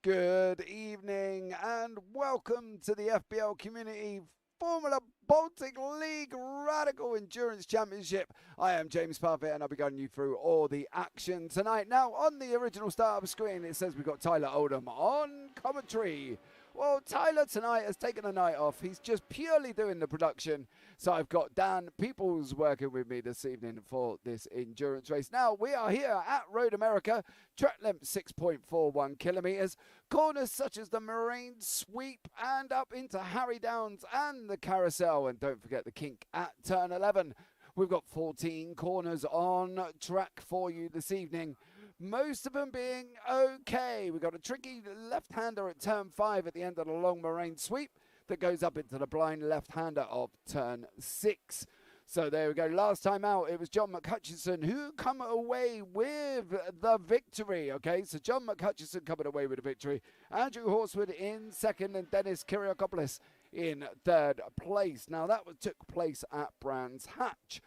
Good evening and welcome to the FBL Community Formula Baltic League Radical Endurance Championship. I am James Parfitt and I'll be guiding you through all the action tonight. Now, on the original startup screen, it says we've got Tyler Oldham on commentary. Well, Tyler tonight has taken a night off. He's just purely doing the production. So I've got Daan Pepels working with me this evening for this endurance race. Now, we are here at Road America, track length 6.41 kilometres. Corners such as the Marine Sweep and up into Harry Downs and the Carousel. And don't forget the kink at turn 11. We've got 14 corners on track for you this evening. Most of them being okay. We've got a tricky left-hander at turn 5 at the end of the long Marine Sweep that goes up into the blind left-hander of turn 6. So there we go. Last time out, it was John McHutchison who come away with the victory. Okay, so John McHutchison coming away with the victory. Andrew Horswood in second and Dennis Kiriakopoulos in third place. Now, that took place at Brands Hatch.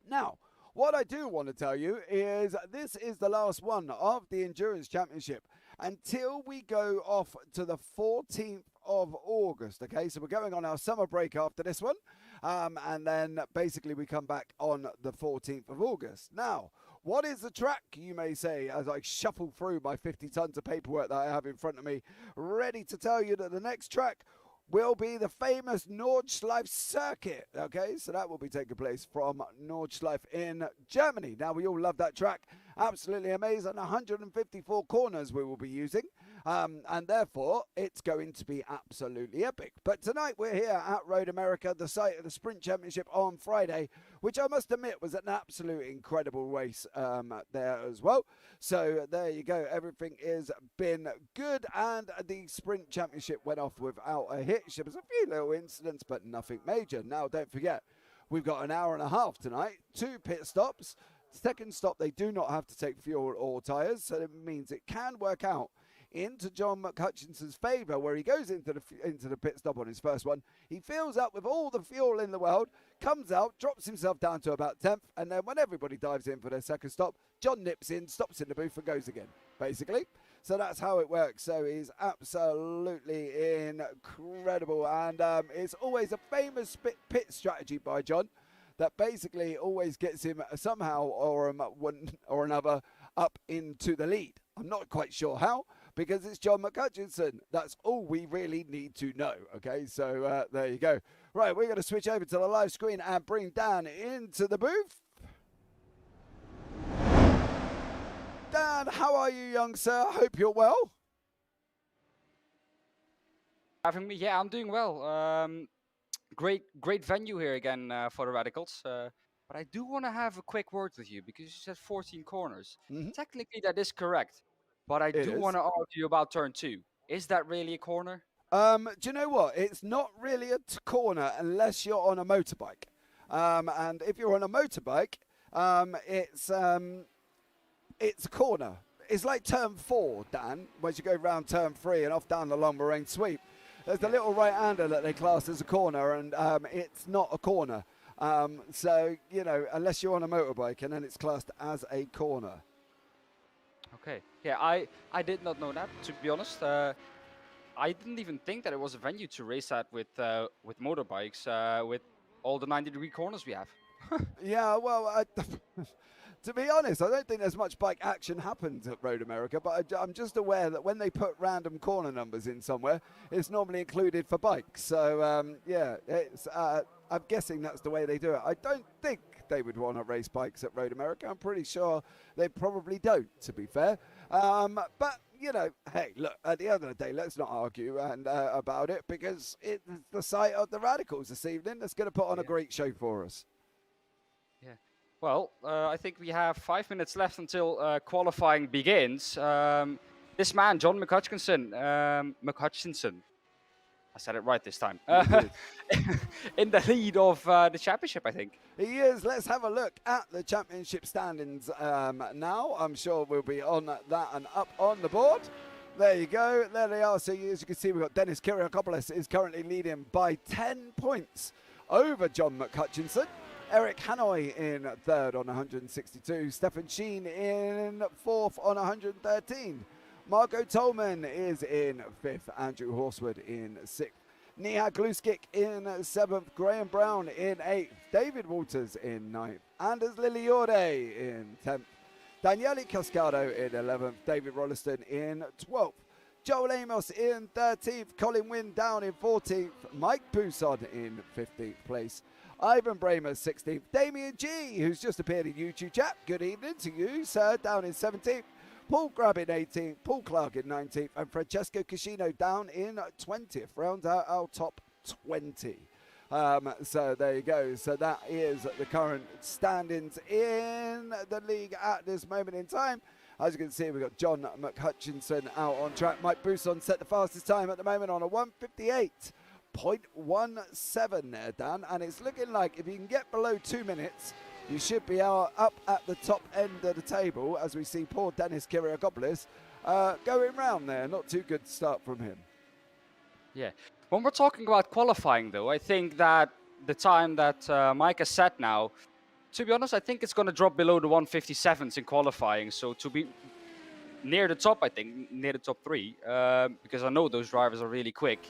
Now, what I do want to tell you is this is the last one of the Endurance Championship until we go off to the 14th of August. Okay, so we're going on our summer break after this one. And then basically we come back on the 14th of August. Now, what is the track, you may say, as I shuffle through my 50 tons of paperwork that I have in front of me, ready to tell you that the next track will be the famous Nordschleife circuit. Okay, so that will be taking place from Nordschleife in Germany. Now, we all love that track. Absolutely amazing. 154 corners we will be using. And therefore, it's going to be absolutely epic. But tonight, we're here at Road America, the site of the Sprint Championship on Friday, which I must admit was an absolute incredible race there as well. So there you go. Everything has been good. And the Sprint Championship went off without a hitch. There was a few little incidents, but nothing major. Now, don't forget, we've got an hour and a half tonight, 2 pit stops. Second stop, they do not have to take fuel or tyres, so it means it can work out into John McHutchison's favour, where he goes into the pit stop on his first one. He fills up with all the fuel in the world, comes out, drops himself down to about 10th, and then when everybody dives in for their second stop, John nips in, stops in the booth and goes again, basically. So that's how it works. So he's absolutely incredible, and it's always a famous pit strategy by John that basically always gets him somehow or another up into the lead. I'm not quite sure how, because it's John McHutchison. That's all we really need to know. Okay, so there you go. Right, we're going to switch over to the live screen and bring Daan into the booth. Daan, how are you, young sir? Hope you're well. Having me? Yeah, I'm doing well. Great venue here again for the Radicals. But I do want to have a quick word with you because you said 14 corners. Technically, that is correct. But I do want to argue about turn 2. Is that really a corner? Do you know what? It's not really a corner unless you're on a motorbike. And if you're on a motorbike, it's a corner. It's like turn 4, Dan, once you go round turn 3 and off down the long Marine Sweep. There's a little right-hander that they class as a corner, and it's not a corner. So, you know, unless you're on a motorbike, and then it's classed as a corner. Okay. Yeah, I did not know that, to be honest. I didn't even think that it was a venue to race at with motorbikes, with all the 90-degree corners we have. Yeah, well, to be honest, I don't think there's much bike action happens at Road America, but I'm just aware that when they put random corner numbers in somewhere, it's normally included for bikes. So, yeah, I'm guessing that's the way they do it. I don't think they would want to race bikes at Road America. I'm pretty sure they probably don't, to be fair. But, you know, hey, look, at the end of the day, let's not argue about it, because it's the site of the Radicals this evening that's going to put on a great show for us. Yeah. Well, I think we have 5 minutes left until qualifying begins. This man, John McHutchison, I said it right this time, in the lead of the championship, I think. He is. Let's have a look at the championship standings now. I'm sure we'll be on that and up on the board. There you go. There they are. So as you can see, we've got Dennis Kiriakopoulos is currently leading by 10 points over John McHutchison. Eric Hanoi in third on 162. Stefan Sheen in fourth on 113. Marco Tolman is in 5th. Andrew Horswood in 6th. Niha Gluskic in 7th. Graham Brown in 8th. David Walters in 9th. Anders Liliorde in 10th. Daniele Cascado in 11th. David Rolliston in 12th. Joel Amos in 13th. Colin Wynn down in 14th. Mike Pousson in 15th place. Ivan Bramer 16th. Damien G, who's just appeared in YouTube chat. Good evening to you, sir. Down in 17th. Paul Grubb in 18th. Paul Clark in 19th. And Francesco Cascino down in 20th. Round out our top 20. So there you go. So that is the current standings in the league at this moment in time. As you can see, we've got John McHutchinson out on track. Mike Bousson set the fastest time at the moment on a 1:58.17 there, Dan. And it's looking like if you can get below 2 minutes, you should be up at the top end of the table, as we see poor Dennis Kiriakopoulos going round there. Not too good start from him. Yeah. When we're talking about qualifying, though, I think that the time that Mike has set now, to be honest, I think it's going to drop below the 1:57s in qualifying. So to be near the top, I think, near the top 3, because I know those drivers are really quick.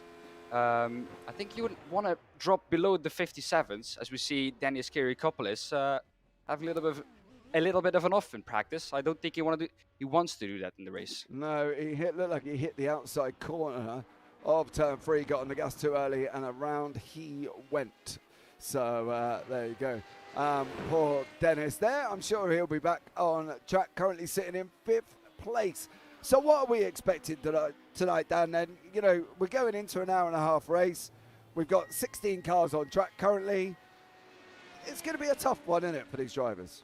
I think you would want to drop below the 57s, as we see Dennis Kiriakopoulos have a little bit of an off in practice. I don't think he wants to do that in the race. No, looked like he hit the outside corner of turn 3, got on the gas too early, and around he went. So there you go. Poor Dennis there. I'm sure he'll be back on track, currently sitting in 5th place. So what are we expecting tonight, Dan? Then, you know, we're going into an hour and a half race. We've got 16 cars on track currently. It's going to be a tough one, isn't it, for these drivers?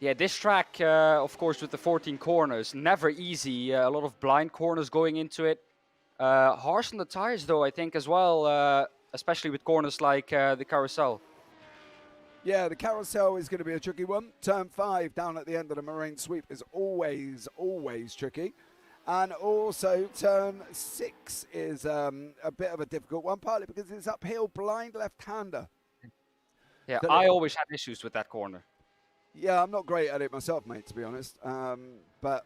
Yeah, this track, of course, with the 14 corners, never easy. A lot of blind corners going into it. Harsh on the tires, though, I think, as well, especially with corners like the carousel. Yeah, the carousel is going to be a tricky one. Turn 5 down at the end of the Marine Sweep is always tricky. And also turn 6 is a bit of a difficult one, partly because it's uphill, blind left-hander. Yeah, so I always had issues with that corner. Yeah, I'm not great at it myself, mate, to be honest. But,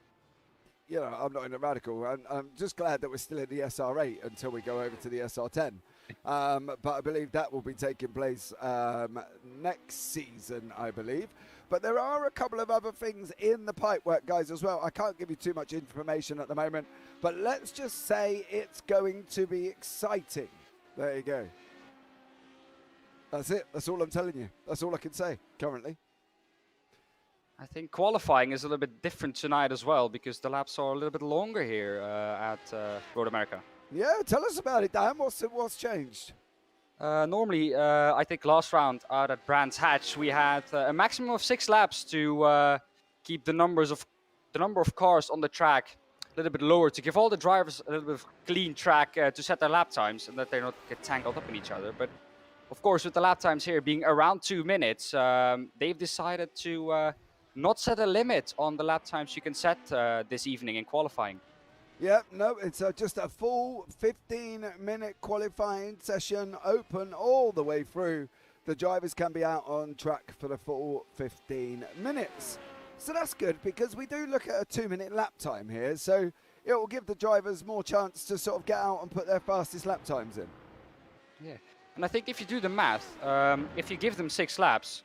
you know, I'm not in a radical. I'm just glad that we're still in the SR8 until we go over to the SR10. But I believe that will be taking place next season, I believe. But there are a couple of other things in the pipework, guys, as well. I can't give you too much information at the moment, but let's just say it's going to be exciting. There you go. That's it. That's all I'm telling you. That's all I can say currently. I think qualifying is a little bit different tonight as well, because the laps are a little bit longer here at Road America. Yeah, tell us about it, Dan. What's changed? Normally, I think last round out at Brands Hatch, we had a maximum of 6 laps to keep the number of cars on the track a little bit lower, to give all the drivers a little bit of clean track to set their lap times and that they don't get tangled up in each other. But of course, with the lap times here being around 2 minutes, they've decided to not set a limit on the lap times you can set this evening in qualifying. Yeah, no, it's just a full 15-minute qualifying session, open all the way through. The drivers can be out on track for the full 15 minutes. So that's good, because we do look at a 2-minute lap time here. So it will give the drivers more chance to sort of get out and put their fastest lap times in. Yeah, and I think if you do the math, if you give them 6 laps,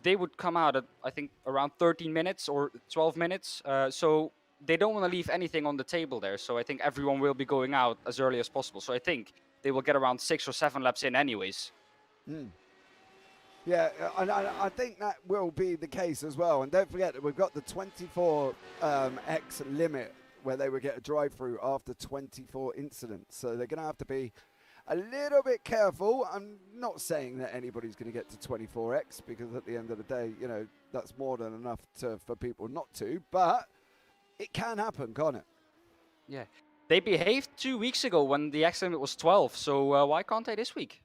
they would come out at, I think, around 13 minutes or 12 minutes. So they don't want to leave anything on the table there. So I think everyone will be going out as early as possible. So I think they will get around 6 or 7 laps in anyways. Yeah, and I think that will be the case as well. And don't forget that we've got the 24x limit where they would get a drive-through after 24 incidents. So they're going to have to be a little bit careful. I'm not saying that anybody's going to get to 24x, because at the end of the day, you know, that's more than enough for people not to. But it can happen, can't it? Yeah. They behaved 2 weeks ago when the X limit was 12. So why can't they this week?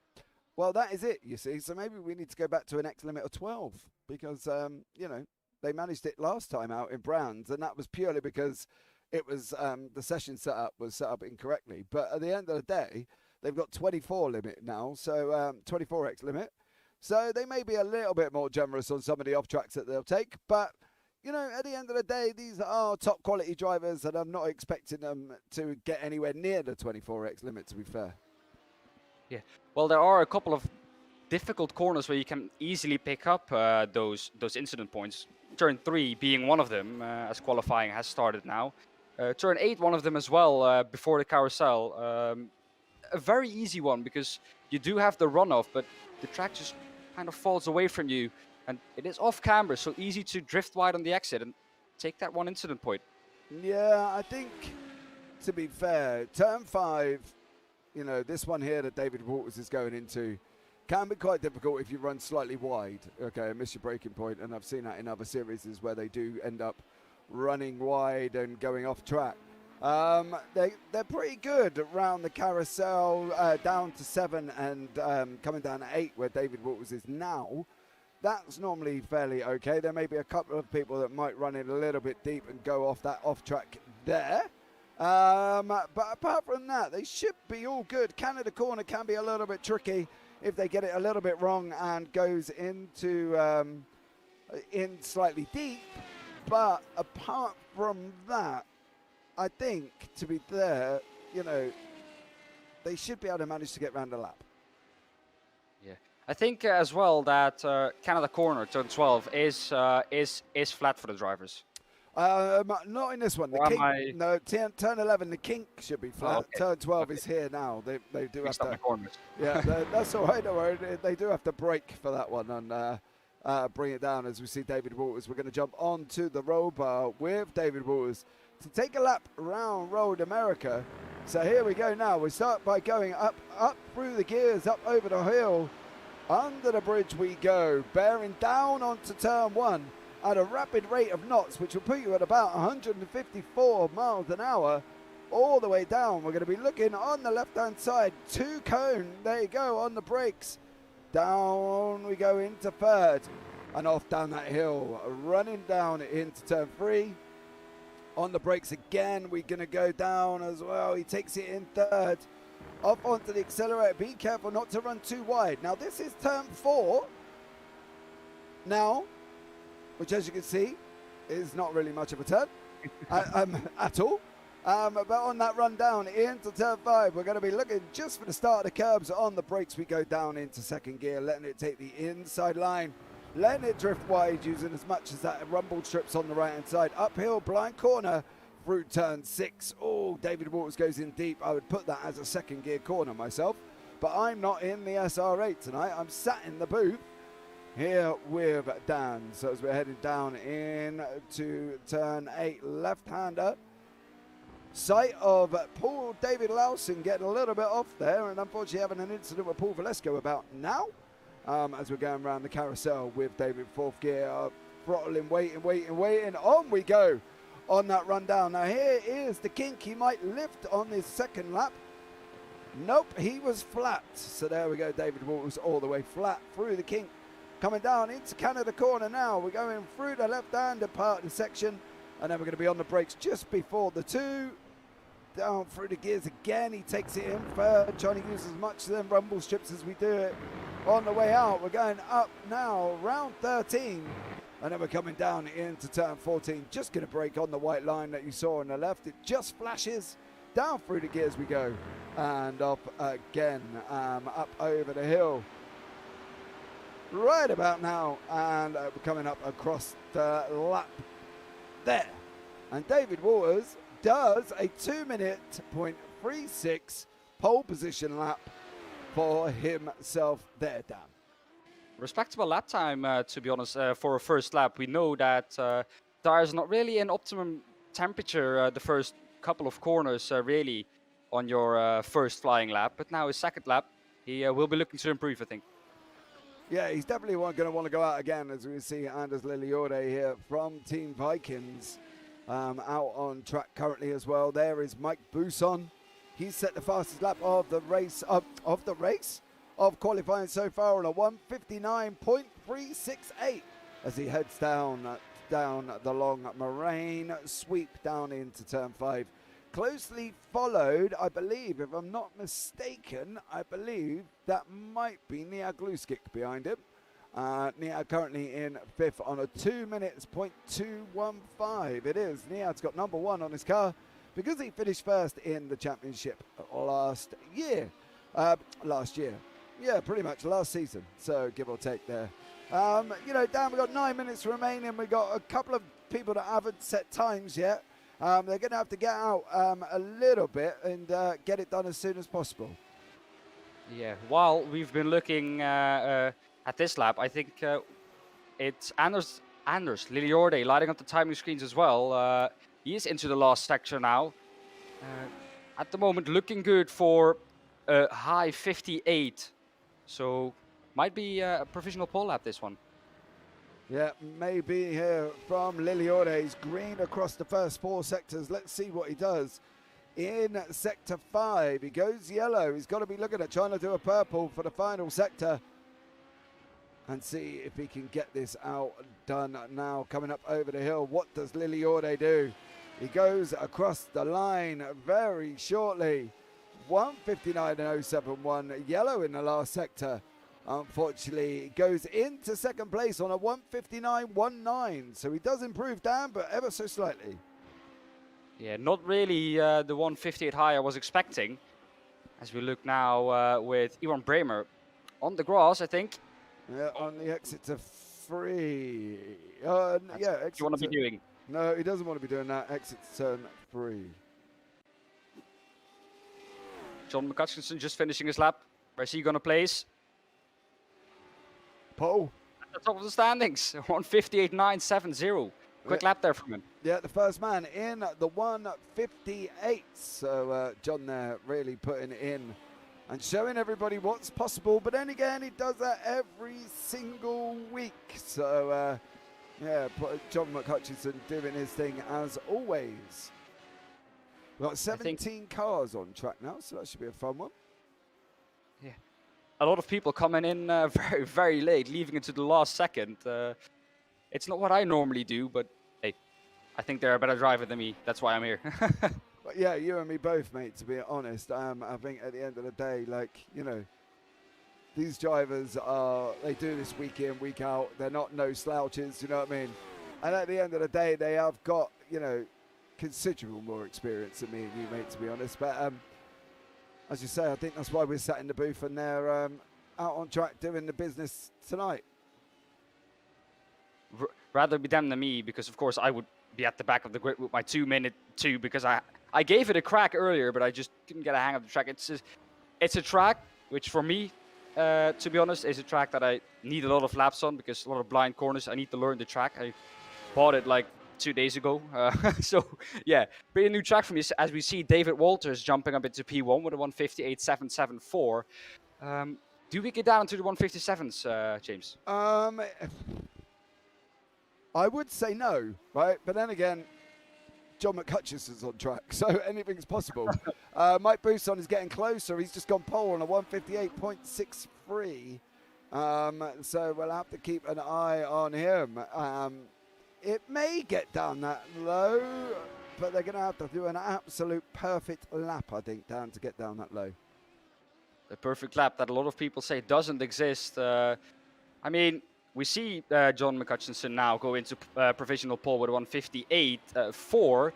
Well, that is it, you see. So maybe we need to go back to an X limit of 12, because, you know, they managed it last time out in Brands, and that was purely because it was the session setup was set up incorrectly. But at the end of the day, they've got 24 limit now, so 24x limit. So they may be a little bit more generous on some of the off tracks that they'll take, but you know, at the end of the day, these are top quality drivers, and I'm not expecting them to get anywhere near the 24x limit, to be fair. Yeah. Well, there are a couple of difficult corners where you can easily pick up those incident points. Turn 3 being one of them, as qualifying has started now. Turn 8, one of them as well, before the carousel. A very easy one because you do have the runoff, but the track just kind of falls away from you, and it is off camber, so easy to drift wide on the exit and take that one incident point. Yeah, I think, to be fair, turn 5, you know, this one here that David Waters is going into can be quite difficult if you run slightly wide. Okay, and miss your braking point, and I've seen that in other series where they do end up running wide and going off track. They're pretty good around the carousel, down to 7 and coming down to 8 where David Waters is now. That's normally fairly okay. There may be a couple of people that might run it a little bit deep and go off that off track there. But apart from that, they should be all good. Canada corner can be a little bit tricky if they get it a little bit wrong and goes into in slightly deep. But apart from that, I think, to be there, you know, they should be able to manage to get round the lap. Yeah, I think as well that Canada corner turn 12 is flat for the drivers. Not in this one. The kink, no, turn 11, the kink should be flat. Oh, okay. Turn 12 is here now. They do have to. Corners. Yeah, that's all right. Don't worry. They do have to brake for that one and bring it down. As we see David Waters, we're going to jump onto the roll bar with David Waters to take a lap around Road America. So here we go now. We start by going up through the gears, up over the hill. Under the bridge we go, bearing down onto turn 1 at a rapid rate of knots, which will put you at about 154 miles an hour all the way down. We're going to be looking on the left-hand side, 2 cone. There you go, on the brakes. Down we go into 3rd and off down that hill, running down into turn 3. On the brakes again, we're going to go down as well. He takes it in 3rd. Up onto the accelerator. Be careful not to run too wide. Now, this is turn 4. Now, which as you can see, is not really much of a turn at all. But on that run down into turn 5, we're going to be looking just for the start of the curbs. On the brakes, we go down into 2nd gear, letting it take the inside line. Letting it drift wide, using as much as that rumble strips on the right-hand side. Uphill, blind corner through turn 6. Oh, David Waters goes in deep. I would put that as a 2nd gear corner myself. But I'm not in the SR8 tonight. I'm sat in the booth here with Daan. So as we're heading down into turn 8, left-hander. Sight of Paul David Lawson getting a little bit off there. And unfortunately having an incident with Paul Valesco about now. As we're going around the carousel with David 4th gear, throttling, waiting. On we go on that run down. Now here is the kink. He might lift on his 2nd lap. Nope, he was flat. So there we go. David Waters all the way flat through the kink. Coming down into Canada corner now. We're going through the left-handed part of the section. And then we're going to be on the brakes just before the 2. Down through the gears again. He takes it in 3rd, trying to use as much of them rumble strips as we do it. On the way out, we're going up now, round 13. And then we're coming down into turn 14. Just going to brake on the white line that you saw on the left. It just flashes. Down through the gears we go. And up again, up over the hill. Right about now. And we're coming up across the lap there. And David Waters does a 2:36 pole position lap for himself there, Dan. Respectable lap time, to be honest, for a first lap. We know that tires are not really in optimum temperature the first couple of corners, really, on your first flying lap. But now his 2nd lap, he will be looking to improve, I think. Yeah, he's definitely going to want to go out again, as we see Anders Liliorde here from Team Vikings out on track currently as well. There is Mike Bousson. He's set the fastest lap of the race of qualifying so far on a 1:59.368 as he heads down the long moraine sweep down into turn 5. Closely followed, I believe, if I'm not mistaken, I believe that might be Nia Gluskic behind him. Niad currently in 5th on a 2 minutes, 0.215. It is. Niad's got number 1 on his car because he finished first in the championship last year. Yeah, pretty much last season. So give or take there. Dan, we've got 9 minutes remaining. We've got a couple of people that haven't set times yet. They're going to have to get out a little bit and get it done as soon as possible. Yeah, while we've been looking at this lap, I think it's Anders Liliorde lighting up the timing screens as well. He is into the last sector now. At the moment, looking good for a high 58. So might be a provisional pole lap, this one. Yeah, maybe here from Liliorde. He's green across the first 4 sectors. Let's see what he does. In sector 5, he goes yellow. He's got to be looking at trying to do a purple for the final sector and see if he can get this out done now. Coming up over the hill, what does Liliorde do? He goes across the line very shortly. 1:59.071, yellow in the last sector. Unfortunately, goes into second place on a 1:59.19. So he does improve, Dan, but ever so slightly. Yeah, not really the 158 high I was expecting. As we look now with Ivan Bremer on the grass, I think. Yeah, on the exit to 3. Yeah, exit. You want to be doing? No, he doesn't want to be doing that. Exit to turn 3. John McCutcheon just finishing his lap. Where's he going to place? Pole. At the top of the standings. 158.970. Quick lap there from him. Yeah, the first man in the 158. So John there really putting in and showing everybody what's possible. But then again, he does that every single week. So, John McCutcheon doing his thing as always. We've got 17 cars on track now, so that should be a fun one. Yeah. A lot of people coming in very, very late, leaving it to the last second. It's not what I normally do, but hey, I think they're a better driver than me. That's why I'm here. But yeah, you and me both, mate, to be honest. I think at the end of the day, these drivers they do this week in, week out. They're not no slouches, you know what I mean? And at the end of the day, they have got, considerable more experience than me and you, mate, to be honest. But as you say, I think that's why we're sat in the booth and they're out on track doing the business tonight. Rather be them than me, because of course I would be at the back of the grid with my 2-minute 2, because I gave it a crack earlier, but I just couldn't get a hang of the track. It's a track which for me, to be honest, is a track that I need a lot of laps on, because a lot of blind corners. I need to learn the track. I bought it like 2 days ago. So yeah, pretty new track for me, as we see David Walters jumping up into P1 with a 158.774. Do we get down into the 157s, James? I would say no, right? But then again, John McCutcheon's on track, so anything's possible. Mike Bousson is getting closer. He's just gone pole on a 158.63. So we'll have to keep an eye on him. It may get down that low, but they're going to have to do an absolute perfect lap, I think, Dan, to get down that low. The perfect lap that a lot of people say doesn't exist. I mean, we see John McCutcheon now go into provisional pole with a 158.4.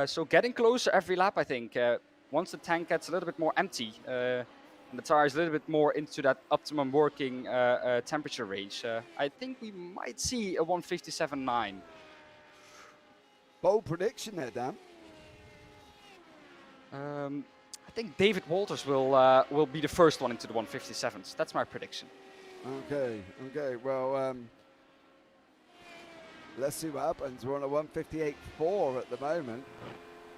So getting closer every lap, I think. Once the tank gets a little bit more empty and the tire is a little bit more into that optimum working temperature range, I think we might see a 157.9. Bold prediction there, Dan. I think David Walters will be the first one into the 157s. That's my prediction. Okay. Well, let's see what happens. We're on a 158.4 at the moment.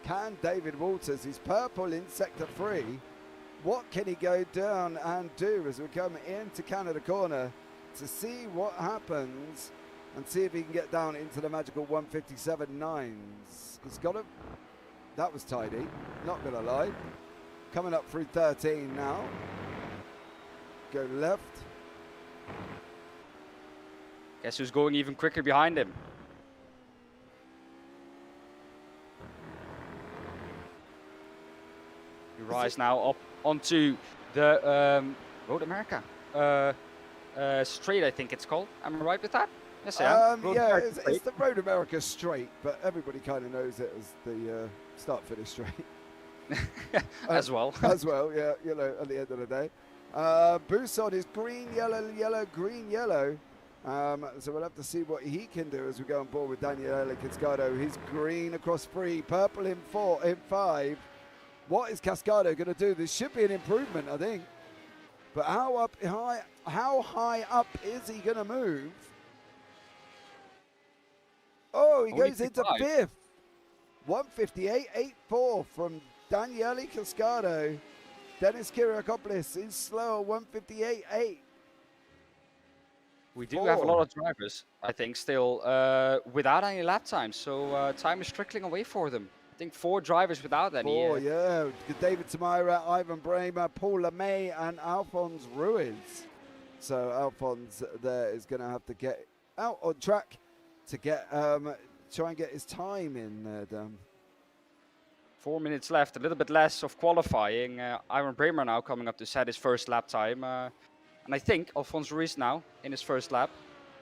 Can David Walters, he's purple in sector 3. What can he go down and do as we come into Canada corner to see what happens and see if he can get down into the magical 157.9s. He's got a... That was tidy, not going to lie. Coming up through 13 now. Go left. Guess who's going even quicker behind him? You rise now up onto the Road America. straight, I think it's called. Am I right with that? Yes, I am. Yeah, it's the Road America Straight, but everybody kind of knows it as the start-finish straight. As well. As well, yeah, you know, at the end of the day. Buson is green, yellow, yellow, green, yellow. So we'll have to see what he can do as we go on board with Daniele Cascado. He's green across 3, purple in 5. What is Cascado going to do? This should be an improvement, I think. But how high up is he going to move? Oh, he goes into 5th. 158.84 from Daniele Cascado. Dennis Kiriakopoulos is slow, 158.8. We do have a lot of drivers, I think, still without any lap time. So time is trickling away for them. I think 4 drivers without any. 4, yeah. David Tamira, Ivan Bremer, Paul LeMay, and Alphonse Ruiz. So Alphonse there is going to have to get out on track to get try and get his time in there, Dan. 4 minutes left, a little bit less of qualifying. Ivan Bremer now coming up to set his first lap time. And I think Alphonse Ruiz now in his first lap.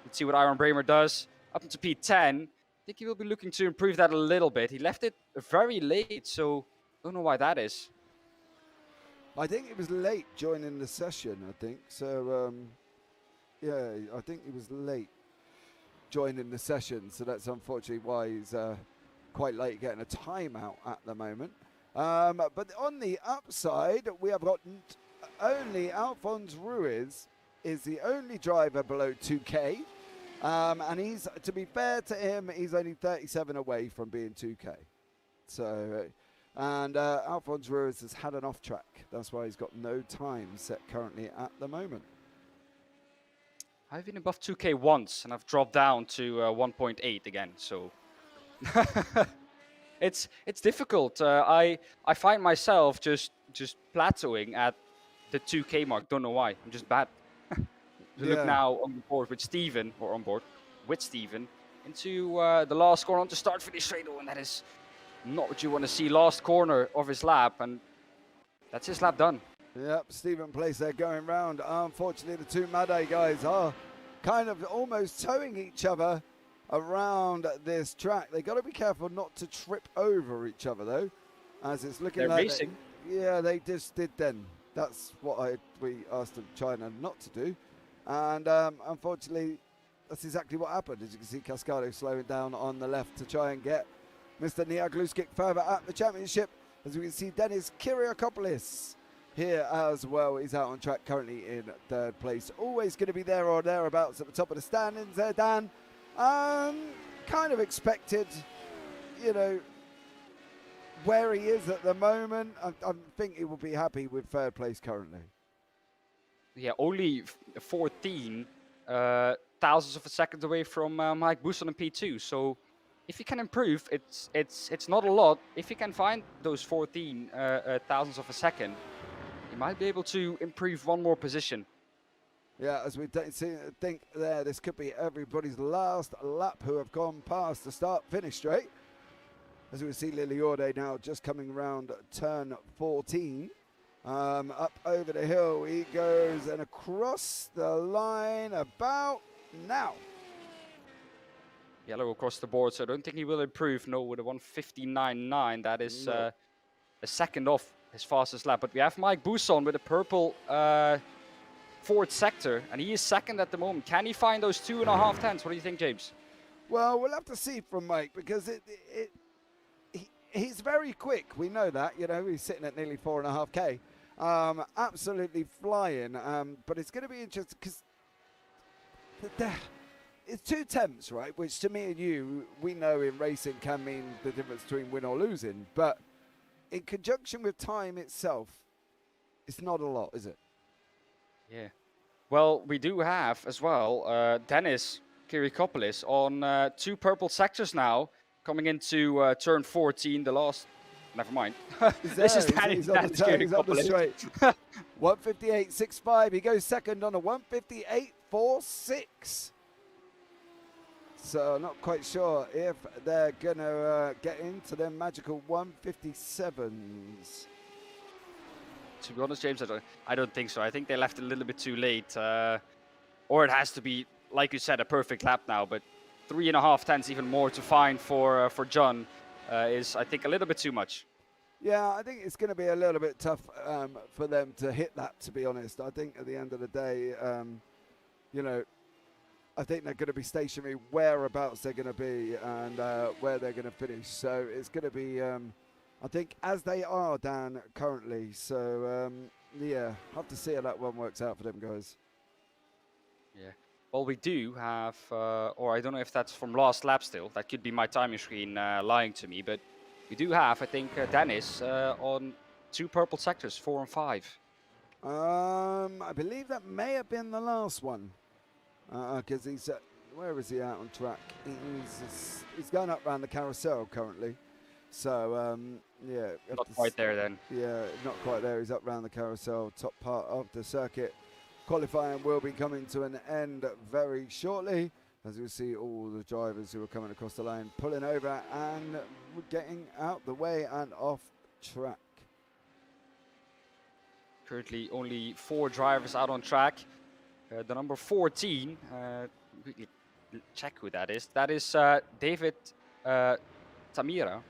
Let's see what Ivan Bremer does. Up into P10. I think he will be looking to improve that a little bit. He left it very late, so don't know why that is. I think it was late joining the session, I think. So, yeah, I think he was late joining the session. So that's unfortunately why he's quite late getting a timeout at the moment. But on the upside, we have got only Alphonse Ruiz is the only driver below 2K. And he's, to be fair to him, he's only 37 away from being 2K. So, and Alphonse Ruiz has had an off track. That's why he's got no time set currently at the moment. I've been above 2K once, and I've dropped down to 1.8 again. So it's difficult. I find myself just plateauing at the 2K mark. Don't know why. I'm just bad. Look now on board with Steven, or on board with Steven, into the last corner onto start finish straight. Oh, and that is not what you want to see. Last corner of his lap, and that's his lap done. Yep, Steven Place there going round. Unfortunately, the two Madai guys are kind of almost towing each other around this track. They got to be careful not to trip over each other, though, as it's looking They're like racing. They just did then. That's what we asked them China not to do. And unfortunately, that's exactly what happened. As you can see, Cascado slowing down on the left to try and get Mr. Niagluskic further at the championship. As we can see, Dennis Kiriakopoulos here as well. He's out on track currently in 3rd place. Always going to be there or thereabouts at the top of the standings there, Dan. Kind of expected, you know, where he is at the moment. I think he will be happy with 3rd place currently. Yeah, only 14 thousandths of a second away from Mike Buson in P2. So if he can improve, it's not a lot. If he can find those 14 thousandths of a second, he might be able to improve one more position. Yeah, as we think there, this could be everybody's last lap who have gone past the start-finish straight. As we see Liliorde now just coming around turn 14. Up over the hill he goes and across the line about now. Yellow across the board, so I don't think he will improve. No, with a 159.9, that is a second off his fastest lap. But we have Mike Buson with a purple forward sector, and he is second at the moment. Can he find those 2.5 tenths? What do you think, James? Well, we'll have to see from Mike, because he's very quick. We know that, you know, he's sitting at nearly 4.5K. Absolutely flying. But it's going to be interesting because it's 2 tenths, right? Which to me and you, we know in racing can mean the difference between win or losing. But in conjunction with time itself, it's not a lot, is it? Yeah. Well, we do have as well Dennis Kiriakopoulos on 2 purple sectors now, coming into turn 14, the last. Never mind. This is Dennis Kiriakopoulos. 158.65. He goes second on a 158.46. So not quite sure if they're going to get into their magical 157s. To be honest, James, I don't think so. I think they left a little bit too late. or it has to be, like you said, a perfect lap now. But 3.5 tenths, even more to find for John is, I think, a little bit too much. Yeah, I think it's going to be a little bit tough for them to hit that, to be honest. I think at the end of the day, you know, I think they're going to be stationary whereabouts they're going to be and where they're going to finish. So it's going to be, I think, as they are, Dan, currently. So, yeah, have to see how that one works out for them guys. Yeah. Well, we do have, or I don't know if that's from last lap still. That could be my timing screen lying to me. But we do have, I think, Dennis on 2 purple sectors, 4 and 5. I believe that may have been the last one. Because he's where is he out on track? He's going up around the carousel currently. So yeah, Not quite there then. Yeah, not quite there. He's up around the carousel, top part of the circuit. Qualifying will be coming to an end very shortly, as you'll see all the drivers who are coming across the line pulling over and getting out the way and off track. Currently only 4 drivers out on track. The number 14, quickly check who that is. That is David Tamira.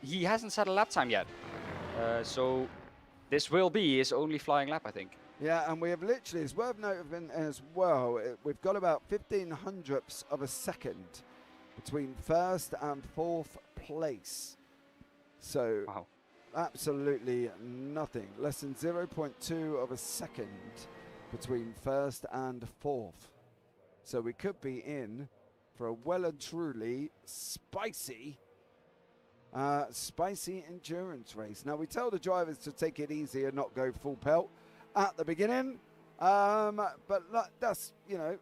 He hasn't set a lap time yet. So this will be his only flying lap, I think. Yeah, and we have literally, it's worth noting as well, we've got about 15 hundredths of a second between first and fourth place. So wow. Absolutely nothing. Less than 0.2 of a second between first and fourth. So we could be in for a well and truly spicy endurance race. Now we tell the drivers to take it easy and not go full pelt at the beginning. But that's, you know,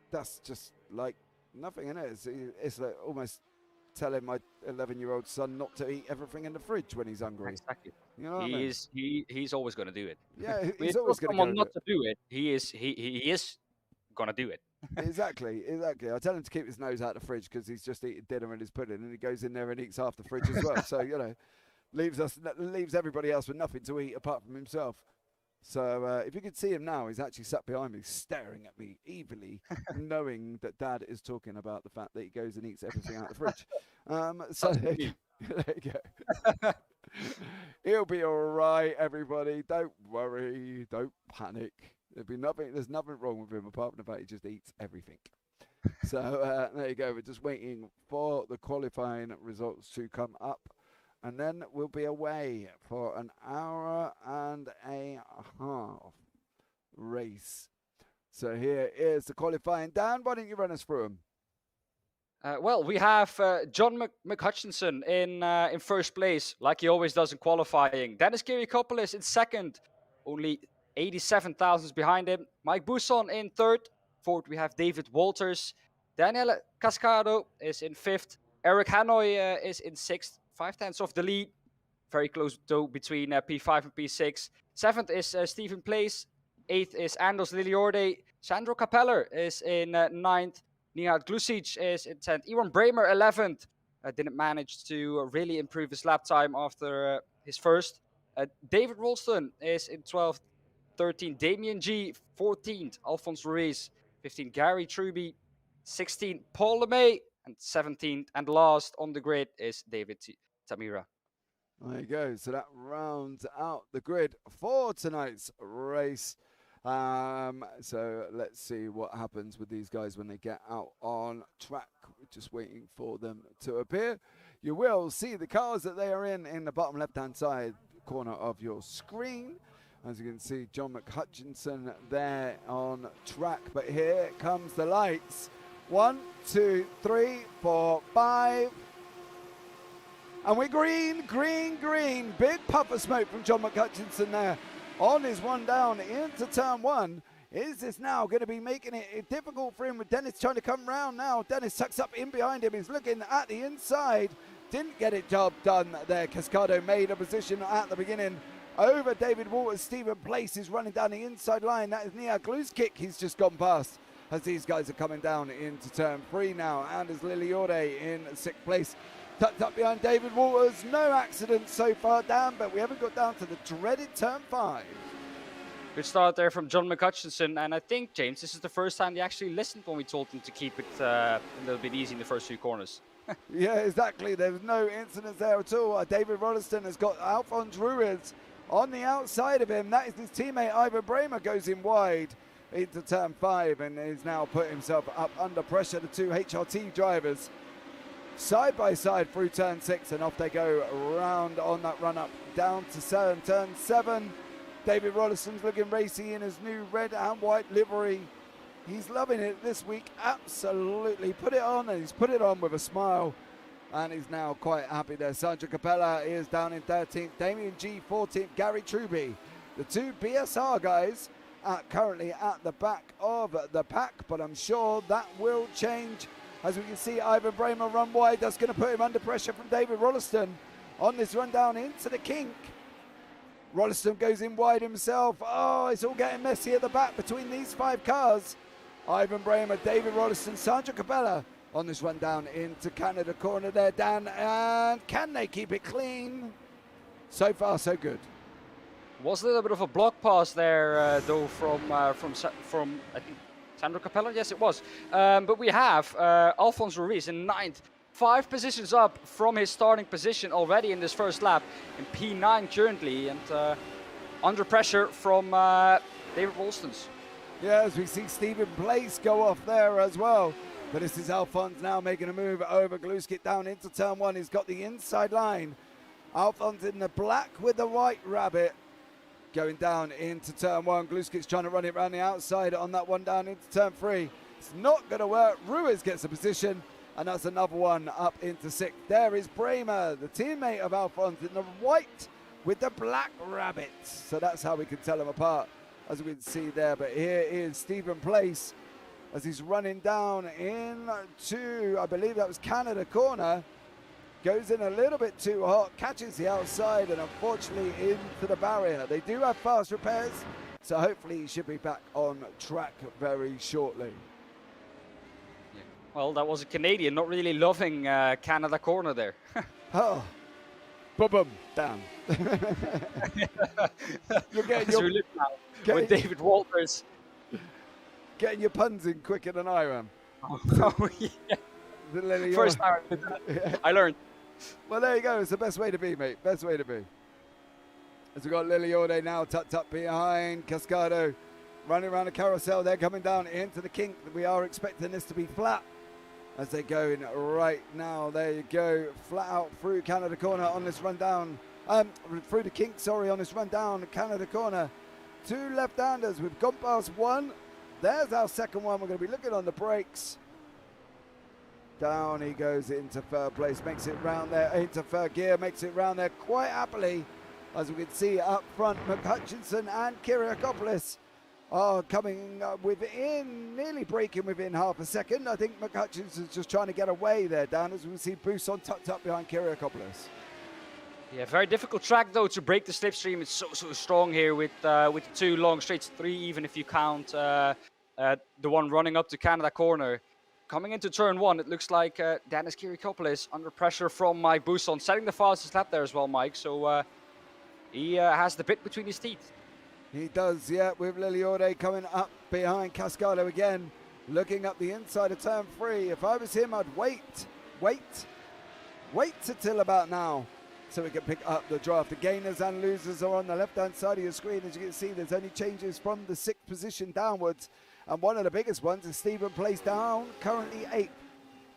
that's just like nothing in it. It's like almost telling my 11-year-old son not to eat everything in the fridge when he's hungry. Exactly. You know what I mean? He's always going to do it. Yeah, he's always going to not to do it. He is going to do it. Exactly. I tell him to keep his nose out of the fridge because he's just eating dinner and his pudding, and he goes in there and eats half the fridge as well. So, you know, leaves everybody else with nothing to eat apart from himself. So if you could see him now, he's actually sat behind me staring at me evilly, knowing that Dad is talking about the fact that he goes and eats everything out of the fridge. So there you go. He'll be all right, everybody. Don't worry. Don't panic. There's nothing wrong with him apart from the fact he just eats everything. So there you go. We're just waiting for the qualifying results to come up. And then we'll be away for an hour and a half race. So here is the qualifying. Dan, why don't you run us through them? Well, we have John McHutchinson in first place, like he always does in qualifying. Dennis Kiriakopoulos in second, only 87 thousandths behind him. Mike Busson in third. Fourth, we have David Walters. Daniel Cascado is in fifth. Eric Hanoi is in sixth. 5 tenths off the lead. Very close, though, between P5 and P6. Seventh is Stephen Place. Eighth is Anders Liliorde. Sandro Capeller is in ninth. Nihat Glusic is in 10th. Iwan Bramer, 11th. Didn't manage to really improve his lap time after his first. David Rolston is in 12th. 13th, Damien G. 14th, Alphonse Ruiz. 15th, Gary Truby. 16th, Paul LeMay. And 17th and last on the grid is David Tamira. There you go. So that rounds out the grid for tonight's race. So let's see what happens with these guys when they get out on track. We're just waiting for them to appear. You will see the cars that they are in the bottom left-hand side corner of your screen. As you can see, John McHutchinson there on track. But here comes the lights. 1, 2, 3, 4, 5. And we're green, green, green. Big puff of smoke from John McHutchinson there on his one down into turn one. Is this now going to be making it difficult for him with Dennis trying to come round now? Dennis tucks up in behind him. He's looking at the inside. Didn't get it job done there. Cascado made a position at the beginning over David Walters. Stephen Place is running down the inside line. That is Nia Glue's kick. He's just gone past as these guys are coming down into turn 3 now. Anders Liliorde in 6th place. Tucked up behind David Walters. No accidents so far, Dan, but we haven't got down to the dreaded turn 5. Good start there from John McHutchinson, and I think, James, this is the first time they actually listened when we told them to keep it a little bit easy in the first few corners. Yeah, exactly. There's no incidents there at all. David Rolleston has got Alphonse Ruiz on the outside of him. That is his teammate Ivan Bremer, goes in wide into turn 5 and he's now put himself up under pressure. The two HRT drivers side by side through turn 6, and off they go round on that run up down to turn 7. David Rolleston's looking racy in his new red and white livery. He's loving it this week, absolutely. Put it on, and he's put it on with a smile, and he's now quite happy there. Sandra Capella is down in 13th, Damien G 14th, Gary Truby. The two BSR guys currently at the back of the pack, but I'm sure that will change. As we can see, Ivan Bremer run wide. That's going to put him under pressure from David Rolleston on this run down into the kink. Rolleston goes in wide himself. Oh, it's all getting messy at the back between these 5 cars. Ivan Bremer, David Rolleston, Sandra Capella on this run down into Canada corner there, Dan. And can they keep it clean? So far, so good. Was a little bit of a block pass there, though, from I think Sandra Capella. Yes, it was. But we have Alphonse Ruiz in 9th, 5 positions up from his starting position already in this first lap, in P9 currently, and under pressure from David Rolleston's. Yeah, as we see Stephen Place go off there as well. But this is Alphonse now making a move over Gluskit down into turn 1. He's got the inside line. Alphonse in the black with the white rabbit going down into turn 1. Gluskit's trying to run it around the outside on that one down into turn 3. It's not going to work. Ruiz gets a position, and that's another one up into 6th. There is Bremer, the teammate of Alphonse, in the white with the black rabbit. So that's how we can tell them apart, as we can see there. But here is Stephen Place as he's running down into, I believe that was Canada corner. Goes in a little bit too hot, catches the outside, and unfortunately into the barrier. They do have fast repairs, so hopefully he should be back on track very shortly. Yeah. Well, that was a Canadian not really loving Canada corner there. Oh, boom, down. You're getting your, with David Walters. Getting your puns in quicker than I am. Oh, yeah. First time I learned. Well, there you go. It's the best way to be, mate. Best way to be. As we've got Liliode now tucked up behind Cascado, running around the carousel. They're coming down into the kink. We are expecting this to be flat as they're going right now. There you go. Flat out through Canada corner on this run down. Through the kink, sorry, on this run down Canada corner. 2 left-handers. We've gone past 1. There's our second one. We're going to be looking on the brakes. Down he goes into third place, makes it round there, into third gear, makes it round there quite happily. As we can see up front, McHutchinson and Kyriakopoulos are coming within, nearly breaking within half a second. I think McHutchinson's just trying to get away there, Dan, as we see Buson tucked up behind Kyriakopoulos. Yeah, very difficult track though to break the slipstream. It's so strong here with the 2 long straights, 3 even if you count the one running up to Canada corner. Coming into turn 1, it looks like Danis Kyriakopoulos under pressure from Mike Buson, setting the fastest lap there as well, Mike. So he has the bit between his teeth. He does, yeah, with Liliode coming up behind Cascado again, looking up the inside of turn 3. If I was him, I'd wait until about now so we can pick up the draft. The gainers and losers are on the left-hand side of your screen. As you can see, there's only changes from the 6th position downwards. And one of the biggest ones is Stephen Place down, currently 8th.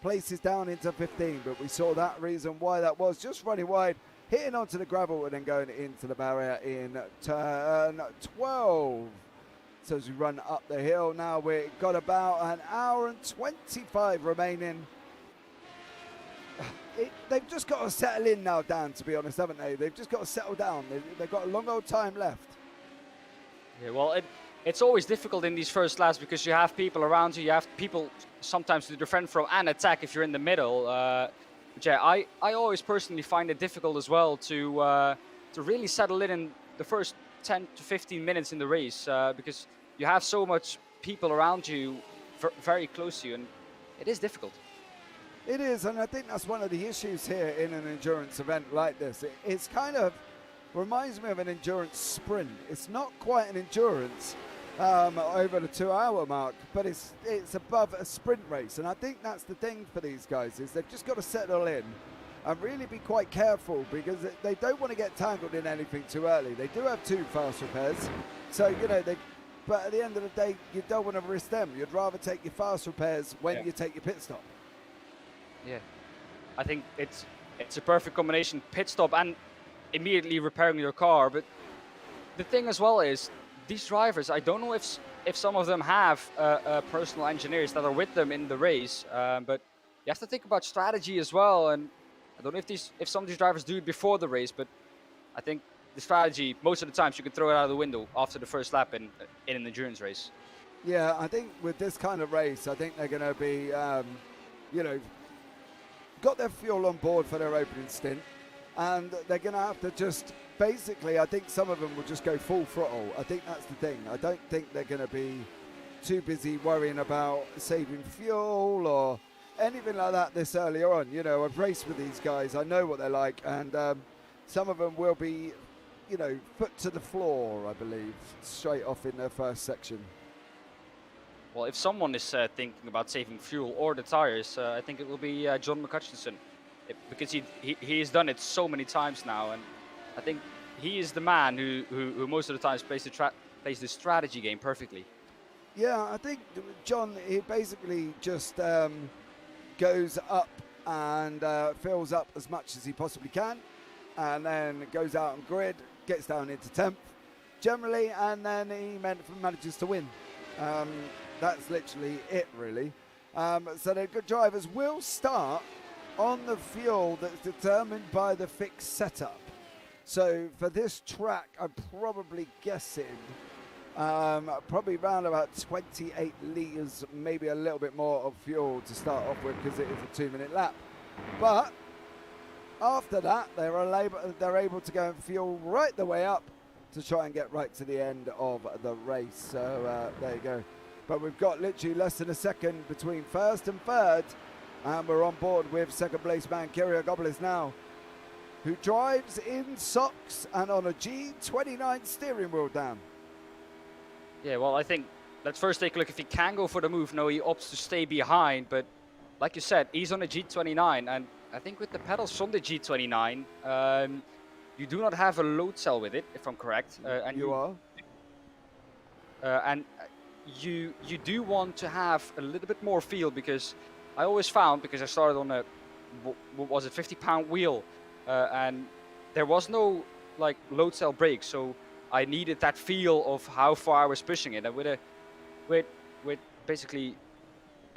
Place is down into 15, but we saw that reason why that was. Just running wide, hitting onto the gravel and then going into the barrier in turn 12. So as we run up the hill now, we've got about an hour and 25 remaining. They've just got to settle in now, Dan, to be honest, haven't they? They've just got to settle down. They've got a long old time left. Yeah, well, it's always difficult in these first laps because you have people around you. You have people sometimes to defend from and attack if you're in the middle. But yeah, I always personally find it difficult as well to really settle in the first 10 to 15 minutes in the race because you have so much people around you very close to you, and it is difficult. It is, and I think that's one of the issues here in an endurance event like this. It's kind of reminds me of an endurance sprint. It's not quite an endurance over the 2-hour mark, but it's above a sprint race. And I think that's the thing for these guys, is they've just got to settle in and really be quite careful, because they don't want to get tangled in anything too early. They do have 2 fast repairs, so you know but at the end of the day, you don't want to risk them. You'd rather take your fast repairs when you take your pit stop. Yeah, I think it's a perfect combination, pit stop and immediately repairing your car. But the thing as well is, these drivers, I don't know if some of them have personal engineers that are with them in the race, but you have to think about strategy as well. And I don't know if some of these drivers do it before the race, but I think the strategy, most of the times, you can throw it out of the window after the first lap in an endurance race. Yeah, I think with this kind of race, I think they're going to be, you know, got their fuel on board for their opening stint, and they're going to have to just basically, I think some of them will just go full throttle. I think that's the thing. I don't think they're going to be too busy worrying about saving fuel or anything like that this earlier on. You know, I've raced with these guys. I know what they're like, and some of them will be, you know, foot to the floor, I believe, straight off in their first section. Well, if someone is thinking about saving fuel or the tires, I think it will be John McCutcheon, because he has done it so many times now, and I think he is the man who most of the times plays the strategy game perfectly. Yeah, I think John, he basically just goes up and fills up as much as he possibly can, and then goes out on grid, gets down into 10th generally, and then he manages to win. That's literally it, really. So the good drivers will start on the fuel that's determined by the fixed setup. So for this track, I'm probably guessing probably around about 28 litres, maybe a little bit more of fuel to start off with, because it is a 2-minute lap. But after that, they're able to go and fuel right the way up to try and get right to the end of the race. So there you go. But we've got literally less than a second between first and third, and we're on board with second place man Kyrgios now, who drives in socks and on a G29 steering wheel, Dan. Yeah, well, I think let's first take a look if he can go for the move. No, he opts to stay behind, but like you said, he's on a G29, and I think with the pedals from the G29, you do not have a load cell with it, if I'm correct. And you are. And you do want to have a little bit more feel, because I always found, because I started on a, what was it, 50-pound wheel, and there was no like load cell brakes, so I needed that feel of how far I was pushing it, and with basically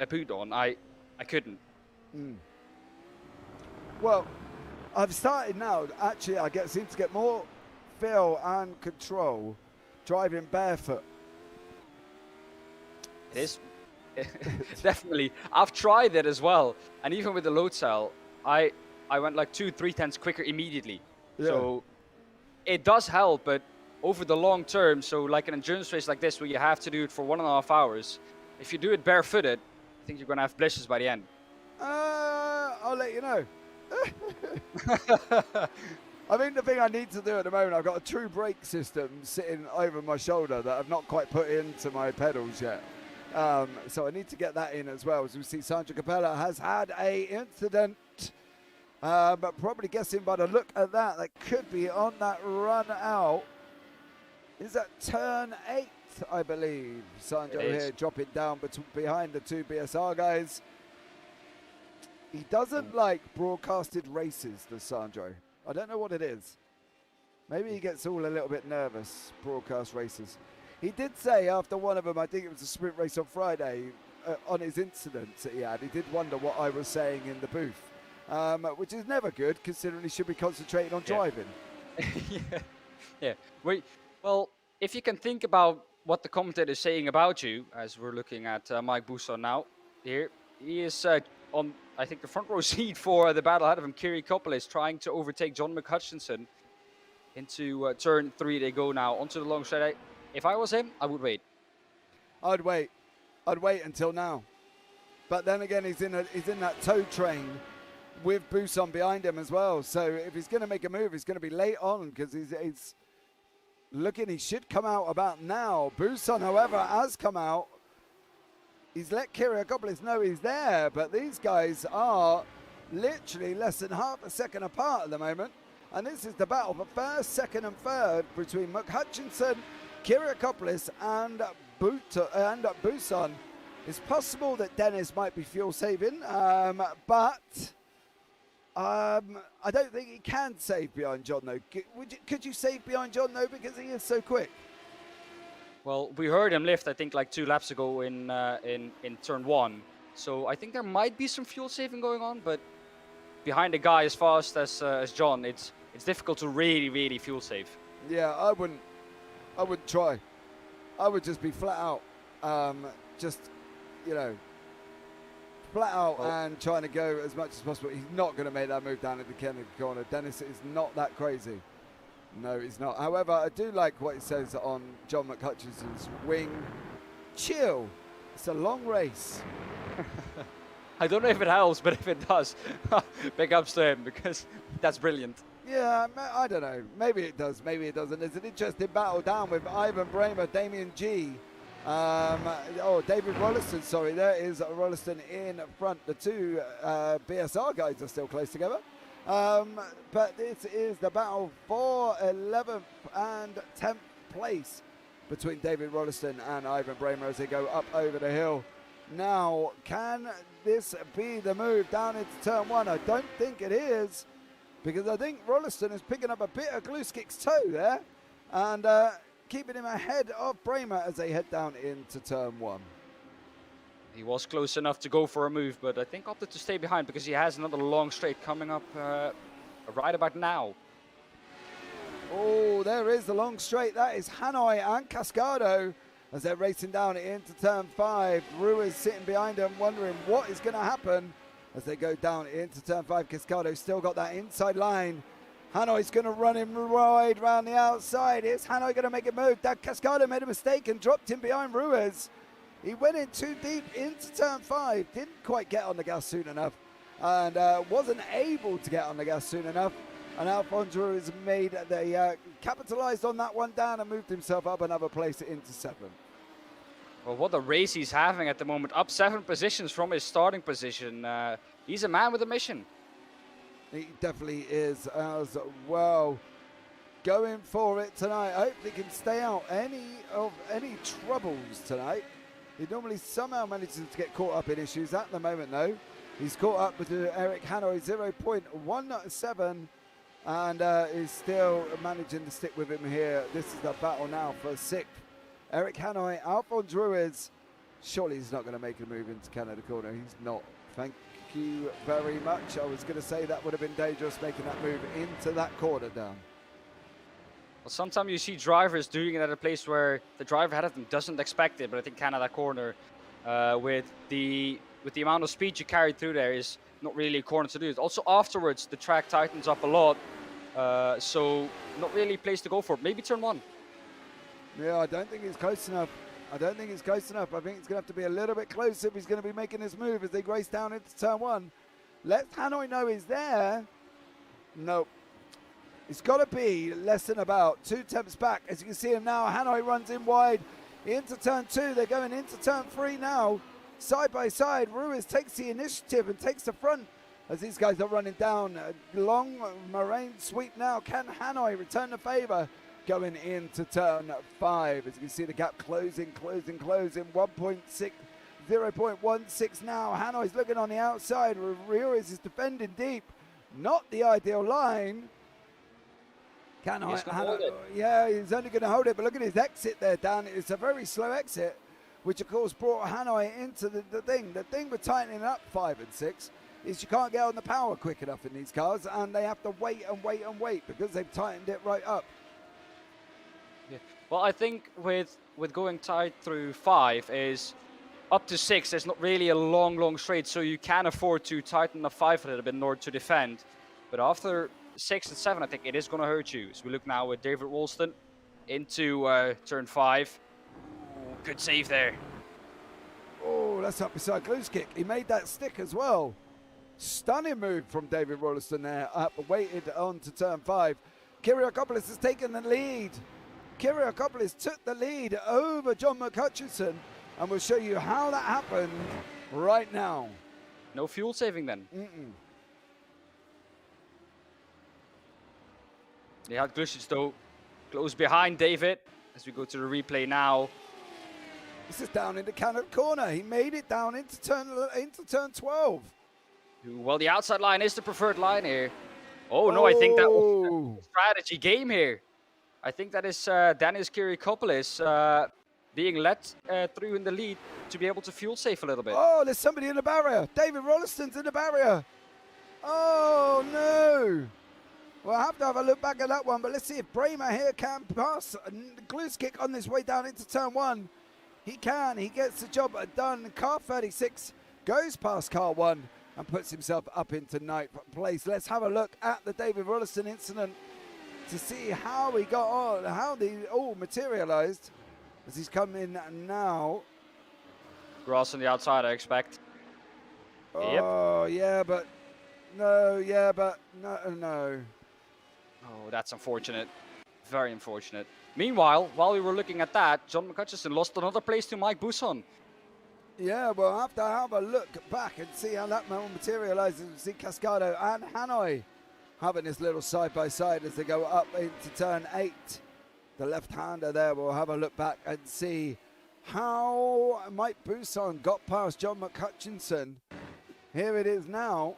a boot on, I couldn't. Well, I've started now. Actually, seem to get more feel and control driving barefoot. It is definitely. I've tried it as well, and even with the load cell, I went like 2-3 tenths quicker immediately. Yeah. So it does help, but over the long term, so like an endurance race like this, where you have to do it for 1.5 hours, if you do it barefooted, I think you're gonna have blisters by the end. I'll let you know. I think the thing I need to do at the moment, I've got a true brake system sitting over my shoulder that I've not quite put into my pedals yet. So I need to get that in as well. As we see, Sandra Capella has had a incident, but probably guessing by the look at that, that could be on that run out. Is that turn 8, I believe? Sandro here dropping down behind the 2 BSR guys. He doesn't like broadcasted races, does Sandro. I don't know what it is. Maybe he gets all a little bit nervous, broadcast races. He did say after one of them, I think it was a sprint race on Friday, on his incident that he had, he did wonder what I was saying in the booth, which is never good, considering he should be concentrating on driving. Yeah. Well, if you can think about what the commentator is saying about you, as we're looking at Mike Bousson now, here, he is on, I think, the front row seat for the battle ahead of him. Kyrgios is trying to overtake John McCutcheon into turn 3. They go now onto the long straight. If I was him, I would wait. I'd wait. I'd wait until now. But then again, he's in that tow train with Busan behind him as well. So if he's going to make a move, he's going to be late on because he's looking. He should come out about now. Busan, however, has come out. He's let Kiriakopoulos know he's there, but these guys are literally less than half a second apart at the moment. And this is the battle for first, second and third between McHutchinson, Kiriakopoulos and Busan. It's possible that Dennis might be fuel saving, but I don't think he can save behind John though. Could you save behind John though, because he is so quick? Well, we heard him lift, I think, like 2 laps ago in turn 1. So I think there might be some fuel saving going on, but behind a guy as fast as John, it's difficult to really fuel save. Yeah, I wouldn't try. I would just be flat out, flat out and trying to go as much as possible. He's not going to make that move down at the Kennedy corner. Dennis is not that crazy. No, he's not. However, I do like what it says on John McHutchinson's wing. Chill. It's a long race. I don't know if it helps, but if it does, big ups to him, because that's brilliant. Yeah, I don't know. Maybe it does, maybe it doesn't. It's an interesting battle down with Ivan Bramer, Damien G. David Rolliston, sorry. There is Rolliston in front. The two BSR guys are still close together. But this is the battle for 11th and 10th place between David Rolliston and Ivan Bramer as they go up over the hill. Now, can this be the move down into turn 1? I don't think it is, because I think Rolliston is picking up a bit of Gluskik's toe there and keeping him ahead of Bramer as they head down into turn 1. He was close enough to go for a move, but I think opted to stay behind because he has another long straight coming up right about now. Oh, there is the long straight. That is Hanoi and Cascado as they're racing down into turn 5. Ruiz sitting behind them, wondering what is going to happen as they go down into turn 5. Cascado still got that inside line. Hanoi's going to run him wide round the outside. Is Hanoi going to make a move? That Cascado made a mistake and dropped him behind Ruiz. He went in too deep into turn 5, didn't quite get on the gas soon enough, and wasn't able to get on the gas soon enough. And Alphonse Ruiz capitalised on that one down and moved himself up another place into 7th. Well, what a race he's having at the moment. Up 7 positions from his starting position. He's a man with a mission. He definitely is as well. Going for it tonight. I hope he can stay out any troubles tonight. He normally somehow manages to get caught up in issues. At the moment, though, he's caught up with Eric Hanoi 0.17 and is still managing to stick with him here. This is the battle now for 6th. Eric Hanoi, Alphonse Ruiz. Surely he's not going to make a move into Canada corner. He's not. Thank you very much. I was going to say that would have been dangerous making that move into that corner down. Well, sometimes you see drivers doing it at a place where the driver ahead of them doesn't expect it, but I think Canada corner, with the amount of speed you carry through there, is not really a corner to do it. Also afterwards, the track tightens up a lot, so not really a place to go for. Maybe turn 1. Yeah, I don't think he's close enough. I think it's going to have to be a little bit closer if he's going to be making this move as they race down into turn 1. Let Hanoi know he's there. Nope. It's got to be less than about 2 tenths back. As you can see him now, Hanoi runs in wide into turn 2. They're going into turn 3 now. Side by side, Ruiz takes the initiative and takes the front as these guys are running down. A long moraine sweep now. Can Hanoi return the favour going into turn 5? As you can see the gap closing. 1.6, 0.16 now. Hanoi's looking on the outside. Ruiz is defending deep. Not the ideal line. Yeah, he's only going to hold it, but look at his exit there, Dan. It's a very slow exit, which of course brought Hanoi into the thing. The thing with tightening up 5 and 6 is you can't get on the power quick enough in these cars, and they have to wait because they've tightened it right up. Yeah. Well, I think with going tight through 5 is up to 6. There's not really a long straight, so you can afford to tighten the 5 a little bit in order to defend. But after 6 and 7, I think it is going to hurt you. So we look now with David Rolston into turn 5. Ooh, good save there. Oh, that's up beside Gluskick. He made that stick as well. Stunning move from David Rolliston there. Up, waited on to turn 5. Kiriakopoulos has taken the lead. Kiriakopoulos took the lead over John McHutchison, and we'll show you how that happened right now. No fuel saving then. They had Glucic though close behind David as we go to the replay now. This is down in the Canada corner. He made it down into turn 12. Well, the outside line is the preferred line here. Oh no, I think that was a strategy game here. I think that is Dennis Kiriakopoulos being led through in the lead to be able to fuel save a little bit. Oh, there's somebody in the barrier. David Rolliston's in the barrier. Oh no. We'll have to have a look back at that one, but let's see if Bramer here can pass Glucic on this way down into turn 1. He can. He gets the job done. Car 36 goes past car 1 and puts himself up into 9th place. Let's have a look at the David Rolliston incident to see how he got on, how they all materialized as he's come in now. Grass on the outside, I expect. Oh, yep. Yeah, but no. Oh, that's unfortunate. Very unfortunate. Meanwhile, while we were looking at that, John McHutchison lost another place to Mike Busson. Yeah, we'll have to have a look back and see how that materializes. We see Cascado and Hanoi having this little side-by-side as they go up into turn 8. The left-hander there, we'll have a look back and see how Mike Busson got past John McHutchison. Here it is now.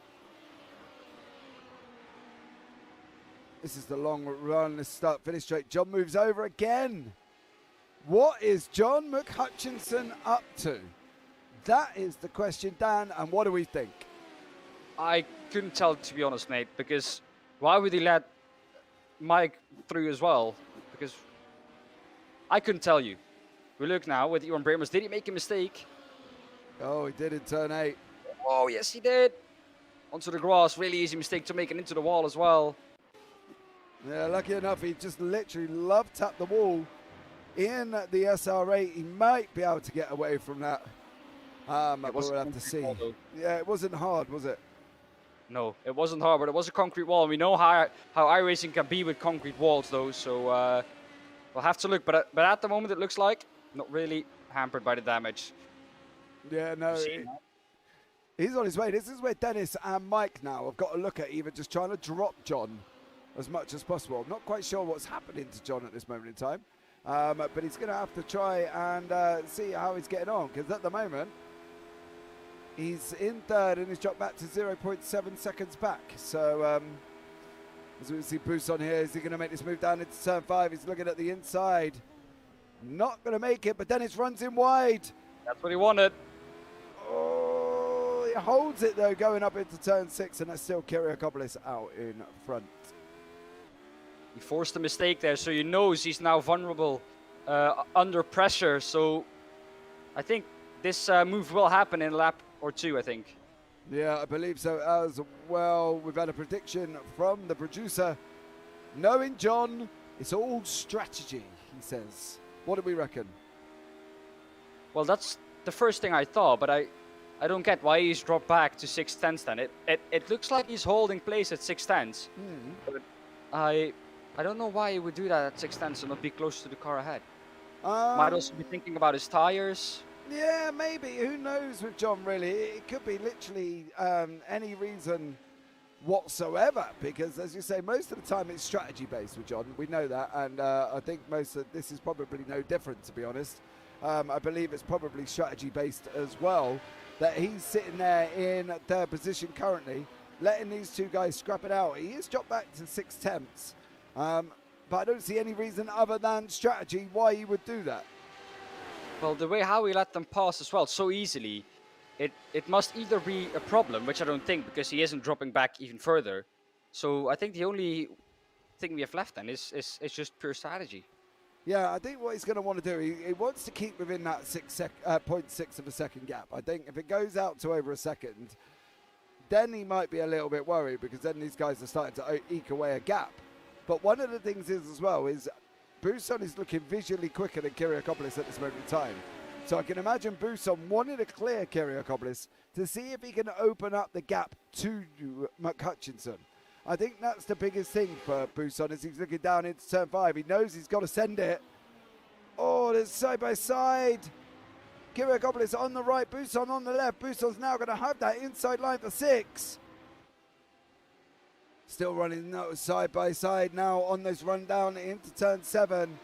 This is the long run, this start finish straight. John moves over again. What is John McHutchison up to? That is the question, Dan, and what do we think? I couldn't tell, to be honest, mate, because why would he let Mike through as well? Because I couldn't tell you. We look now with Iwan Bramers. Did he make a mistake? Oh, he did in turn 8. Oh, yes, he did. Onto the grass. Really easy mistake to make it into the wall as well. Yeah, lucky enough, he just literally love-tapped the wall in the SR8. He might be able to get away from that. But we'll have to see. Yeah, it wasn't hard, was it? No, it wasn't hard, but it was a concrete wall. And we know how iRacing can be with concrete walls, though. So we'll have to look. But at the moment, it looks like not really hampered by the damage. Yeah, no. He's on his way. This is where Dennis and Mike now have got to look at either just trying to drop John as much as possible. I'm not quite sure what's happening to John at this moment in time. But he's going to have to try and see how he's getting on. Because at the moment, he's in 3rd and he's dropped back to 0.7 seconds back. So as we see Busson here, is he going to make this move down into turn 5? He's looking at the inside. Not going to make it, but Dennis runs in wide. That's what he wanted. Oh, he holds it though, going up into turn 6, and that's still Kiriakopoulos out in front. He forced a mistake there, so he knows he's now vulnerable under pressure. So I think this move will happen in a lap or 2, I think. Yeah, I believe so as well. We've had a prediction from the producer. Knowing John, it's all strategy, he says. What do we reckon? Well, that's the first thing I thought, but I don't get why he's dropped back to 6/10 then. It looks like he's holding place at 6/10. But I don't know why he would do that at 6/10 and not be close to the car ahead. Might also be thinking about his tires. Yeah, maybe. Who knows with John, really? It could be literally any reason whatsoever, because, as you say, most of the time it's strategy-based with John. We know that, and I think most of this is probably no different, to be honest. I believe it's probably strategy-based as well, that he's sitting there in 3rd position currently, letting these two guys scrap it out. He is dropped back to 6/10. But I don't see any reason other than strategy why he would do that. Well, the way how he let them pass as well so easily, it must either be a problem, which I don't think, because he isn't dropping back even further. So I think the only thing we have left then is just pure strategy. Yeah, I think what he's going to want to do, he wants to keep within that 0.6 of a second gap. I think if it goes out to over a second, then he might be a little bit worried, because then these guys are starting to eke away a gap. But one of the things is as well is Busson is looking visually quicker than Kiriakopoulos at this moment in time. So I can imagine Buson wanting to clear Kyrgiakopoulos to see if he can open up the gap to McHutchinson. I think that's the biggest thing for Buson as he's looking down into turn 5. He knows he's got to send it. Oh, there's side by side. Kyrgiakopoulos on the right, Buson on the left. Buson's now going to have that inside line for 6. Still running side by side now on this run down into turn 7.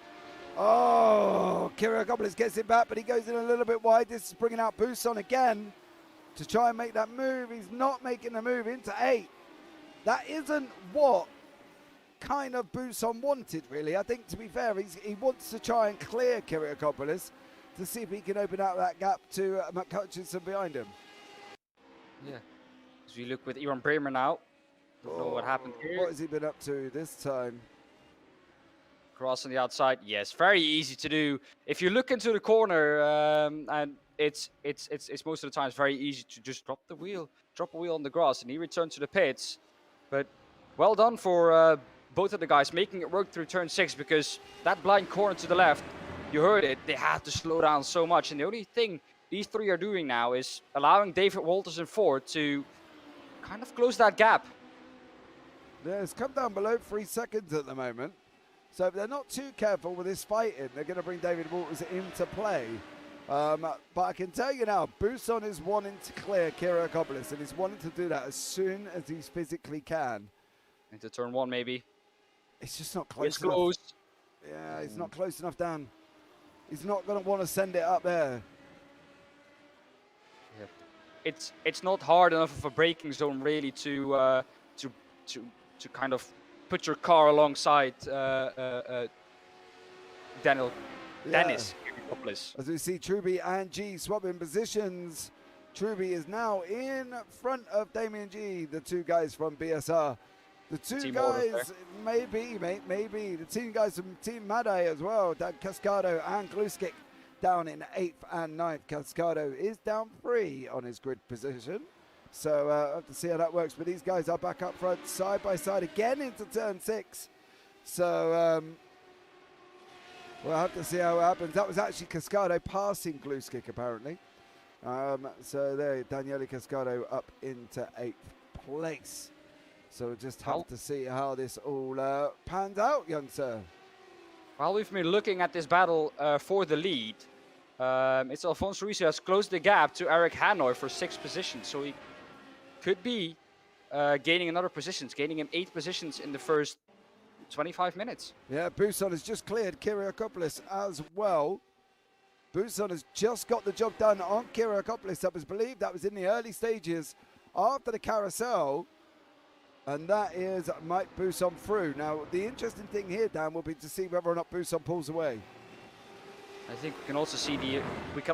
Oh, Kyrgiakopoulos gets it back, but he goes in a little bit wide. This is bringing out Buson again to try and make that move. He's not making the move into 8. That isn't what kind of Buson wanted, really. I think, to be fair, he wants to try and clear Kyrgiakopoulos to see if he can open out that gap to McHutchinson behind him. Yeah. As we look with Ivan Bremer now. Don't know what happened here. What has he been up to this time? Cross on the outside. Yes, very easy to do. If you look into the corner, and it's most of the times very easy to just drop a wheel on the grass, and he returned to the pits. But well done for both of the guys making it work through turn 6, because that blind corner to the left, you heard it, they had to slow down so much. And the only thing these 3 are doing now is allowing David Walters and Ford to kind of close that gap. Yeah, it's come down below 3 seconds at the moment. So if they're not too careful with this fighting, they're going to bring David Walters into play. But I can tell you now, Buson is wanting to clear Kyrgiakopoulos, and he's wanting to do that as soon as he physically can. Into turn 1, maybe. It's just not close It's enough. close. Yeah, he's not close enough down. He's not going to want to send it up there. Yeah. It's not hard enough of a braking zone, really, to kind of put your car alongside Dennis Kyrgiakopoulos. As we see Truby and G swapping positions, Truby is now in front of Damien G, the 2 guys from BSR. The 2 Team guys, maybe. The team guys from Team Madai as well, Dan Cascado and Gluskic down in 8th and 9th. Cascado is down 3 on his grid position. So I have to see how that works. But these guys are back up front, side by side again into turn 6. So we'll have to see how it happens. That was actually Cascado passing Gluskic, apparently. So there, Daniele Cascado up into 8th place. So we'll just have to see how this all pans out, young sir. While we've been looking at this battle for the lead, it's Alfonso Ruiz who has closed the gap to Eric Hanoi for 6th position. So he could be gaining another positions, gaining him 8 positions in the first 25 minutes. Yeah, Buson has just cleared Kyrgiakopoulos as well. Buson has just got the job done on Kyrgiakopoulos. That was believed that was in the early stages after the carousel. And that is Mike Buson through. Now, the interesting thing here, Dan, will be to see whether or not Buson pulls away. I think we can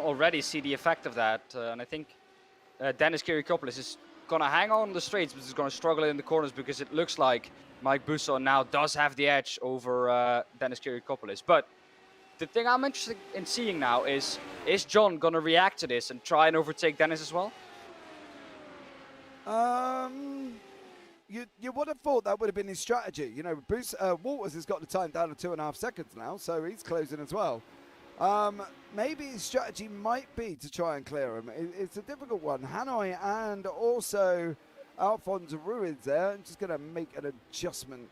already see the effect of that. And I think Dennis Kyrgiakopoulos is going to hang on the straights, but is going to struggle in the corners, because it looks like Mike Buson now does have the edge over Dennis Kyrgiakopoulos. But the thing I'm interested in seeing now is John going to react to this and try and overtake Dennis as well? You would have thought that would have been his strategy. You know, Walters has got the time down to 2.5 seconds now, so he's closing as well. Maybe his strategy might be to try and clear him. It's a difficult one. Hanoi and also Alfonso Ruiz there. I'm just going to make an adjustment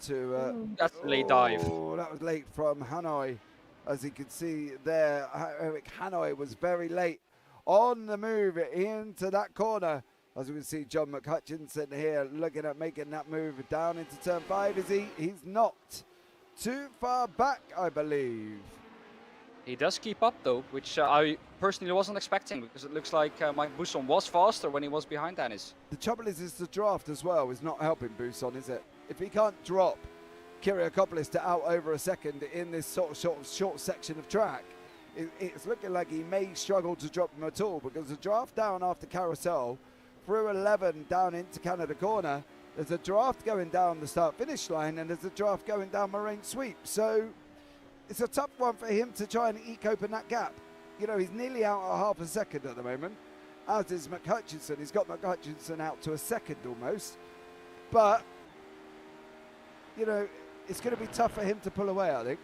to... That's a late dive. Oh, that was late from Hanoi. As you can see there, Eric Hanoi was very late on the move into that corner. As we can see, John McHutchinson here looking at making that move down into turn 5. Is he? He's not too far back, I believe. He does keep up, though, which I personally wasn't expecting, because it looks like Mike Buson was faster when he was behind Dennis. The trouble is the draft as well is not helping Buson, is it? If he can't drop Kyrgiakopoulos to out over a second in this sort of short section of track, it's looking like he may struggle to drop him at all, because the draft down after carousel, through 11 down into Canada corner, there's a draft going down the start-finish line, and there's a draft going down Moraine Sweep. So it's a tough one for him to try and eke open that gap. You know, he's nearly out at half a second at the moment, as is McHutchinson. He's got McHutchinson out to a second almost. But, you know, it's going to be tough for him to pull away, I think.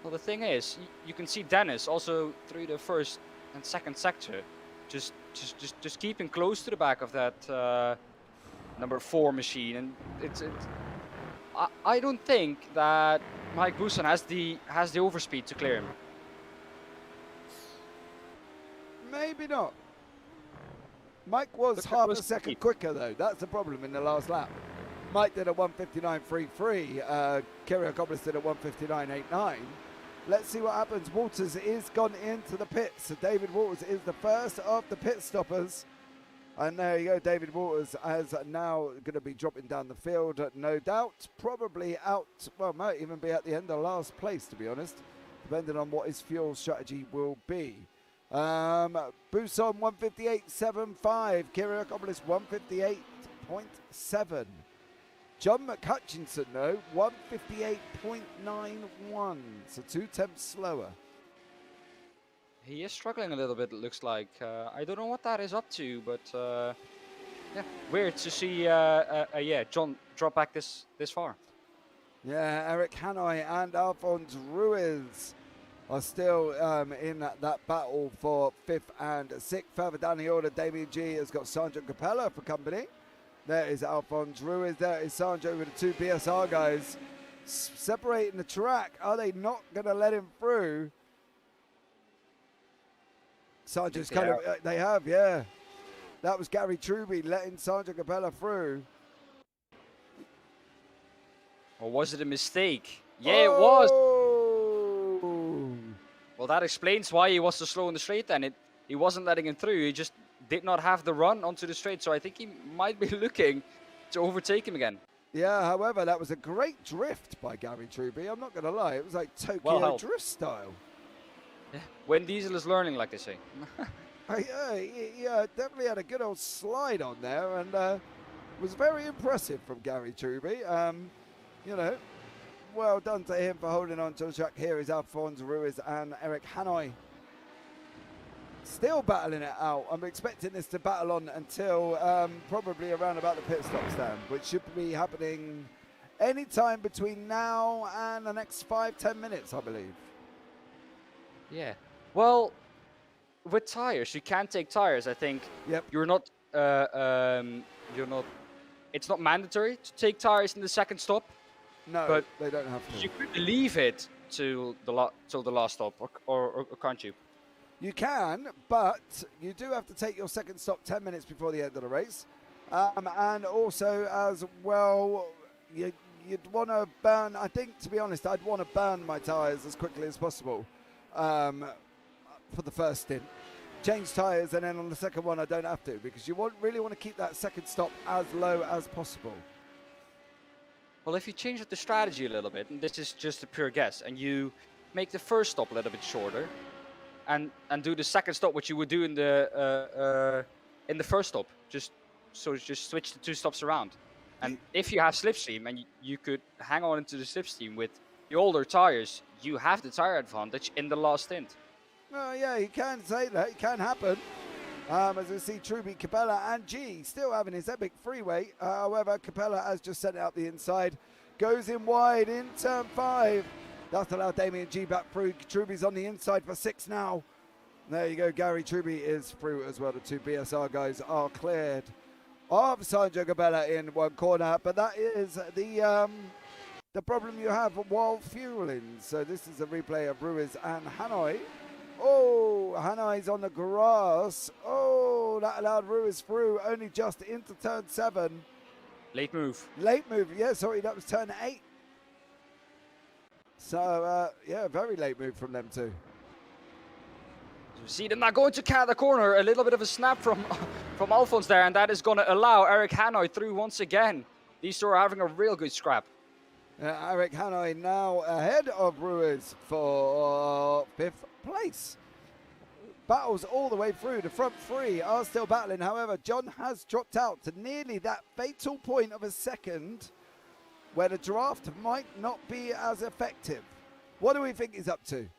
Well, the thing is, you can see Dennis also through the first and second sector, just keeping close to the back of that number 4 machine, and I don't think that Mike Busan has the overspeed to clear him. Maybe not. Mike was half a second quicker though. That's the problem in the last lap. Mike did a 1:59.33. Kiriakopoulos did a 1:59.89. Let's see what happens. Walters is gone into the pits. So David Walters is the first of the pit stoppers. And there you go, David Walters is now going to be dropping down the field, no doubt. Probably out, well, might even be at the end of last place, to be honest, depending on what his fuel strategy will be. Busan 1:58.75, Kiriakopoulos 1:58.7. John McHutchinson, though, 1:58.91, so 2/10 slower. He is struggling a little bit, it looks like. I don't know what that is up to, but yeah, weird to see John drop back this far. Yeah, Eric Hanoi and Alphonse Ruiz are still in that battle for 5th and 6th. Further down the order, Damien G has got Sandro Capella for company. There is Alphonse Ruiz. There is Sandro with the 2 BSR guys separating the track. Are they not going to let him through? Sandro's kind of, they have, yeah. That was Gary Truby letting Sandro Capella through. Or was it a mistake? Yeah, it was. Well, that explains why he was so slow in the straight then. He wasn't letting him through. He just did not have the run onto the straight. So I think he might be looking to overtake him again. Yeah, however, that was a great drift by Gary Truby. I'm not going to lie. It was like Tokyo drift style. Yeah. When Diesel is learning, like they say. Yeah, definitely had a good old slide on there, and was very impressive from Gary Truby. You know, well done to him for holding on to the track. Here is Alphonse Ruiz and Eric Hanoi. Still battling it out. I'm expecting this to battle on until probably around about the pit stop stand, which should be happening any time between now and the next 5-10 minutes, I believe. Yeah. Well, with tires, you can take tires. I think you're not. It's not mandatory to take tires in the second stop. No, but they don't have to. You could leave it till the last stop, or can't you? You can, but you do have to take your second stop 10 minutes before the end of the race. And also, as well, you'd want to burn, I think, to be honest, I'd want to burn my tyres as quickly as possible for the first stint. Change tyres, and then on the second one, I don't have to, because you really want to keep that second stop as low as possible. Well, if you change the strategy a little bit, and this is just a pure guess, and you make the first stop a little bit shorter, and do the second stop, which you would do in the first stop, just switch the 2 stops around. And if you have slipstream and you could hang on into the slipstream with the older tires, you have the tire advantage in the last stint. Well, yeah, you can say that. It can happen. As we see Truby, Capella and G still having his epic freeway. However, Capella has just sent it out the inside. Goes in wide in turn 5. That's allowed Damien G back through. Truby's on the inside for 6 now. There you go. Gary Truby is through as well. The 2 BSR guys are cleared of Sandro Capella in one corner. But that is the problem you have while fueling. So this is a replay of Ruiz and Hanoi. Oh, Hanoi's on the grass. Oh, that allowed Ruiz through only just into turn 7. Late move. Late move. Yeah, sorry, that was turn 8. So, yeah, very late move from them too. You see them now going to the corner. A little bit of a snap from Alphonse there, and that is going to allow Eric Hanoi through once again. These two are having a real good scrap. Eric Hanoi now ahead of Ruiz for 5th place. Battles all the way through. The front 3 are still battling. However, John has dropped out to nearly that fatal point of a second where the draft might not be as effective. What do we think he's up to?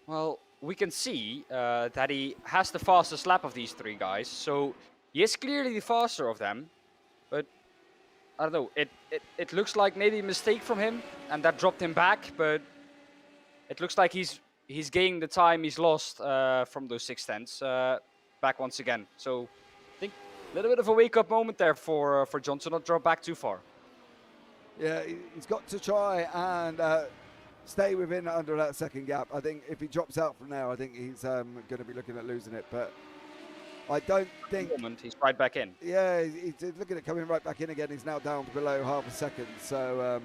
Well, we can see that he has the fastest lap of these 3 guys. So he is clearly the faster of them. But I don't know. It looks like maybe a mistake from him, and that dropped him back. But it looks like he's gaining the time he's lost from those 610s back once again. So I think a little bit of a wake-up moment there for John to not drop back too far. Yeah, he's got to try and stay within under that second gap. I think if he drops out from there, I think he's going to be looking at losing it. But I don't think... He's right back in. Yeah, he's looking at coming right back in again. He's now down below half a second. So,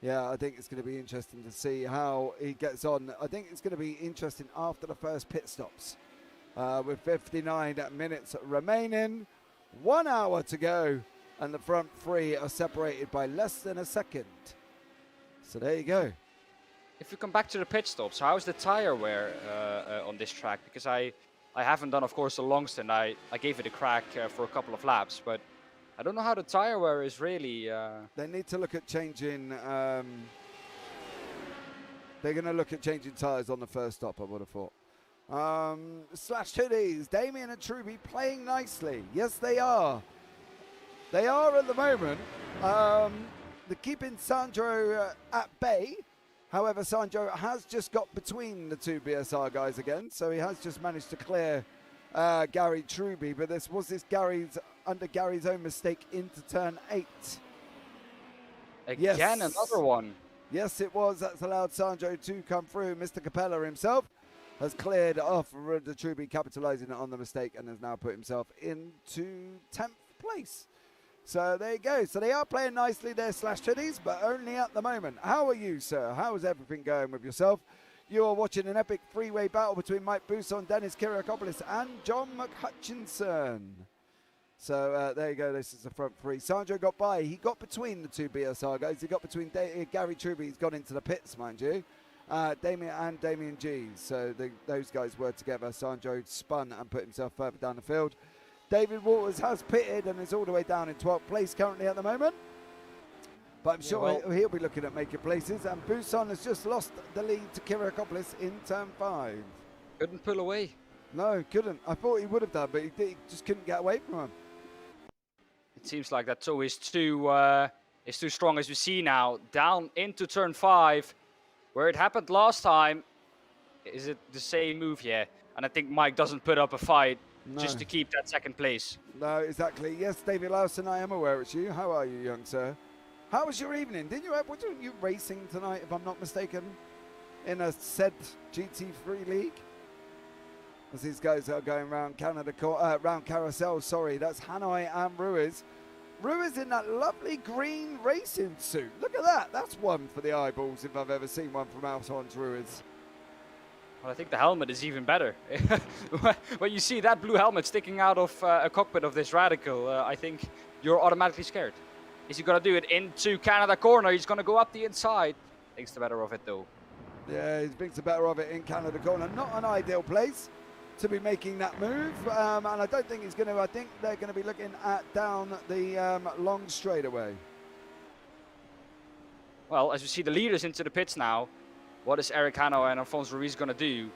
yeah, I think it's going to be interesting to see how he gets on. I think it's going to be interesting after the first pit stops. With 59 minutes remaining, 1 hour to go, and the front three are separated by less than a second. So there you go. If we come back to the pit stops, how's the tire wear on this track? Because I haven't done, of course, a long stint. I gave it a crack for a couple of laps, but I don't know how the tire wear is really... They need to look at changing... they're going to look at changing tyres on the first stop, I would have thought. Slash hoodies, Damien and Truby playing nicely. Yes, they are. They are at the moment. They're keeping Sandro at bay. However, Sandro has just got between the two BSR guys again, so he has just managed to clear Gary Truby. But this was under Gary's own mistake into turn 8. Again, yes. Another one. Yes, it was. That's allowed Sandro to come through. Mr. Capella himself has cleared off the Truby, capitalising on the mistake, and has now put himself into 10th place. So there you go. So they are playing nicely there, Slash Hoodies, but only at the moment. How are you, sir? How is everything going with yourself? You are watching an epic three-way battle between Mike Buson, Dennis Kiriakopoulos, and John McHutchinson. So there you go. This is the front three. Sandro got by. He got between the two BSR guys. He got between Gary Truby. He's gone into the pits, mind you. Damien G. So those guys were together. Sandro spun and put himself further down the field. David Waters has pitted and is all the way down in 12th place currently at the moment. But I'm sure he'll be looking at making places. And Buson has just lost the lead to Kiriakopoulos in turn 5. Couldn't pull away. No, couldn't. I thought he would have done, but he just couldn't get away from him. It seems like that toe is too strong, as we see now. Down into turn 5, where it happened last time. Is it the same move here? And I think Mike doesn't put up a fight. No. Just to keep that second place. No, exactly. Yes, David Lawson, I am aware it's you. How are you, young sir? How was your evening? Weren't you racing tonight, if I'm not mistaken, in a said GT3 league? As these guys are going round round Carousel, sorry, that's Hanoi and Ruiz. Ruiz in that lovely green racing suit. Look at that. That's one for the eyeballs if I've ever seen one from Alphonse Ruiz. Well, I think the helmet is even better. When you see that blue helmet sticking out of a cockpit of this Radical, I think you're automatically scared. Is he going to do it into Canada corner? He's going to go up the inside. Thinks the better of it, though. Yeah, he thinks the better of it in Canada corner. Not an ideal place to be making that move. And I don't think he's going to. I think they're going to be looking at down the long straightaway. Well, as we see the leaders into the pits now, what is Eric Hano and Alphonse Ruiz going to do?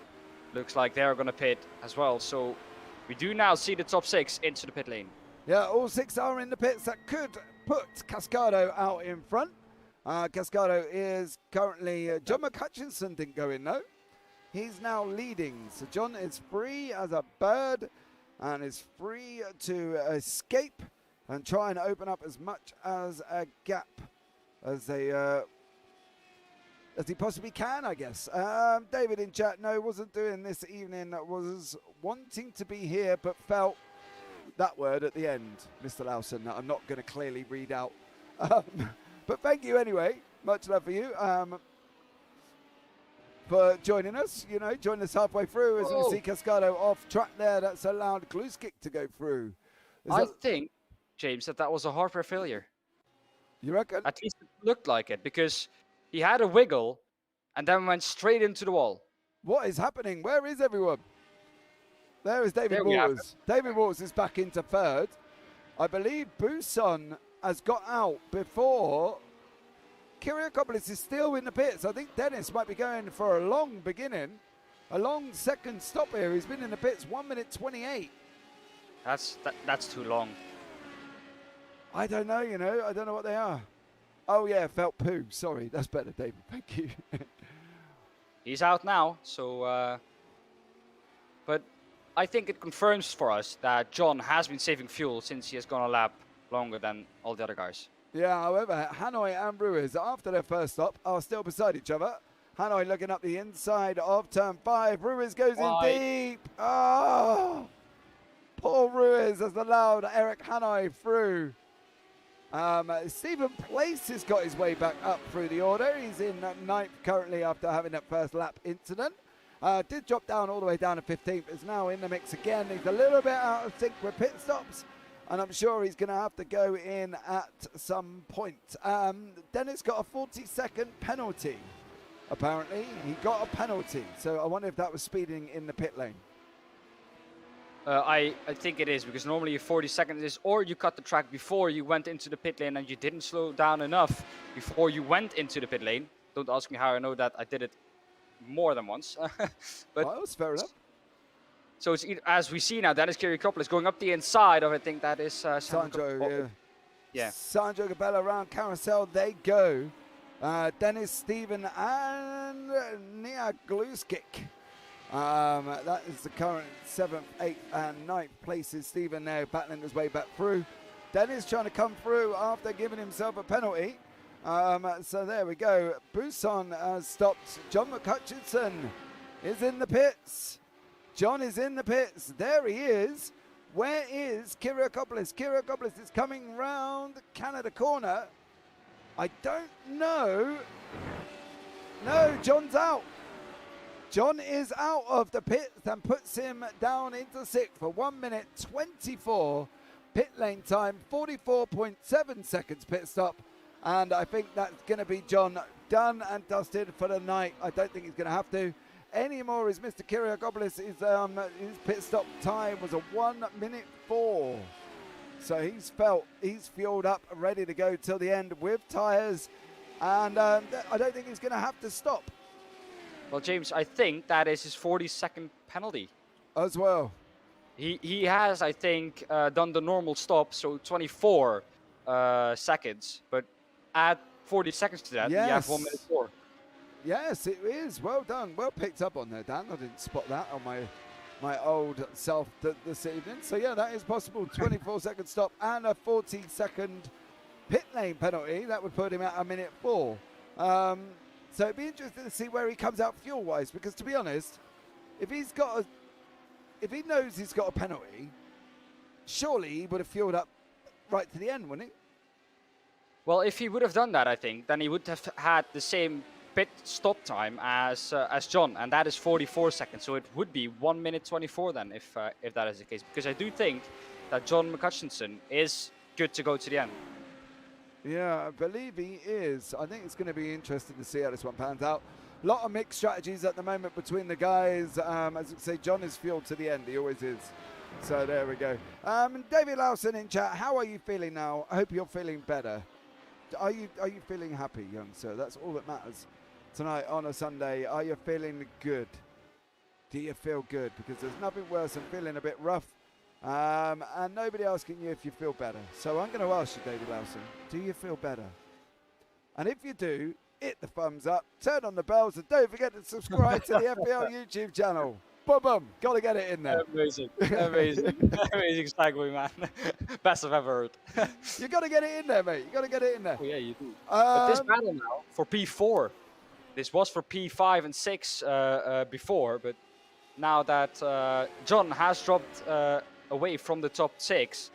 Looks like they're going to pit as well. So we do now see the top 6 into the pit lane. Yeah, all 6 are in the pits. That could put Cascado out in front. Cascado is currently... John McHutchinson didn't go in, though. He's now leading. So John is free as a bird and is free to escape and try and open up as much as a gap as he possibly can, I guess. David in chat, no, wasn't doing this evening, was wanting to be here, but felt that word at the end, Mr. Lawson, that I'm not going to clearly read out. But thank you anyway. Much love for you for joining us. You know, join us halfway through as we see Cascado off track there. That's allowed Glue Kick to go through. I think, James, that was a hardware failure. You reckon? At least it looked like it, because he had a wiggle and then went straight into the wall. What is happening? Where is everyone? There is David Waters. David Waters is back into third. I believe Buson has got out before. Kiriakopoulos is still in the pits. I think Dennis might be going for a long beginning. A long second stop here. He's been in the pits 1 minute 28. That's too long. I don't know, you know. I don't know what they are. Oh, yeah, felt poo. Sorry, that's better, David. Thank you. he's out now. So, but I think it confirms for us that John has been saving fuel since he has gone a lap longer than all the other guys. Yeah, however, Hanoi and Ruiz, after their first stop, are still beside each other. Hanoi looking up the inside of turn 5. Ruiz goes in deep. Oh, poor Ruiz has allowed Eric Hanoi through. Stephen Place has got his way back up through the order. He's in 9th currently after having that first lap incident. Did drop down all the way down to 15th. Is now in the mix again. He's a little bit out of sync with pit stops, and I'm sure he's going to have to go in at some point. Dennis got a 40-second penalty. Apparently, he got a penalty. So I wonder if that was speeding in the pit lane. I think it is, because normally 40 seconds is, or you cut the track before you went into the pit lane and you didn't slow down enough before you went into the pit lane. Don't ask me how I know that. I did it more than once. But well, that's fair enough. So it's as we see now, Dennis Kiriakopoulos going up the inside of, I think that is Sandro. Yeah. Sandro Gabella around carousel. They go. Dennis, Stephen, and Nia Gluskic. That is the current 7th, 8th, and 9th places. Stephen now battling his way back through. Dennis trying to come through after giving himself a penalty. So there we go. Buson has stopped. John McCutcheon is in the pits. John is in the pits. There he is. Where is Kiriakopoulos? Kiriakopoulos is coming round Canada corner. I don't know. No, John's out. John is out of the pits and puts him down into 6th for 1 minute 24 pit lane time, 44.7 seconds pit stop. And I think that's going to be John done and dusted for the night. I don't think he's going to have to anymore. Is Mr. Kiriakopoulos, his pit stop time was a 1 minute 4. So he's fueled up, ready to go till the end with tyres. And I don't think he's going to have to stop. Well, James, I think that is his 40-second penalty. As well. He has, I think, done the normal stop, so 24 seconds. But add 40 seconds to that, yes. You have 1 minute 4. Yes, it is. Well done. Well picked up on there, Dan. I didn't spot that on my old self this evening. So, yeah, that is possible. 24-second stop and a 40-second pit lane penalty. That would put him at 1 minute 4. So it'd be interesting to see where he comes out fuel-wise, because to be honest, if he knows he's got a penalty, surely he would have fueled up right to the end, wouldn't he? Well, if he would have done that, I think, then he would have had the same pit stop time as John, and that is 44 seconds. So it would be 1 minute 24 then, if that is the case, because I do think that John McCutcheon is good to go to the end. Yeah, I believe he is. I think it's going to be interesting to see how this one pans out. A lot of mixed strategies at the moment between the guys. As I say, John is fueled to the end. He always is. So there we go. David Lawson in chat. How are you feeling now? I hope you're feeling better. Are you feeling happy, young sir? That's all that matters tonight on a Sunday. Are you feeling good? Do you feel good? Because there's nothing worse than feeling a bit rough. And nobody asking you if you feel better. So I'm going to ask you, David Lawson, do you feel better? And if you do, hit the thumbs up, turn on the bells, and don't forget to subscribe to the FBL YouTube channel. Boom, boom. Got to get it in there. Amazing. Amazing. Amazing segue, man. Best I've ever heard. You got to get it in there, mate. You got to get it in there. Oh, yeah, you do. But this battle now for P4, this was for P5 and 6 before, but now that John has dropped away from the top 6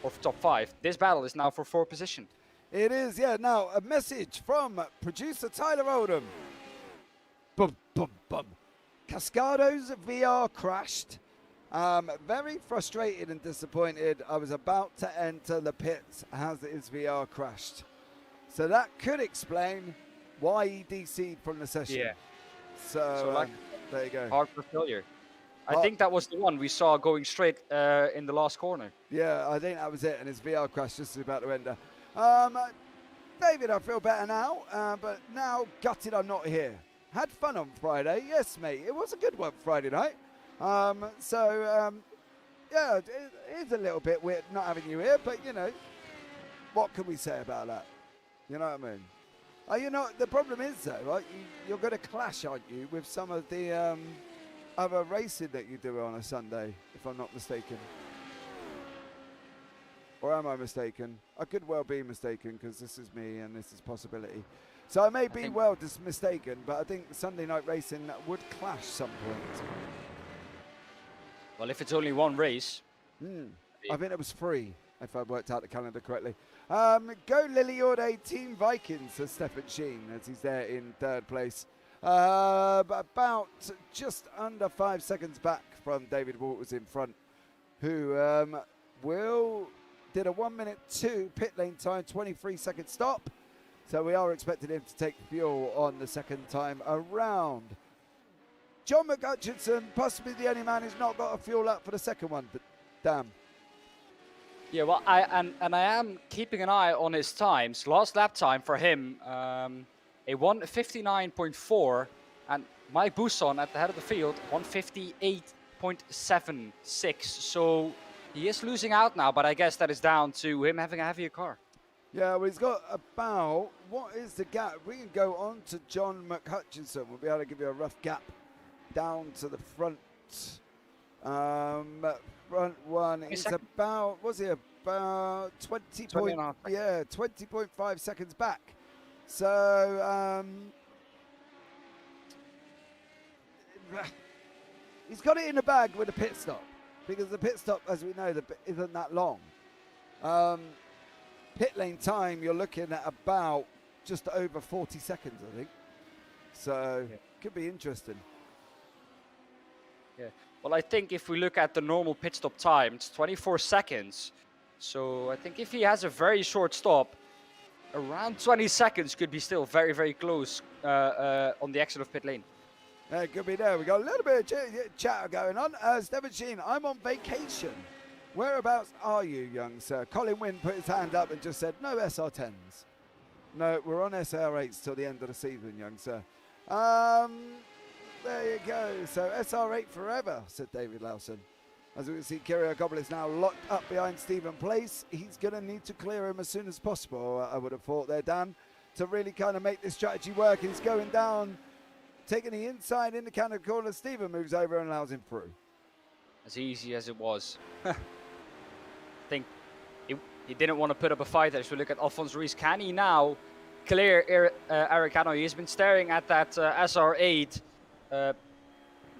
or top 5, this battle is now for 4th position. It is, yeah. Now, a message from producer Tyler Oldham. Bum, bum, bum. Cascado's VR crashed. Very frustrated and disappointed. I was about to enter the pits as his VR crashed. So that could explain why he DC'd from the session. Yeah. So like, there you go. Hard for failure. I think that was the one we saw going straight in the last corner. Yeah, I think that was it, and his VR crash just about to enter. David, I feel better now, but now gutted I'm not here. Had fun on Friday, yes, mate. It was a good one Friday night. Yeah, it is a little bit weird not having you here, but, you know, what can we say about that? You know what I mean? You know, the problem is, though, right, you're going to clash, aren't you, with some of the other racing that you do on a Sunday, if I'm not mistaken. Or am I mistaken? I could well be mistaken, because this is me and this is possibility. So I may be just mistaken, but I think Sunday night racing would clash some point. Well, if it's only one race. I think it was 3, if I worked out the calendar correctly. Go Liliorde Team Vikings, says Stefan Sheen, as he's there in 3rd place. But about just under 5 seconds back from David Walters in front, who did a 1:02 pit lane time, 23-second stop. So we are expecting him to take fuel on the second time around. John McHutchinson, possibly the only man who's not got a fuel up for the second one. Damn. Yeah, well, I am keeping an eye on his times. Last lap time for him, a 1:59.4, and Mike Bousson at the head of the field, 1:58.76. So he is losing out now, but I guess that is down to him having a heavier car. Yeah, well, he's got about, what is the gap? We can go on to John McHutchinson. We'll be able to give you a rough gap down to the front. Front one is about, was he about 20.5 seconds back. So he's got it in the bag with a pit stop, because the pit stop, as we know, isn't that long. Pit lane time, you're looking at about just over 40 seconds, I think. So could be interesting. Yeah. Well, I think if we look at the normal pit stop time, it's 24 seconds. So I think if he has a very short stop, around 20 seconds could be still very, very close on the exit of pit lane. It could be there. We got a little bit of chatter going on. Stephen Sheen, I'm on vacation. Whereabouts are you, young sir? Colin Wynn put his hand up and just said, no SR10s. No, we're on SR8s till the end of the season, young sir. There you go. So SR8 forever, said David Lawson. As we can see, Kirill Gobble is now locked up behind Stephen Place. He's going to need to clear him as soon as possible, I would have thought there, Dan, to really kind of make this strategy work. He's going down, taking the inside in the Canada corner. Stephen moves over and allows him through. As easy as it was. I think he didn't want to put up a fight. As we look at Alphonse Ruiz, can he now clear Eric Hanno? He's been staring at that SR8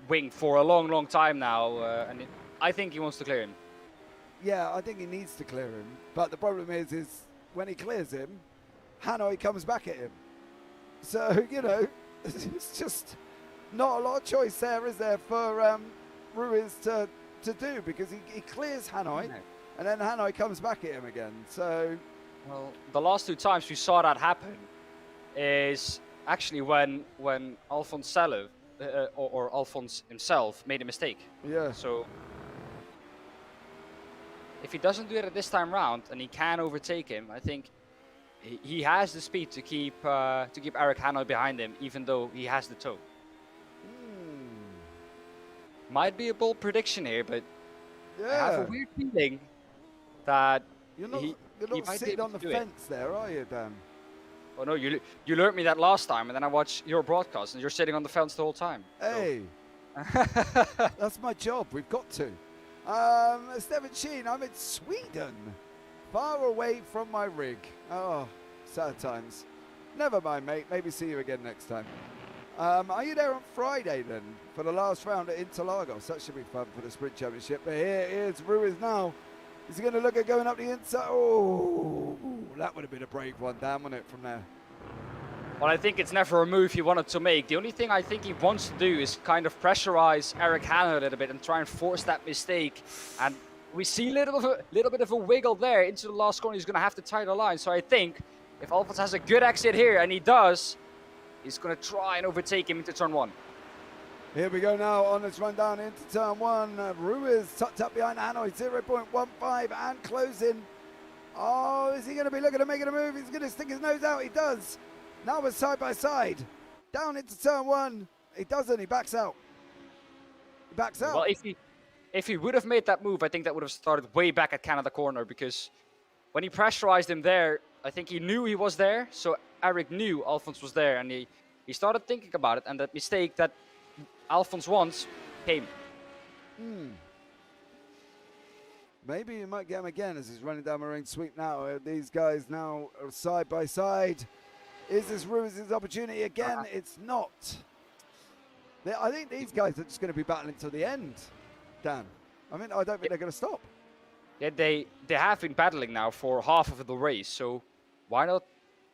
wing for a long, long time now, and I think he wants to clear him. Yeah, I think he needs to clear him. But the problem is when he clears him, Hanoi comes back at him. So, you know, it's just not a lot of choice there, is there, for Ruiz to do, because he clears Hanoi, and then Hanoi comes back at him again. So, well, the last 2 times we saw that happen is actually when Alphonse Salov or Alphonse himself made a mistake. Yeah. So if he doesn't do it at this time round and he can overtake him, I think he has the speed to keep Eric Hanoi behind him, even though he has the toe. Might be a bold prediction here, but I have a weird feeling that you're not sitting on the fence there, are you, Dan? Oh no, you learned me that last time, and then I watched your broadcast, and you're sitting on the fence the whole time. Hey, so. That's my job. We've got to. Stephen Sheen, I'm in Sweden, far away from my rig. Oh, sad times. Never mind, mate. Maybe see you again next time. Are you there on Friday then for the last round at Interlagos? That should be fun for the Sprint Championship. But here's Ruiz now. Is he going to look at going up the inside? Oh, that would have been a brave one, Dan, wasn't it, from there? Well, I think it's never a move he wanted to make. The only thing I think he wants to do is kind of pressurize Eric Hanno a little bit and try and force that mistake. And we see a little bit of a wiggle there into the last corner. He's going to have to tie the line. So I think if Alphonse has a good exit here, and he does, he's going to try and overtake him into turn 1. Here we go now on this run down into turn 1. Ruiz tucked up behind Hanoi, 0.15 and closing. Oh, is he going to be looking at making a move? He's going to stick his nose out. He does. Now we're side by side. Down into turn 1. He doesn't. He backs out. He backs out. Well, if he would have made that move, I think that would have started way back at Canada corner, because when he pressurized him there, I think he knew he was there. So Eric knew Alphonse was there, and he started thinking about it, and that mistake that Alphonse once came. Maybe you might get him again as he's running down Marine Sweep now. These guys now are side by side. Is this Ruiz' opportunity again? It's not. I think these guys are just going to be battling till the end, Dan. I mean, I don't think they're going to stop. Yeah, they have been battling now for half of the race, so why not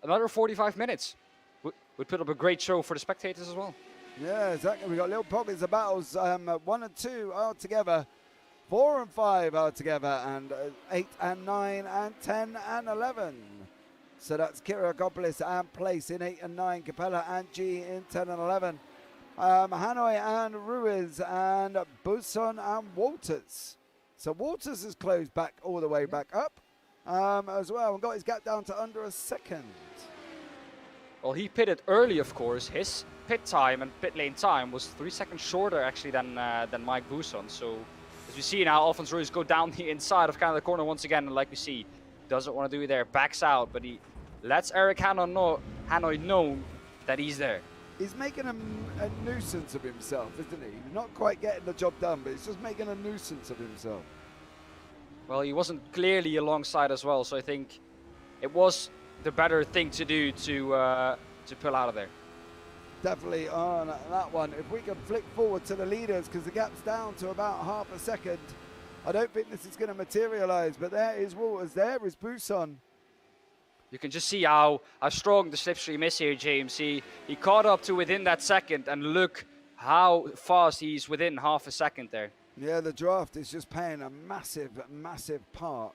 another 45 minutes? Would put up a great show for the spectators as well. Yeah, exactly. We've got little pockets of battles. 1 and 2 are together. 4 and 5 are together. And 8 and 9 and 10 and 11. So that's Kyrgiopoulos and Place in 8 and 9. Capella and G in 10 and 11. Hanoi and Ruiz and Buson and Walters. So Walters has closed back all the way back up as well and got his gap down to under a second. Well, he pitted early, of course. His pit time and pit lane time was 3 seconds shorter, actually, than Mike Buson. So, as we see now, Alphonse Ruiz go down the inside of kind of the corner once again. And like we see, doesn't want to do it there, backs out. But he lets Eric Hanoi know that he's there. He's making a nuisance of himself, isn't he? He's not quite getting the job done, but he's just making a nuisance of himself. Well, he wasn't clearly alongside as well. So I think it was the better thing to do to pull out of there. Definitely on that one. If we can flick forward to the leaders, because the gap's down to about half a second. I don't think this is going to materialize, but there is Walters, there is Buson. You can just see how strong the slipstream is here, James. He caught up to within that second, and look how fast he's within half a second there. Yeah, the draft is just playing a massive, massive part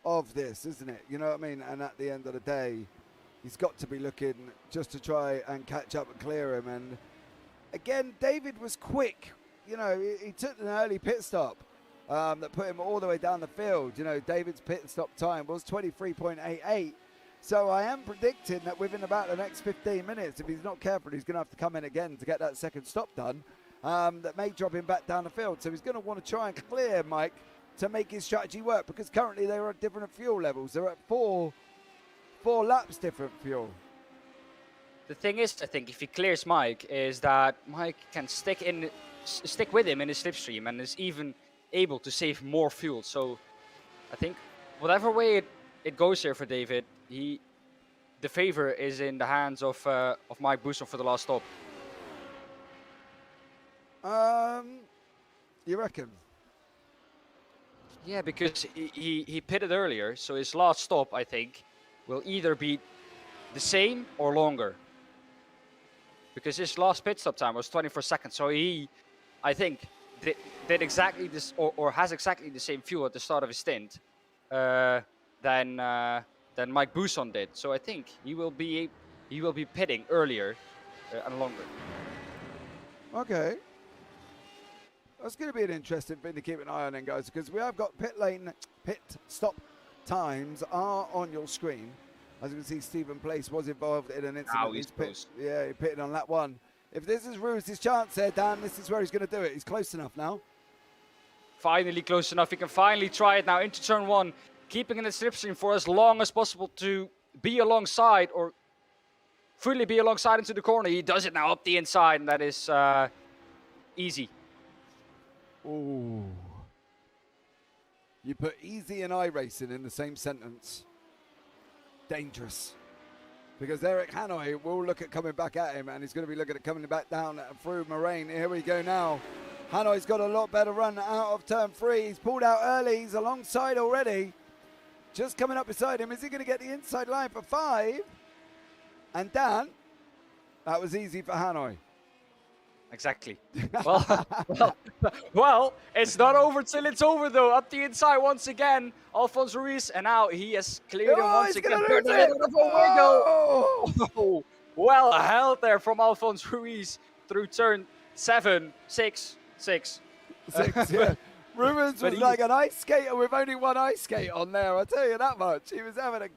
of this, isn't it? You know what I mean? And at the end of the day, he's got to be looking just to try and catch up and clear him. And again, David was quick. You know, he took an early pit stop that put him all the way down the field. You know, David's pit stop time was 23.88. So I am predicting that within about the next 15 minutes, if he's not careful, he's going to have to come in again to get that second stop done. That may drop him back down the field. So he's going to want to try and clear Mike to make his strategy work, because currently they're at different fuel levels. They're at four laps different fuel. The thing is, I think if he clears Mike, is that Mike can stick with him in his slipstream and is even able to save more fuel. So I think whatever way it goes here for David, the favor is in the hands of Mike Buson for the last stop. You reckon? Yeah, because he pitted earlier, so his last stop, I think, will either be the same or longer. Because his last pit stop time was 24 seconds, so he, I think, did exactly this, or has exactly the same fuel at the start of his stint than Mike Buson did. So I think he will be pitting earlier and longer. Okay. That's going to be an interesting thing to keep an eye on then, guys, because we have got pit stop times are on your screen. As you can see, Stephen Place was involved in an incident. He's close. Yeah, he pitted on lap 1. If this is Ruiz' chance there, Dan, this is where he's going to do it. He's close enough now. Finally close enough. He can finally try it now into turn 1, keeping in the slipstream for as long as possible to be alongside or fully be alongside into the corner. He does it now up the inside, and that is easy. Ooh. You put easy and iRacing in the same sentence. Dangerous. Because Eric Hanoi will look at coming back at him, and he's going to be looking at coming back down through Moraine. Here we go now. Hanoi's got a lot better run out of turn 3. He's pulled out early. He's alongside already. Just coming up beside him. Is he going to get the inside line for 5? And Dan, that was easy for Hanoi. Exactly. Well, it's not over till it's over, though. Up the inside once again, Alphonse Ruiz, and now he has cleared him once again. Oh, well held there from Alphonse Ruiz through turn 7, 6. Yeah. Ruiz was like an ice skater with only one ice skate on there, I'll tell you that much. He was having an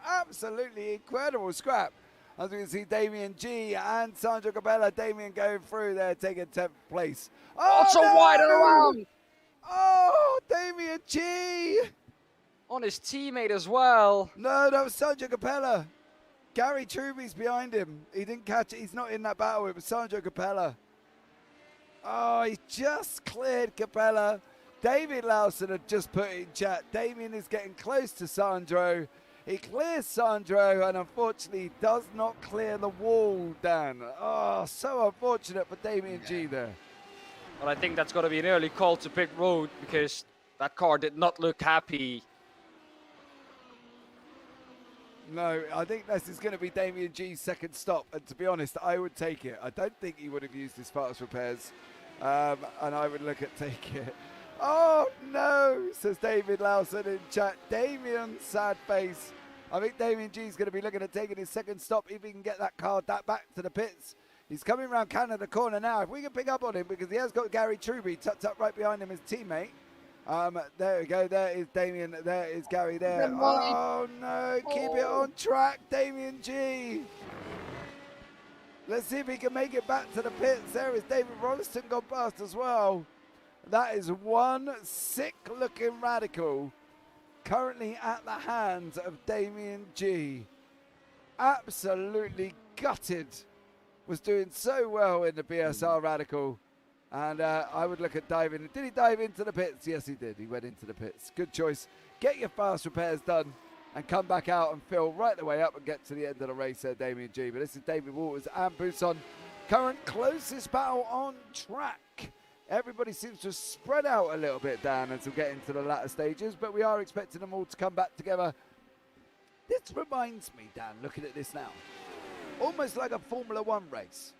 absolutely incredible scrap. As we can see, Damien G and Sandro Capella. Damien going through there, taking 10th place. Oh, so wide around. Oh, Damien G. On his teammate as well. No, that was Sandro Capella. Gary Truby's behind him. He didn't catch it. He's not in that battle. It was Sandro Capella. Oh, he just cleared Capella. David Lawson had just put in chat. Damien is getting close to Sandro. He clears Sandro and unfortunately does not clear the wall, Dan. Oh, so unfortunate for Damien G there. Well, I think that's got to be an early call to pit road because that car did not look happy. No, I think this is going to be Damien G's second stop, and to be honest, I would take it. I don't think he would have used his fast repairs, and I would look at taking it. Oh no, says David Lawson in chat. Damien, sad face. I think Damien G's going to be looking at taking his second stop if he can get that car back to the pits. He's coming around Canada corner now. If we can pick up on him, because he has got Gary Truby tucked up right behind him, his teammate. There we go. There is Damien. There is Gary there. Oh, no. Keep it on track, Damien G. Let's see if he can make it back to the pits. There is David Rolliston gone past as well. That is one sick-looking Radical currently at the hands of Damien G. Absolutely gutted. Was doing so well in the BSR Radical. And I would look at diving. Did he dive into the pits? Yes, he did. He went into the pits. Good choice. Get your fast repairs done and come back out and fill right the way up and get to the end of the race there, Damien G. But this is David Waters and Buson. Current closest battle on track. Everybody seems to have spread out a little bit, Dan, as we get into the latter stages. But we are expecting them all to come back together. This reminds me, Dan, looking at this now, almost like a Formula One race.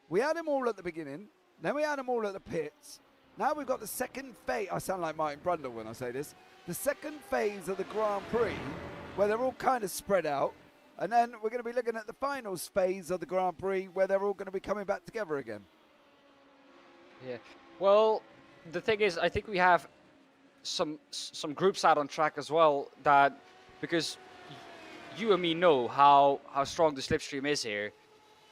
We had them all at the beginning. Then we had them all at the pits. Now we've got the second phase. I sound like Martin Brundle when I say this. The second phase of the Grand Prix, where they're all kind of spread out. And then we're going to be looking at the finals phase of the Grand Prix, where they're all going to be coming back together again. Yeah. Well, the thing is, I think we have some groups out on track as well. That because you and me know how strong the slipstream is here,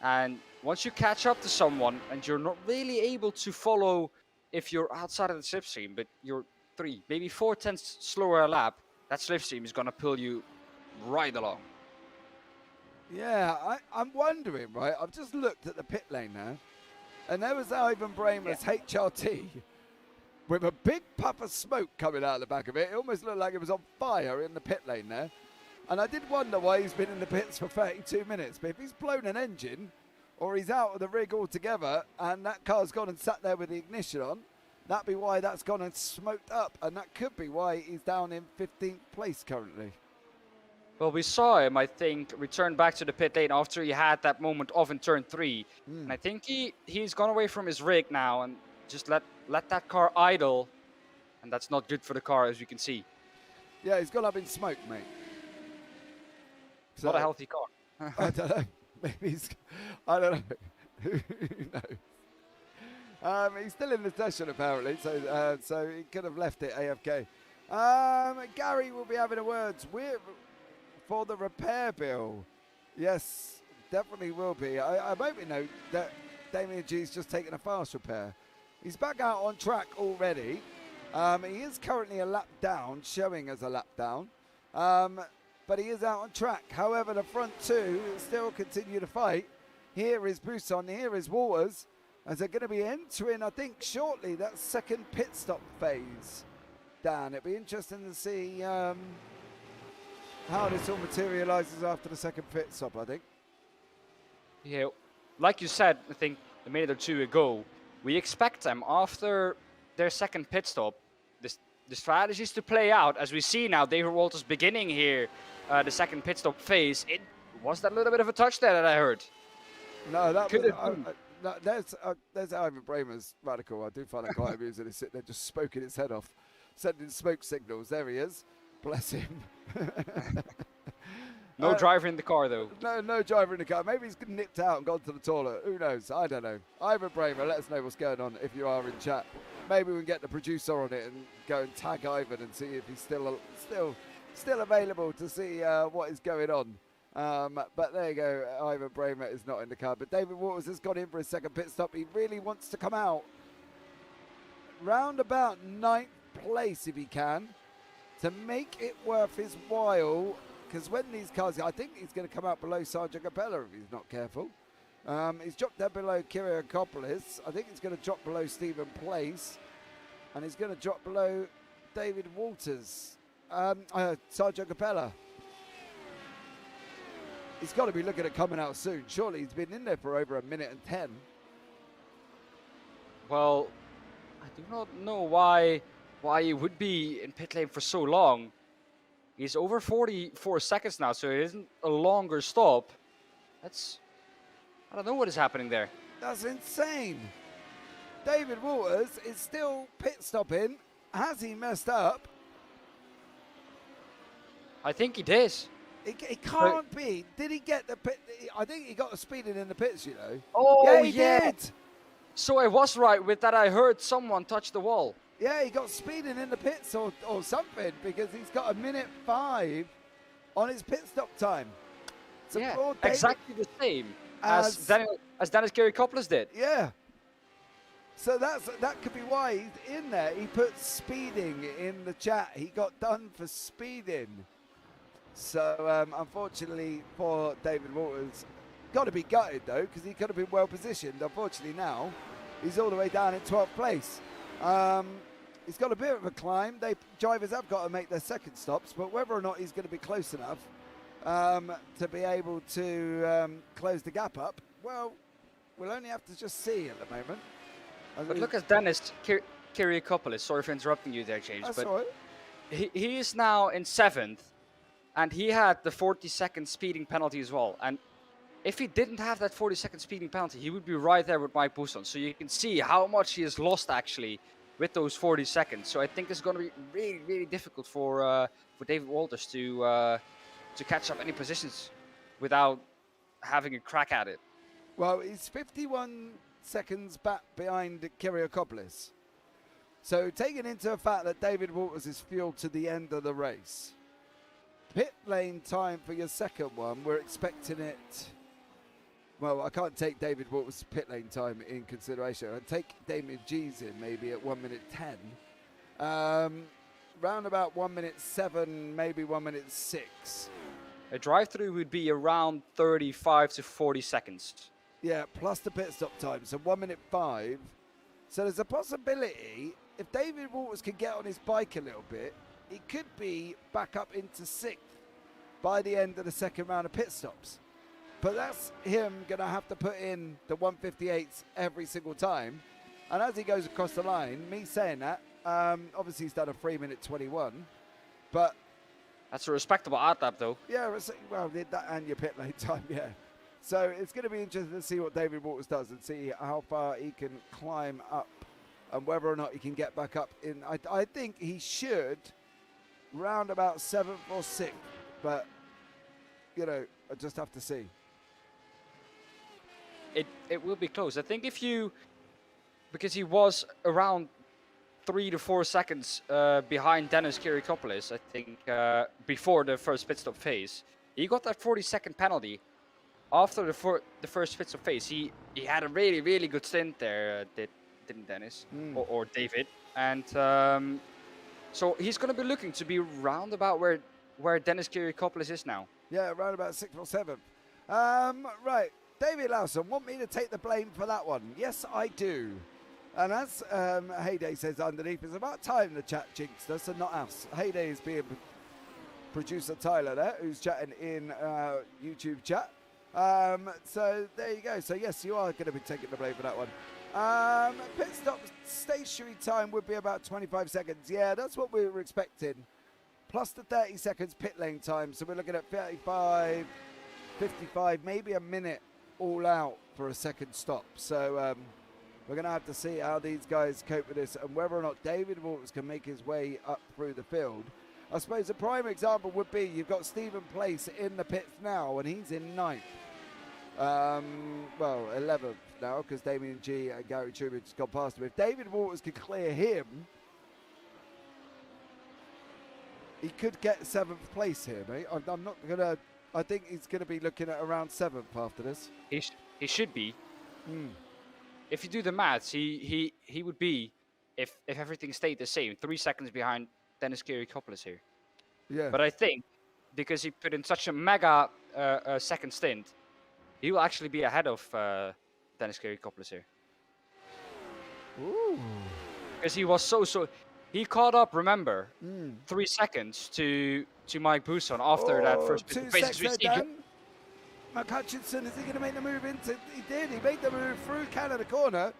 and once you catch up to someone and you're not really able to follow if you're outside of the slipstream, but you're 3, maybe 4 tenths slower a lap, that slipstream is going to pull you right along. Yeah, I'm wondering, right? I've just looked at the pit lane now, and there was Ivan Bramer's HRT with a big puff of smoke coming out of the back of it. It almost looked like it was on fire in the pit lane there. And I did wonder why he's been in the pits for 32 minutes. But if he's blown an engine, or he's out of the rig altogether, and that car's gone and sat there with the ignition on, that'd be why that's gone and smoked up. And that could be why he's down in 15th place currently. Well, we saw him, I think, return back to the pit lane after he had that moment off in turn 3. And I think he's gone away from his rig now and just let that car idle. And that's not good for the car, as you can see. Yeah, he's gone up in smoke, mate. So, not a healthy car. I don't know. Maybe he's... I don't know. Who knows? He's still in the session, apparently, so he could have left it AFK. Gary will be having a words with... for the repair bill. Yes, definitely will be. I maybe know that Damien G's just taken a fast repair. He's back out on track already. He is currently a lap down, showing as a lap down. But he is out on track. However, the front two still continue to fight. Here is Buson, here is Waters, as they're going to be entering, I think, shortly that second pit stop phase. Dan, it'd be interesting to see how this all materialises after the second pit stop, I think. Yeah, like you said, I think a minute or two ago, we expect them after their second pit stop, the strategies to play out. As we see now, David Walters beginning here, the second pit stop phase. It was that little bit of a touch there that I heard. No, that was, there's Ivan Bramer's Radical. I do find that quite amusing. He's sitting there just smoking his head off, sending smoke signals. There he is. Bless him. No driver in the car, though. No driver in the car. Maybe he's nipped out and gone to the toilet. Who knows? I don't know. Ivan Bramer, let us know what's going on if you are in chat. Maybe we can get the producer on it and go and tag Ivan and see if he's still available to see what is going on. But there you go. Ivan Bramer is not in the car. But David Waters has gone in for his second pit stop. He really wants to come out round about 9th place if he can, to make it worth his while because when these cars, I think he's going to come out below Sergio Capella if he's not careful. He's dropped down below Kyriakopoulos. I think he's going to drop below Stephen Place. And he's going to drop below David Walters. Sergio Capella. He's got to be looking at coming out soon. Surely he's been in there for over 1:10. Well, I do not know why he would be in pit lane for so long. He's over 44 seconds now, so it isn't a longer stop. I don't know what is happening there. That's insane. David Walters is still pit stopping. Has he messed up? I think he did. It can't be. Did he get the pit? I think he got a speeding in the pits, you know. Oh, yeah, he did. So I was right with that. I heard someone touch the wall. Yeah, he got speeding in the pits or something because he's got 1:05 on his pit stop time. So yeah, exactly the same as Dennis Kyriakopoulos did. Yeah. So that could be why he's in there. He put speeding in the chat. He got done for speeding. So unfortunately for David Walters, got to be gutted though because he could have been well positioned. Unfortunately now he's all the way down in 12th place. He's got a bit of a climb. Drivers have got to make their second stops, but whether or not he's going to be close enough to be able to close the gap up, well, we'll only have to just see at the moment. But look at Dennis Kyriakopoulos. Sorry for interrupting you there, James. That's but all right. he is now in 7th, and he had the 40-second speeding penalty as well. And if he didn't have that 40-second speeding penalty, he would be right there with Mike Poussin. So you can see how much he has lost actually with those 40 seconds. So I think it's going to be really, really difficult for David Walters to catch up any positions without having a crack at it. Well, he's 51 seconds back behind Kyriakopoulos. So taking into the fact that David Walters is fueled to the end of the race, pit lane time for your second one, we're expecting it. Well, I can't take David Walters' pit lane time in consideration. I'd take Damien G's in maybe at 1:10. Round about 1:07, maybe 1:06. A drive-through would be around 35 to 40 seconds. Yeah, plus the pit stop time, so 1:05. So there's a possibility, if David Walters can get on his bike a little bit, he could be back up into 6th by the end of the second round of pit stops. But that's him going to have to put in the 1:58s every single time. And as he goes across the line, me saying that, obviously he's done a 3:21, but... That's a respectable ad lap, though. Yeah, well, that and your pit lane time, yeah. So it's going to be interesting to see what David Walters does and see how far he can climb up and whether or not he can get back up in. I think he should round about 7th or 6th, but, you know, I just have to see. It will be close. I think because he was around 3 to 4 seconds behind Dennis Kyriakopoulos, I think, before the first pit stop phase. He got that 40-second penalty. After the first pit stop phase, he had a really, really good stint there, didn't Dennis? Or David. And so he's going to be looking to be round about where Dennis Kyriakopoulos is now. Yeah, around about 6th or 7th. Right, David Lawson, want me to take the blame for that one? Yes, I do. And as Heyday says underneath, it's about time the chat jinxed us and not us. Heyday is being producer Tyler there, who's chatting in YouTube chat. So there you go. So yes, you are going to be taking the blame for that one. Pit stop stationary time would be about 25 seconds. Yeah, that's what we were expecting. Plus the 30 seconds pit lane time. So we're looking at 35, 55, maybe a minute all out for a second stop. So we're going to have to see how these guys cope with this and whether or not David Walters can make his way up through the field. I suppose a prime example would be you've got Stephen Place in the pits now and he's in 9th. Well, 11th now because Damien G and Gary Truman just gone past him. If David Walters could clear him, he could get 7th place here, mate. I'm not going to... I think he's going to be looking at around 7th after this. He should be. If you do the maths, he would be, if everything stayed the same, 3 seconds behind Dennis Kyriakopoulos here. Yeah. But I think because he put in such a mega second stint, he will actually be ahead of Dennis Kyriakopoulos here. Ooh. Because he was he caught up, remember, 3 seconds to Mike Buson after that first bit. 2 seconds there, Dan. Mark Hutchinson, is he going to make the move into? He did. He made the move through Canada corner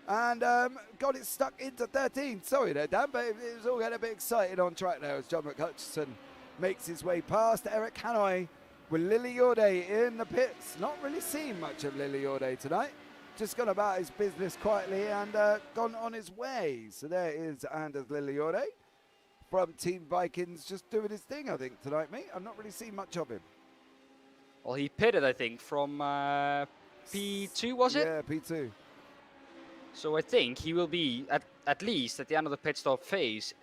and got it stuck into 13. Sorry there, Dan, but it was all getting a bit excited on track there as John McHutchison makes his way past Eric Hanoi with Lily Yorde in the pits. Not really seen much of Lily Yorde tonight. Just gone about his business quietly and gone on his way. So there is Anders Lilliorde from Team Vikings, just doing his thing, I think, tonight, mate. I've not really seen much of him. Well, he pitted, I think, from P2, was it? Yeah, P2. So I think he will be, at least at the end of the pit stop phase,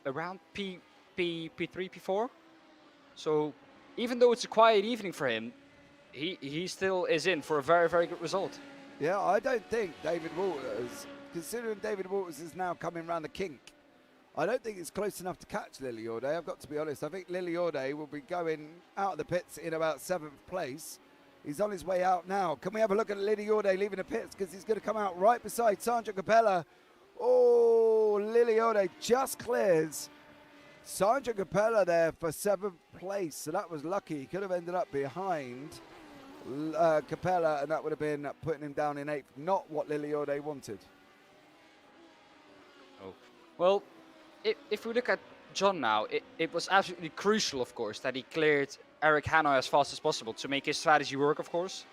around P3, P4. So even though it's a quiet evening for him, he still is in for a very, very good result. Yeah, I don't think David Walters, considering David Walters is now coming around the kink, I don't think it's close enough to catch Lily Yorde. I've got to be honest. I think Lily Yorde will be going out of the pits in about 7th place. He's on his way out now. Can we have a look at Lily Yorde leaving the pits? Because he's going to come out right beside Sandra Capella. Oh, Lily Yorde just clears Sandra Capella there for 7th place. So that was lucky. He could have ended up behind Capella, and that would have been putting him down in 8th. Not what Lily Yorde wanted. Oh. Well, if we look at John now, it was absolutely crucial, of course, that he cleared Eric Hanoi as fast as possible to make his strategy work, of course.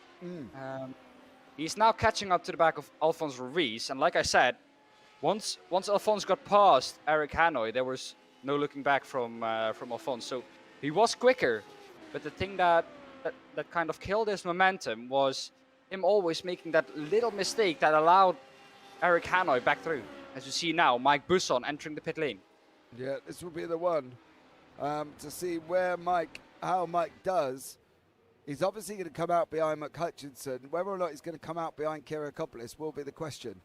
He's now catching up to the back of Alphonse Ruiz, and like I said, once Alphonse got past Eric Hanoi, there was no looking back from Alphonse. So he was quicker, but the thing that kind of killed his momentum was him always making that little mistake that allowed Eric Hanoi back through. As you see now, Mike Buson entering the pit lane. Yeah, this will be the one to see how Mike does. He's obviously going to come out behind McHutchinson. Whether or not he's going to come out behind Kyriakopoulos will be the question.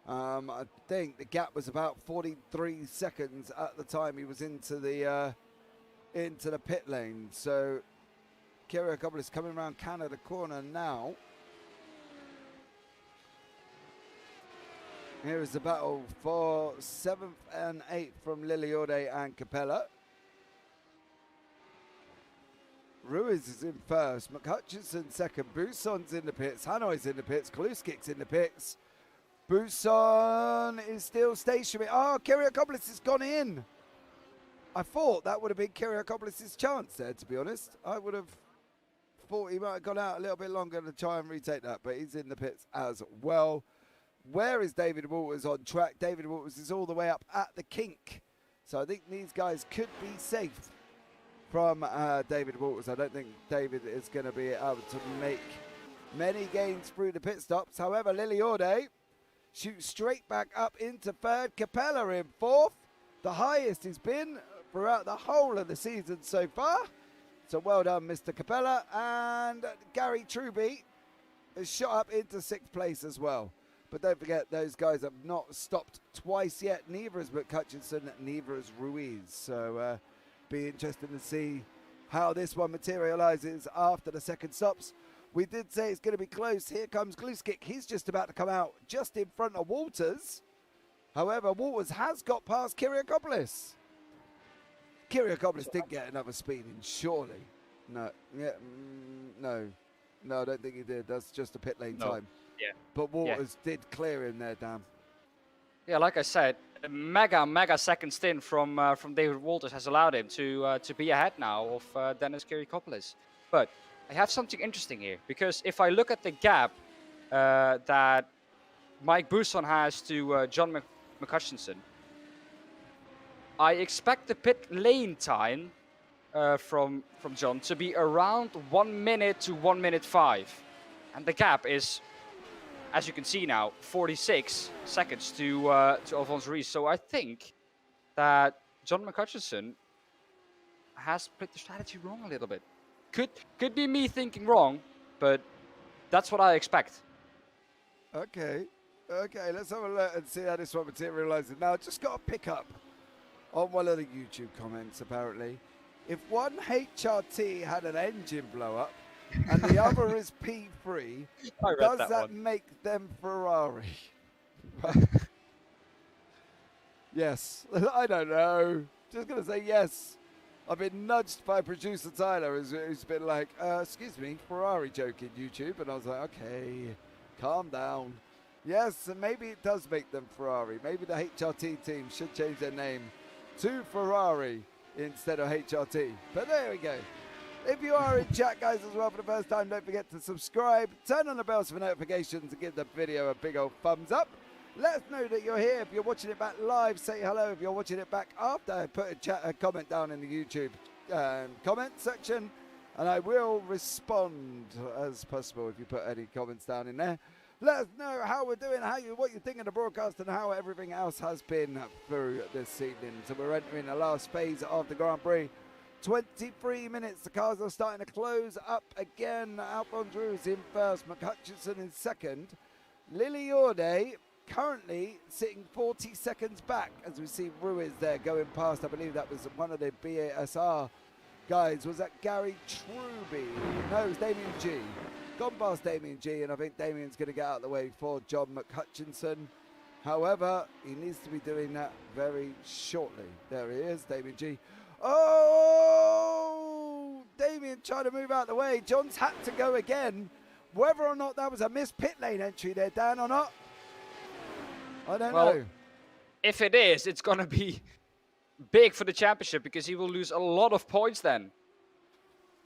I think the gap was about 43 seconds at the time he was into the pit lane. So Kyriakopoulos coming around Canada corner now. Here is the battle for 7th and 8th from Lily Yorde and Capella. Ruiz is in first, McHutchinson second, Buson's in the pits, Hanoi's in the pits, Kluskik's in the pits. Buson is still stationary. Oh, Kyriakopoulos has gone in. I thought that would have been Kyriakopoulos' chance there, to be honest. I would have thought he might have gone out a little bit longer to try and retake that, but he's in the pits as well. Where is David Walters on track? David Walters is all the way up at the kink. So I think these guys could be safe from David Walters. I don't think David is going to be able to make many gains through the pit stops. However, Lily Yorde shoots straight back up into 3rd. Capella in 4th. The highest he's been throughout the whole of the season so far. So well done, Mr. Capella. And Gary Truby has shot up into 6th place as well. But don't forget, those guys have not stopped twice yet. Neither has McHutchinson, neither has Ruiz. So be interesting to see how this one materializes after the second stops. We did say it's going to be close. Here comes Kluskik. He's just about to come out just in front of Walters. However, Walters has got past Kyriakopoulos. Kyriakopoulos did get another speed in, surely. No, yeah, no, I don't think he did. That's just a pit lane time. Yeah. But Walters did clear him there, Dan. Yeah, like I said, a mega second stint from David Walters has allowed him to be ahead now of Dennis Kyriakopoulos. But I have something interesting here, because if I look at the gap that Mike Buson has to John McHutchinson, I expect the pit lane time from John to be around 1 minute to 1 minute 5, and the gap is, as you can see now, 46 seconds to Alphonse Ruiz. So I think that John McHutchinson has played the strategy wrong a little bit. Could be me thinking wrong, but that's what I expect. Okay, let's have a look and see how this one materializes. Now, I just got a pick up on one of the YouTube comments, apparently. if one HRT had an engine blow up and the other is P3, does that make them Ferrari? Yes. I don't know. Just going to say yes. I've been nudged by producer Tyler, who's been like, excuse me, Ferrari joking YouTube. And I was like, okay, calm down. Yes, and maybe it does make them Ferrari. Maybe the HRT team should change their name to Ferrari instead of HRT. But there we go. If you are in chat, guys, as well for the first time, don't forget to subscribe, turn on the bells for notifications, and give the video a big old thumbs up. Let us know that you're here. If you're watching it back live, say hello. If you're watching it back after, put a comment down in the YouTube comment section, and I will respond as possible if you put any comments down in there. Let us know how we're doing, what you think of the broadcast, and how everything else has been through this evening. So we're entering the last phase of the Grand Prix. 23 minutes, the cars are starting to close up again. Alphonse Ruiz in first, McHutchison in second. Lily Orde currently sitting 40 seconds back as we see Ruiz there going past. I believe that was one of the BASR guys. Was that Gary Truby? No, it was Damien G. Gone past Damien G, and I think Damien's going to get out of the way for John McHutchinson. However, he needs to be doing that very shortly. There he is, Damien G. Oh! Damien trying to move out of the way. John's had to go again. Whether or not that was a missed pit lane entry there, Dan, or not, I don't know. If it is, it's going to be big for the championship because he will lose a lot of points then.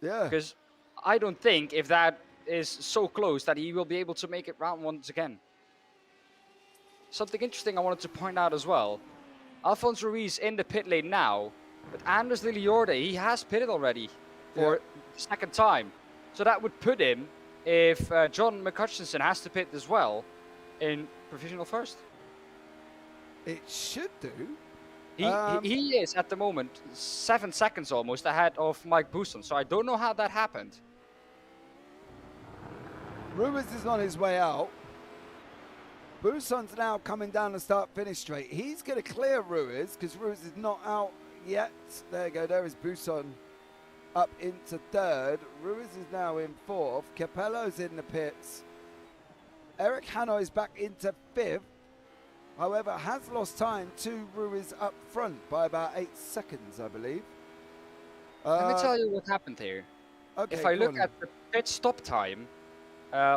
Yeah. Because I don't think if that is so close that he will be able to make it round once again. Something interesting I wanted to point out as well. Alphonse Ruiz in the pit lane now, but Anders Liliorde, he has pitted already for the second time. So that would put him, if John McHutchinson has to pit as well, in provisional first. It should do. He is at the moment 7 seconds almost ahead of Mike Bousson, so I don't know how that happened. Ruiz is on his way out. Bousson's now coming down the start-finish straight. He's going to clear Ruiz because Ruiz is not out yet. There you go. There is Bousson up into third. Ruiz is now in fourth. Capello's in the pits. Eric Hanoi is back into fifth. However, has lost time to Ruiz up front by about 8 seconds, I believe. Let me tell you what happened here. Okay, if I look at the pit stop time,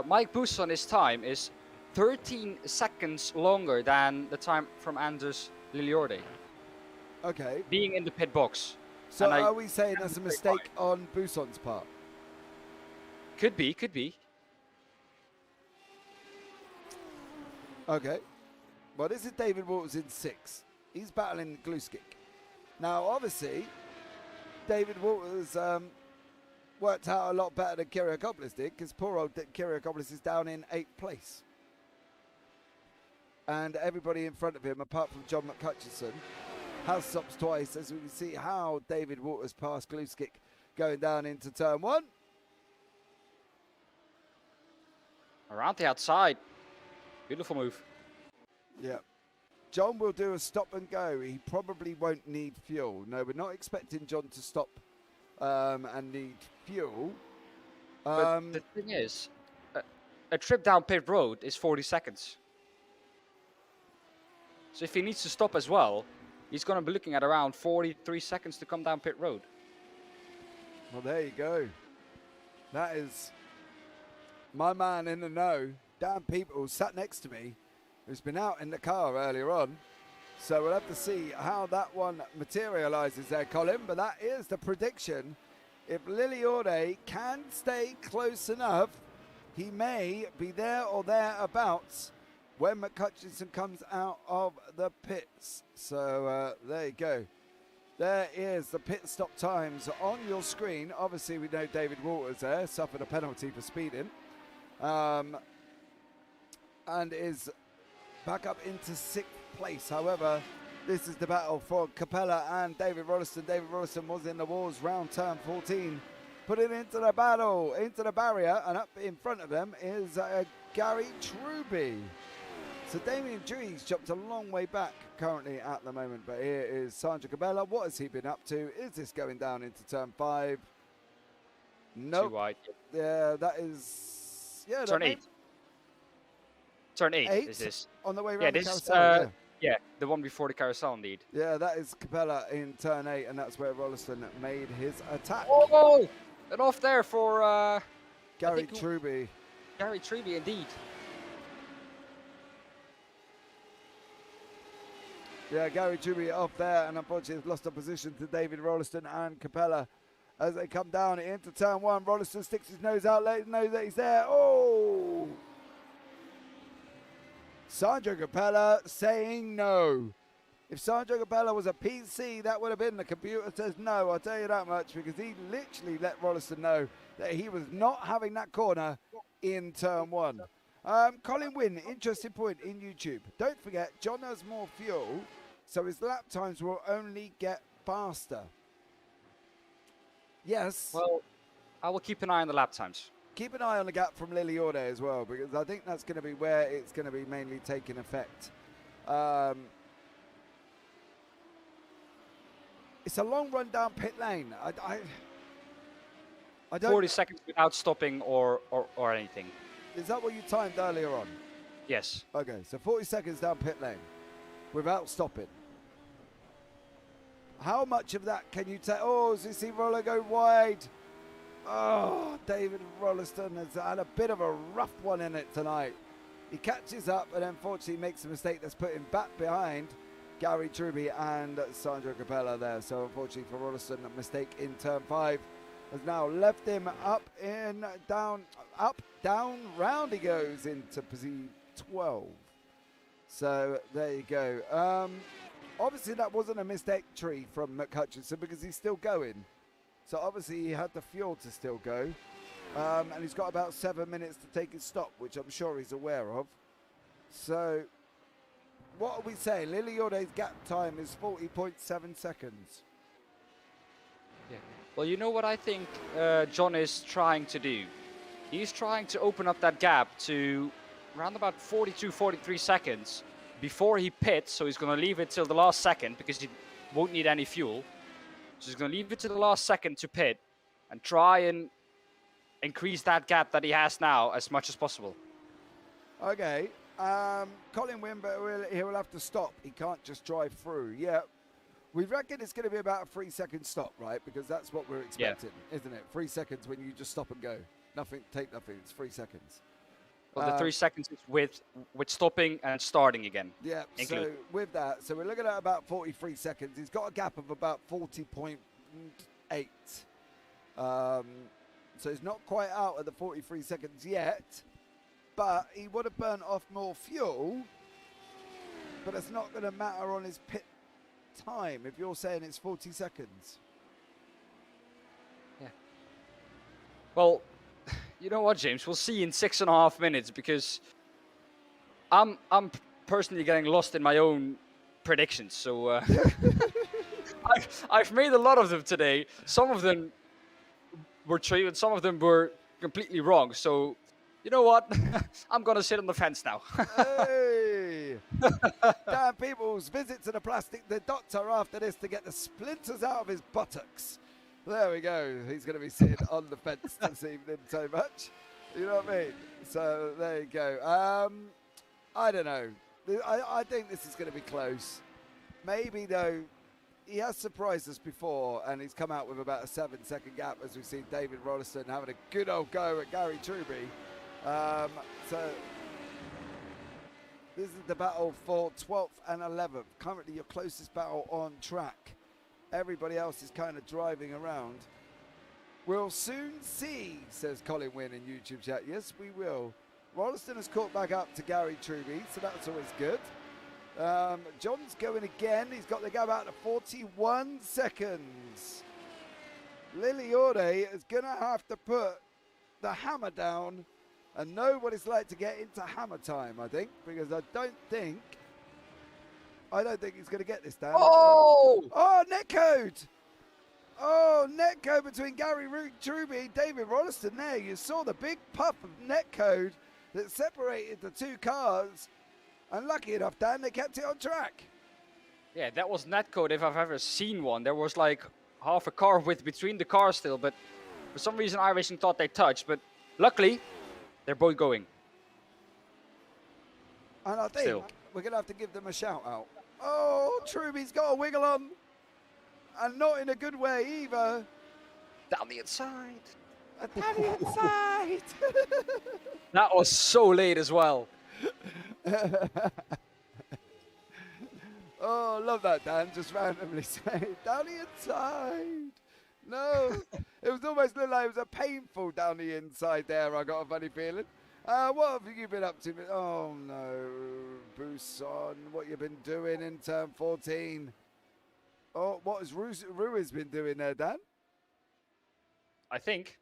Mike Bousson's time is 13 seconds longer than the time from Anders Liliorde. Okay. Being in the pit box. So are we saying that's a mistake on Bousson's part? Could be, could be. Okay. Well, this is David Walters in 6th. He's battling Gluskick. Now, obviously, David Walters worked out a lot better than Kiriakopoulos did, because poor old Kiriakopoulos is down in 8th place. And everybody in front of him, apart from John McHutchison, has stopped twice, as we can see how David Walters passed Gluskick going down into turn 1. Around the outside. Beautiful move. Yeah. John will do a stop and go. He probably won't need fuel. No, we're not expecting John to stop and need fuel. But the thing is, a trip down pit road is 40 seconds. So if he needs to stop as well, he's going to be looking at around 43 seconds to come down pit road. Well, there you go. That is my man in the know. Dan Pepels sat next to me, who's been out in the car earlier on. So we'll have to see how that one materializes there, Colin. But that is the prediction. If Liliorde can stay close enough, he may be there or thereabouts when McHutchinson comes out of the pits. So there you go. There is the pit stop times on your screen. Obviously, we know David Walters there suffered a penalty for speeding. And is back up into 6th place. However, this is the battle for Capella and David Rolleston. David Rolleston was in the walls round turn 14. Put it into the battle, into the barrier, and up in front of them is Gary Truby. So Damien Drury's jumped a long way back currently at the moment, but here is Sandro Capella. What has he been up to? Is this going down into turn 5? Nope. Too wide. Yeah, that is... Yeah, Turn 8. Turn 8 is this. On the way around Yeah, the this carousel, yeah, the one before the carousel indeed. Yeah, that is Capella in turn 8, and that's where Rolliston made his attack. Oh! And off there for... Gary Truby. Gary Truby, indeed. Yeah, Gary Truby off there, and unfortunately has lost a position to David Rolliston and Capella as they come down into turn 1. Rolliston sticks his nose out, letting know that he's there. Oh! Sandro Capella saying no. If Sandro Capella was a PC, that would have been the computer says no. I'll tell you that much, because he literally let Rolliston know that he was not having that corner in turn 1. Colin Wynn, interesting point in YouTube. Don't forget, John has more fuel, so his lap times will only get faster. Yes. Well, I will keep an eye on the lap times. Keep an eye on the gap from Liliorde as well, because I think that's going to be where it's going to be mainly taking effect. It's a long run down pit lane. I don't... 40 seconds without stopping or anything. Is that what you timed earlier on? Yes. Okay, so 40 seconds down pit lane without stopping. How much of that can you take? Oh, as you see Roller go wide. Oh, David Rolliston has had a bit of a rough one in it tonight. He catches up and unfortunately makes a mistake that's put him back behind Gary Truby and Sandro Capella there. So unfortunately for Rolliston, a mistake in turn 5 has now left him up, down, round he goes into position 12. So there you go. Obviously that wasn't a mistake tree from McHutchinson because he's still going. So obviously he had the fuel to still go. And he's got about 7 minutes to take his stop, which I'm sure he's aware of. So what are we saying? Liliorde's gap time is 40.7 seconds. Yeah. Well, you know what I think John is trying to do? He's trying to open up that gap to around about 42, 43 seconds before he pits. So he's going to leave it till the last second because he won't need any fuel. So he's going to leave it to the last second to pit and try and increase that gap that he has now as much as possible. Okay. Colin Wynn, but he will have to stop. He can't just drive through. Yeah. We reckon it's going to be about a 3-second stop, right? Because that's what we're expecting, isn't it? 3 seconds when you just stop and go. Nothing, take nothing. It's 3 seconds. Well, the 3 seconds is with stopping and starting again. Yeah, so with that, so we're looking at about 43 seconds. He's got a gap of about 40.8. So he's not quite out at the 43 seconds yet, but he would have burnt off more fuel, but it's not going to matter on his pit time if you're saying it's 40 seconds. Yeah. Well, you know what, James? We'll see in 6.5 minutes because I'm personally getting lost in my own predictions. So I've made a lot of them today. Some of them were true and some of them were completely wrong. So you know what? I'm gonna sit on the fence now. Hey! Daan Pepels visits the doctor after this to get the splinters out of his buttocks. There we go. He's going to be sitting on the fence this evening so much. You know what I mean? So there you go. I don't know. I think this is going to be close. Maybe, though, he has surprised us before, and he's come out with about a 7-second gap as we've seen David Rolliston having a good old go at Gary Truby. So this is the battle for 12th and 11th. Currently your closest battle on track. Everybody else is kind of driving around. We'll soon see, says Colin Wynn in YouTube chat. Yes, we will. Rolliston has caught back up to Gary Truby, so that's always good. John's going again. He's got the gap out to 41 seconds. Liliorde is going to have to put the hammer down and know what it's like to get into hammer time, I think, because I don't think he's going to get this down. Oh, netcode! Oh, netcode between Gary Truby and David Rolliston there. You saw the big puff of netcode that separated the two cars. And lucky enough, Dan, they kept it on track. Yeah, that was netcode if I've ever seen one. There was like half a car width between the cars still, but for some reason iRacing thought they touched, but luckily they're both going. And I think we're going to have to give them a shout out. Oh, Truby's got a wiggle on. And not in a good way either. Down the inside. Down the inside. That was so late as well. Oh, love that, Dan. Just randomly saying, down the inside. No. It was almost looked like it was a painful down the inside there. I got a funny feeling. What have you been up to? Oh, no. Busan, what you been doing in turn 14? Oh, what has Ruiz been doing there, Dan? I think.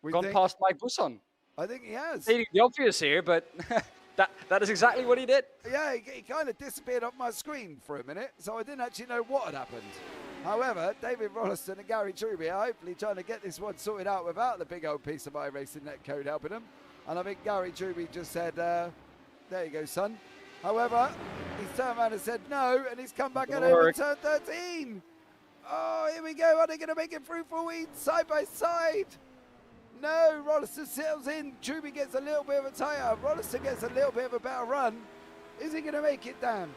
Gone past Mike Busan. I think he has. Stating the obvious here, but that is exactly what he did. Yeah, he kind of disappeared off my screen for a minute, so I didn't actually know what had happened. However, David Rolliston and Gary Truby are hopefully trying to get this one sorted out without the big old piece of iRacing netcode helping them. And I think Gary Truby just said, there you go, son. However, he's turned around and said no, and he's come back and over turn 13. Oh, here we go. Are they going to make it through 14 side by side? No, Rolliston settles in. Truby gets a little bit of a tire. Rolliston gets a little bit of a better run. Is he going to make it, Dan?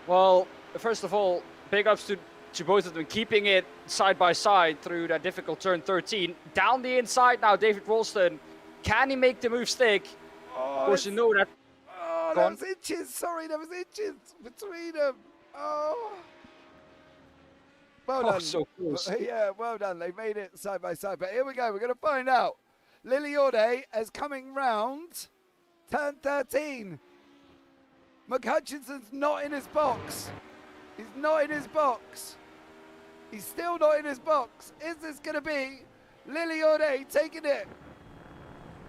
Well, first of all, big ups to both of them, keeping it side by side through that difficult turn 13. Down the inside now, David Rolston. Can he make the move stick? Oh, of course, you know that. Oh, there was inches. Sorry, there was inches between them. Oh. Well done. So close. Yeah, well done. They made it side by side. But here we go. We're going to find out. Lily Orde is coming round turn 13. McHutchinson's not in his box. He's not in his box. He's still not in his box. Is this going to be Lily Orde taking it?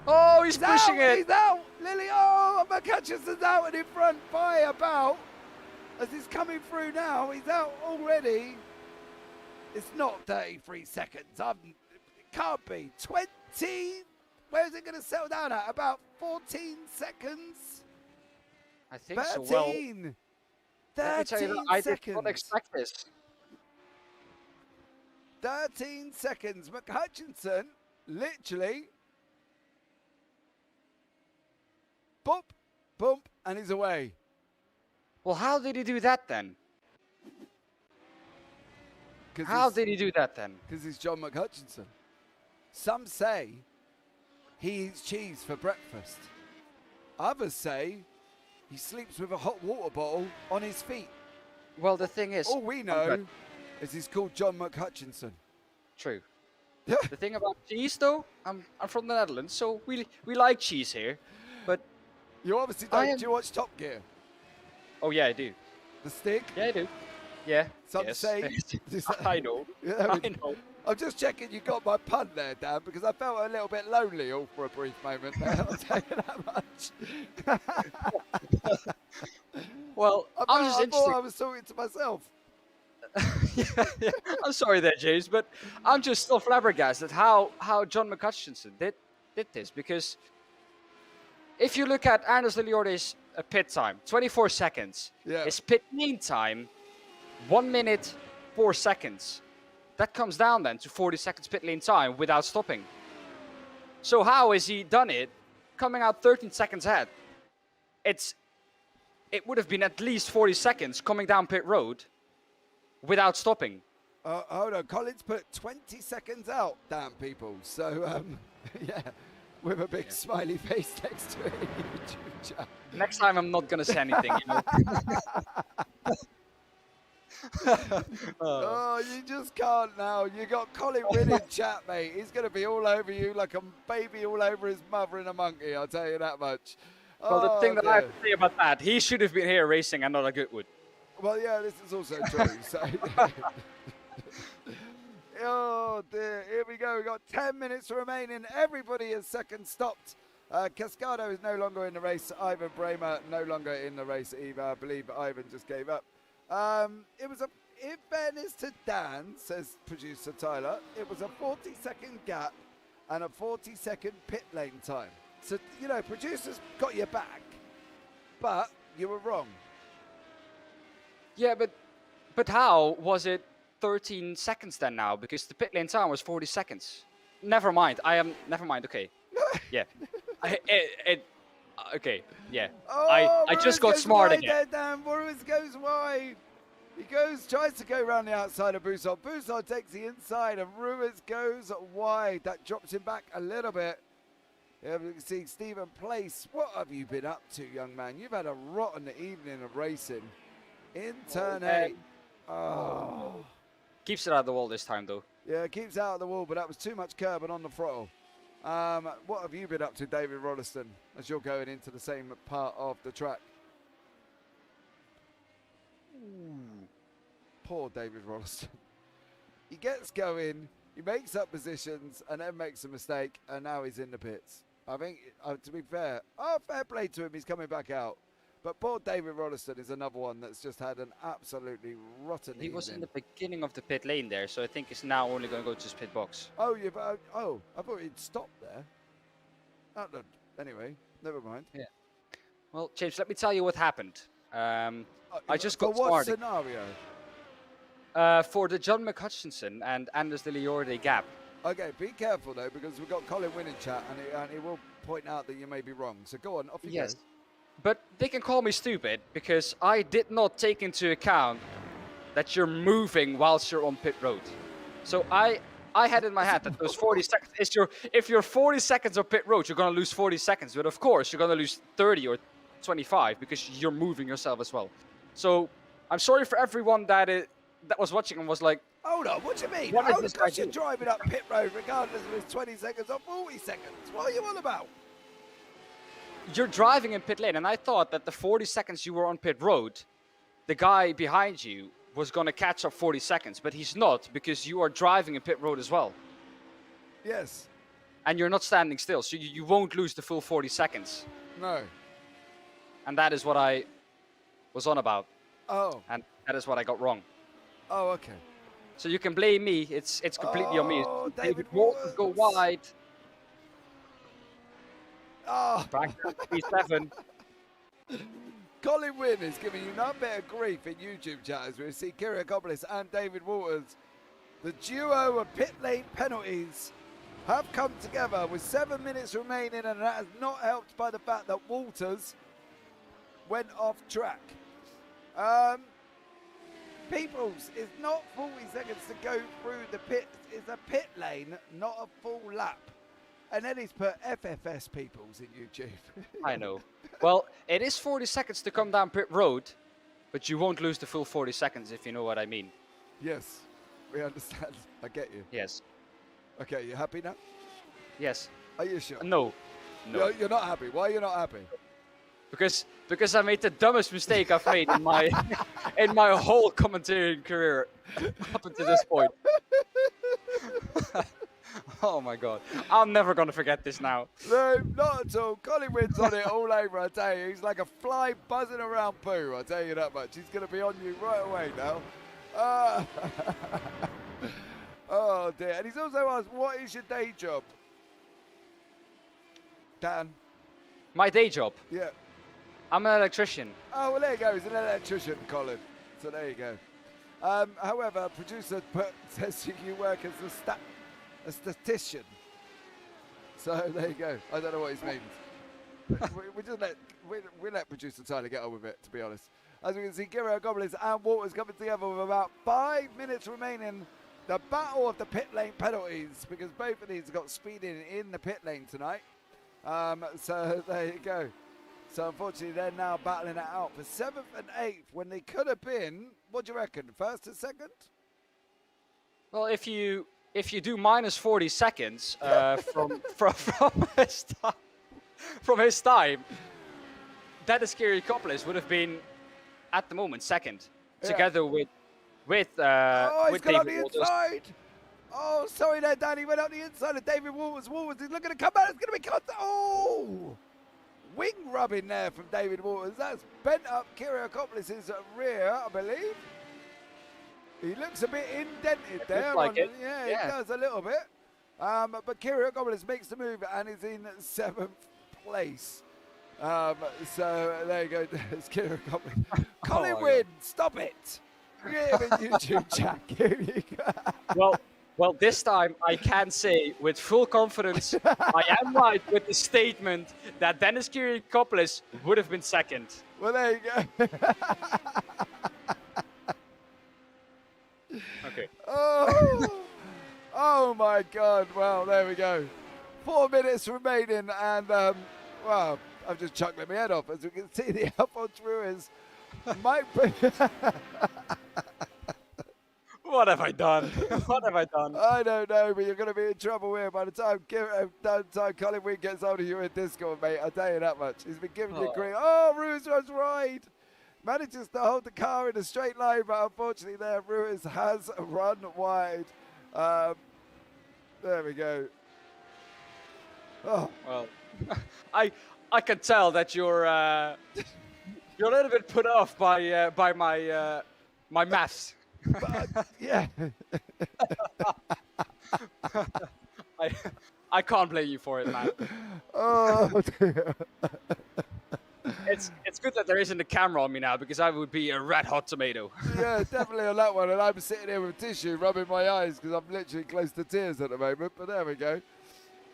Oh, he's pushing it. He's out. Lily, oh, McHutchinson's out and in front by about. As he's coming through now, he's out already. It's not 33 seconds. It can't be. 20. Where is it going to settle down at? About 14 seconds? I think 13. so. Well, 13 I seconds. did not expect this. 13 seconds. McHutchinson, literally, bump, bump, and he's away. Well, how did he do that then? How did he do that then? Because he's John McHutchinson. Some say he eats cheese for breakfast. Others say he sleeps with a hot water bottle on his feet. Well, the thing is... All we know is he's called John McHutchinson. True. The thing about cheese, though, I'm from the Netherlands, so we like cheese here. But you obviously don't. Do you watch Top Gear? Oh, yeah, I do. The Stick? Yeah, I do. Yeah. Some say... I know. I know. I'm just checking you got my pun there, Dan, because I felt a little bit lonely all for a brief moment there. I'll tell you that much. Well, I thought I was talking to myself. yeah. I'm sorry there, James, but I'm just still flabbergasted how John McHutchinson did this, because if you look at Anders Liliorde's pit time, 24 seconds. Yeah. His pit lane time, 1 minute, 4 seconds. That comes down then to 40 seconds pit lane time without stopping. So how has he done it coming out 13 seconds ahead? It would have been at least 40 seconds coming down pit road without stopping. Hold on, Collins put 20 seconds out, damn people. So, yeah, with a big smiley face next to it in YouTube chat. Next time I'm not going to say anything, you know. Oh, you just can't now. You got Colin Wynn in chat, mate. He's going to be all over you like a baby all over his mother and a monkey, I'll tell you that much. Well, the thing that I have to say about that, he should have been here racing and not a Goodwood. Well, yeah, this is also true. So, oh, dear. Here we go. We've got 10 minutes remaining. Everybody is second stopped. Cascado is no longer in the race. Ivan Bramer no longer in the race either. I believe Ivan just gave up. It was in fairness to Dan, says producer Tyler, it was a 40-second gap and a 40-second pit lane time. So, you know, producers got your back. But you were wrong. Yeah, but how was it 13 seconds then now? Because the pit lane time was 40 seconds. Never mind. Never mind. Okay. Yeah. Okay. Yeah. Oh, I just Ruiz got goes smart wide again. there, Dan. Ruiz goes wide. He tries to go around the outside of Bussard. Bussard takes the inside, and Ruiz goes wide. That drops him back a little bit. Yeah, you can see Stephen Place. What have you been up to, young man? You've had a rotten evening of racing. In turn 8. Oh. Keeps it out of the wall this time, though. Yeah, keeps out of the wall, but that was too much curb and on the throttle. What have you been up to, David Rolleston, as you're going into the same part of the track? Ooh. Poor David Rolleston. He gets going, he makes up positions, and then makes a mistake, and now he's in the pits. I think, to be fair, fair play to him, he's coming back out. But poor David Rolleston is another one that's just had an absolutely rotten evening. He was in the beginning of the pit lane there, so I think he's now only going to go to his pit box. Oh, I thought he'd stopped there. Anyway, never mind. Yeah. Well, James, let me tell you what happened. I just got what started. Scenario? For the John McHutchinson and Anders de Liorde gap. Okay, be careful though, because we've got Colin Wynn in chat, and he will point out that you may be wrong. So go on, off you go. But they can call me stupid because I did not take into account that you're moving whilst you're on pit road. So I had in my head that those 40 seconds if you're 40 seconds on pit road, you're gonna lose 40 seconds. But of course, you're gonna lose 30 or 25 because you're moving yourself as well. So I'm sorry for everyone that was watching and was like, hold on, what do you mean? What is this you're driving up pit road regardless if it's 20 seconds or 40 seconds? What are you on about? You're driving in pit lane, and I thought that the 40 seconds you were on pit road, the guy behind you was going to catch up 40 seconds, but he's not because you are driving in pit road as well. Yes. And you're not standing still, so you won't lose the full 40 seconds. No. And that is what I was on about. Oh. And that is what I got wrong. Oh, okay. So you can blame me. It's completely on me. David Walters go wide. Oh. Practice 37. Colin Wynn is giving you no bit of grief in YouTube chat as we see Kyriakopoulos and David Walters. The duo of pit lane penalties have come together with 7 minutes remaining, and that is not helped by the fact that Walters went off track. Peoples, it's not 40 seconds to go through the pit. It's a pit lane, not a full lap. And then he's put FFS Peoples in YouTube. I know. Well, it is 40 seconds to come down pit road, but you won't lose the full 40 seconds if you know what I mean. Yes, we understand. I get you. Yes. Okay, you happy now? Yes. Are you sure? No. No. You're not happy. Why are you not happy? Because I made the dumbest mistake I've made in my in my whole commentating career up until this point. Oh my god. I'm never gonna forget this now. No, not at all. Colin Wynn's on it all over, I tell you. He's like a fly buzzing around poo, I tell you that much. He's gonna be on you right away now. Oh dear. And he's also asked, what is your day job? Dan? My day job? Yeah. I'm an electrician. Oh, well, there you go. He's an electrician, Colin. So there you go. However, producer says you work as a statistician. So there you go. I don't know what he means. we let producer Tyler get on with it, to be honest. As we can see, Giro Goblins and Walters coming together with about 5 minutes remaining. The battle of the pit lane penalties, because both of these have got speeding in the pit lane tonight. So there you go. So unfortunately, they're now battling it out for 7th and 8th when they could have been, what do you reckon, 1st and 2nd? Well, if you do minus 40 seconds from his time, that Kyriakopoulos would have been at the moment 2nd, together with he's David got on the Walters. inside. Oh, sorry there, Danny. Went up the inside of David Walters. Walters is looking to come out. It's going to be contact. Oh! Wing rubbing there from David Walters. That's bent up Kyriakopoulos' rear, I believe. He looks a bit indented there. Like it. Yeah, he does a little bit. But Kyriakopoulos makes the move and is in 7th place. So there you go. There's Kieran Copley. Oh Colin my Wynn, stop it. Give it YouTube chat. Here you go. Well, this time I can say with full confidence I am right with the statement that Dennis Kyrgiopoulos would have been second. Well, there you go. Okay. Oh my God. Well, there we go. 4 minutes remaining, and well, I'm just chuckling my head off. As we can see, the Alphonse Ruiz might be. What have I done? What have I done? I don't know, but you're going to be in trouble here by the time Colin Wynn gets hold of you in Discord, mate. I'll tell you that much. He's been giving you green. Oh, Ruiz runs right. Manages to hold the car in a straight line, but unfortunately there, Ruiz has run wide. There we go. Oh. Well, I can tell that you're you're a little bit put off by my my maths. But, yeah. I can't blame you for it, man. Oh dear. It's good that there isn't a camera on me now, because I would be a red hot tomato. Yeah, definitely on that one. And I'm sitting here with tissue rubbing my eyes because I'm literally close to tears at the moment. But there we go.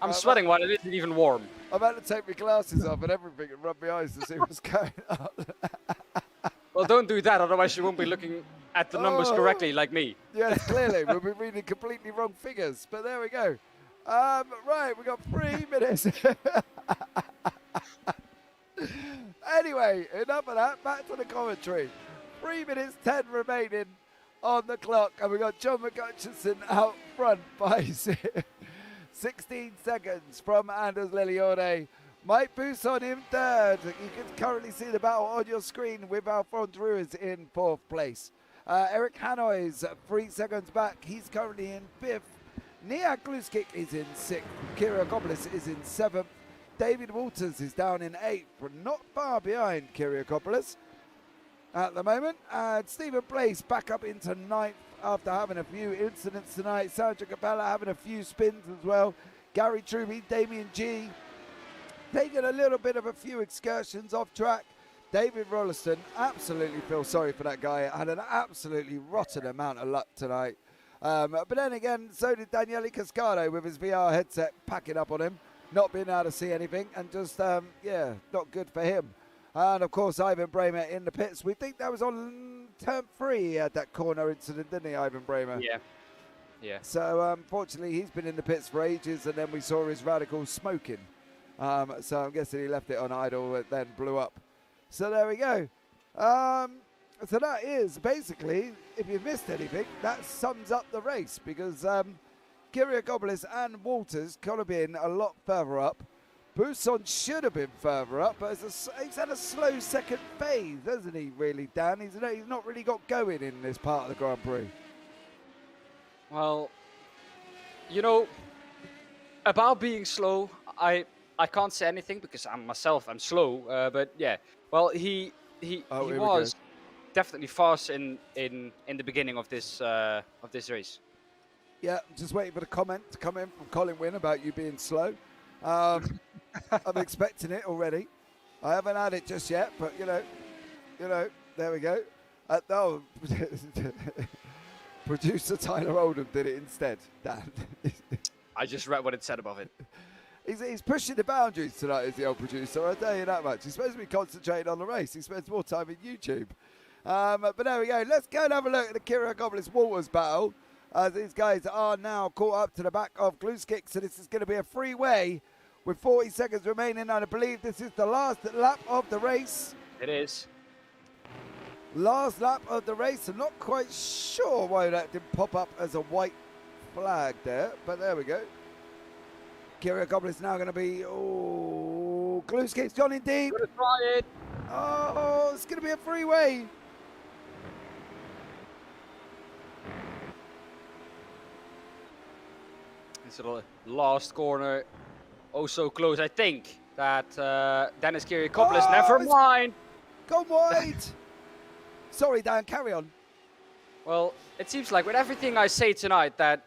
I'm sweating while it isn't even warm. I'm about to take my glasses off and everything and rub my eyes to see what's going on. Well, don't do that, otherwise you won't be looking at the numbers correctly like me. Yes, clearly. We'll be reading completely wrong figures. But there we go. Right, we've got 3 minutes. Anyway, enough of that. Back to the commentary. 3 minutes 10 remaining on the clock. And we've got John McCutcheon out front by 16 seconds from Anders Lilione. Mike Buson in third. You can currently see the battle on your screen with Alphonse Ruiz in 4th place. Eric Hanoi's 3 seconds back. He's currently in 5th. Nia Gluskic is in 6th. Kyrgiopoulos is in 7th. David Walters is down in 8th, but not far behind Kyrgiopoulos at the moment. And Stephen Blaze back up into 9th after having a few incidents tonight. Sandra Capella having a few spins as well. Gary Truby, Damien G taking a little bit of a few excursions off track. David Rolliston, absolutely feel sorry for that guy. Had an absolutely rotten amount of luck tonight. But then again, so did Daniele Cascado with his VR headset packing up on him, not being able to see anything, and just, yeah, not good for him. And, of course, Ivan Bremer in the pits. We think that was on turn 3 he had that corner incident, didn't he, Ivan Bremer? Yeah. Yeah. So, unfortunately, he's been in the pits for ages, and then we saw his radical smoking. So I'm guessing he left it on idle, it then blew up. So there we go. So that is basically, if you've missed anything, that sums up the race, because Kyrgiopoulos and Walters could have been a lot further up. Buson should have been further up, but he's had a slow second phase, hasn't he, really, Dan? He's not really got going in this part of the Grand Prix. Well, you know, about being slow, I can't say anything because I'm slow. But yeah, well, he was definitely fast in the beginning of this race. Yeah, just waiting for the comment to come in from Colin Wynn about you being slow. I'm expecting it already. I haven't had it just yet, but you know, there we go. No, producer Tyler Oldham did it instead, Dan. I just read what it said above it. He's pushing the boundaries tonight, is the old producer. I'll tell you that much. He's supposed to be concentrating on the race. He spends more time in YouTube. But there we go. Let's go and have a look at the Kyrgiopoulos Walters battle. These guys are now caught up to the back of Gluskic, so this is going to be a freeway with 40 seconds remaining. And I believe this is the last lap of the race. It is. Last lap of the race. I'm not quite sure why that didn't pop up as a white flag there, but there we go. Kyrgiopoulos now going to be, Gluskic's gone in deep. Gonna try it. Oh, it's going to be a freeway. It's the last corner. Oh, so close. I think that Dennis Kyrgiopoulos, never mind. Gone wide. Sorry, Dan, carry on. Well, it seems like with everything I say tonight that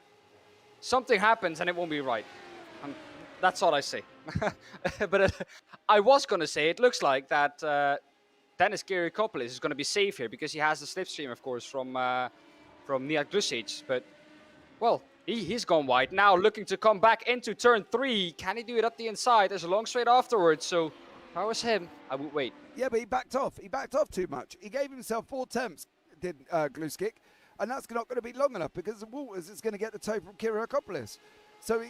something happens and it won't be right. That's all I say. But I was going to say, it looks like that Dennis Kyrgiakopoulos is going to be safe here because he has the slipstream, of course, from Nihat Grusic. But, well, he's gone wide. Now looking to come back into turn 3. Can he do it up the inside? There's a long straight afterwards. So if I was him, I would wait. Yeah, but he backed off. He backed off too much. He gave himself 4 attempts, did Gluskick, and that's not going to be long enough because Walters is going to get the toe from Kyrgiakopoulos. So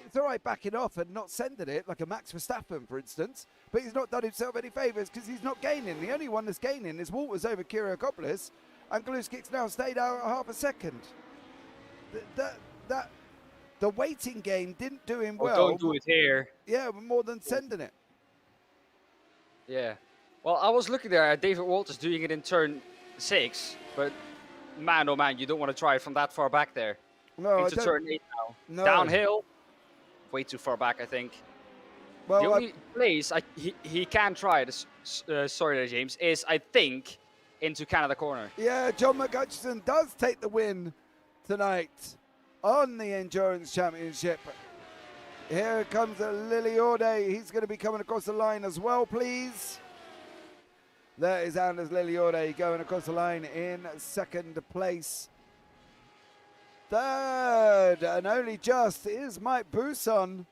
it's all right backing off and not sending it like a Max Verstappen, for instance, but he's not done himself any favours because he's not gaining. The only one that's gaining is Walters over Kyrgiakopoulos, and Gluskick's now stayed out half a second. The waiting game didn't do him well. Don't do it here. Yeah, more than sending it. Yeah. Well, I was looking there at David Walters doing it in turn 6, but man, oh man, you don't want to try it from that far back there. No, into turn 8 now. No. Downhill, way too far back, I think. Well, the only place he can try it, sorry there, James, is, I think, into Canada corner. Yeah, John McHutchison does take the win tonight on the Endurance Championship. Here comes Liliorde. He's going to be coming across the line as well, please. There is Anders Liliorde going across the line in second place. Third, and only just, is Mike Bousson.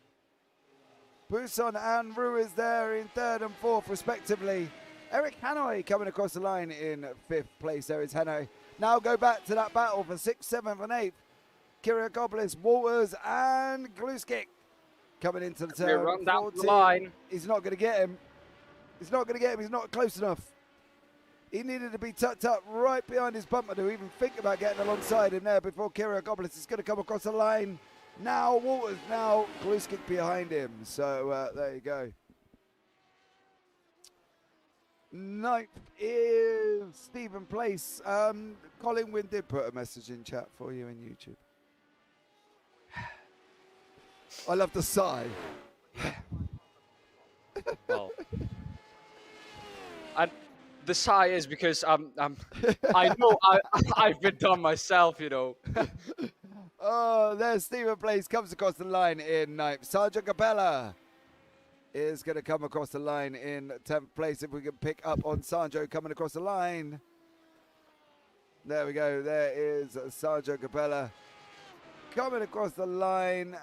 Bousson and Ruiz there in third and fourth, respectively. Eric Hanoi coming across the line in fifth place. There is Hanoi. Now go back to that battle for sixth, seventh, and eighth. Kyrgiakopoulos, Walters, and Gluskick coming into the turn. Run down the line. He's not going to get him. He's not going to get him. He's not close enough. He needed to be tucked up right behind his bumper to even think about getting alongside him there before Kyrgiakopoulos is going to come across the line. Now Walters, now Gluskick behind him. So there you go. Ninth is Stephen Place. Colin Wynn did put a message in chat for you in YouTube. I love the sigh. Well, the sigh is because I know I've been done myself, you know. Oh, there's Stephen Place comes across the line in ninth. Sergio Capella is going to come across the line in 10th place. If we can pick up on Sergio coming across the line. There we go. There is Sergio Capella coming across the line.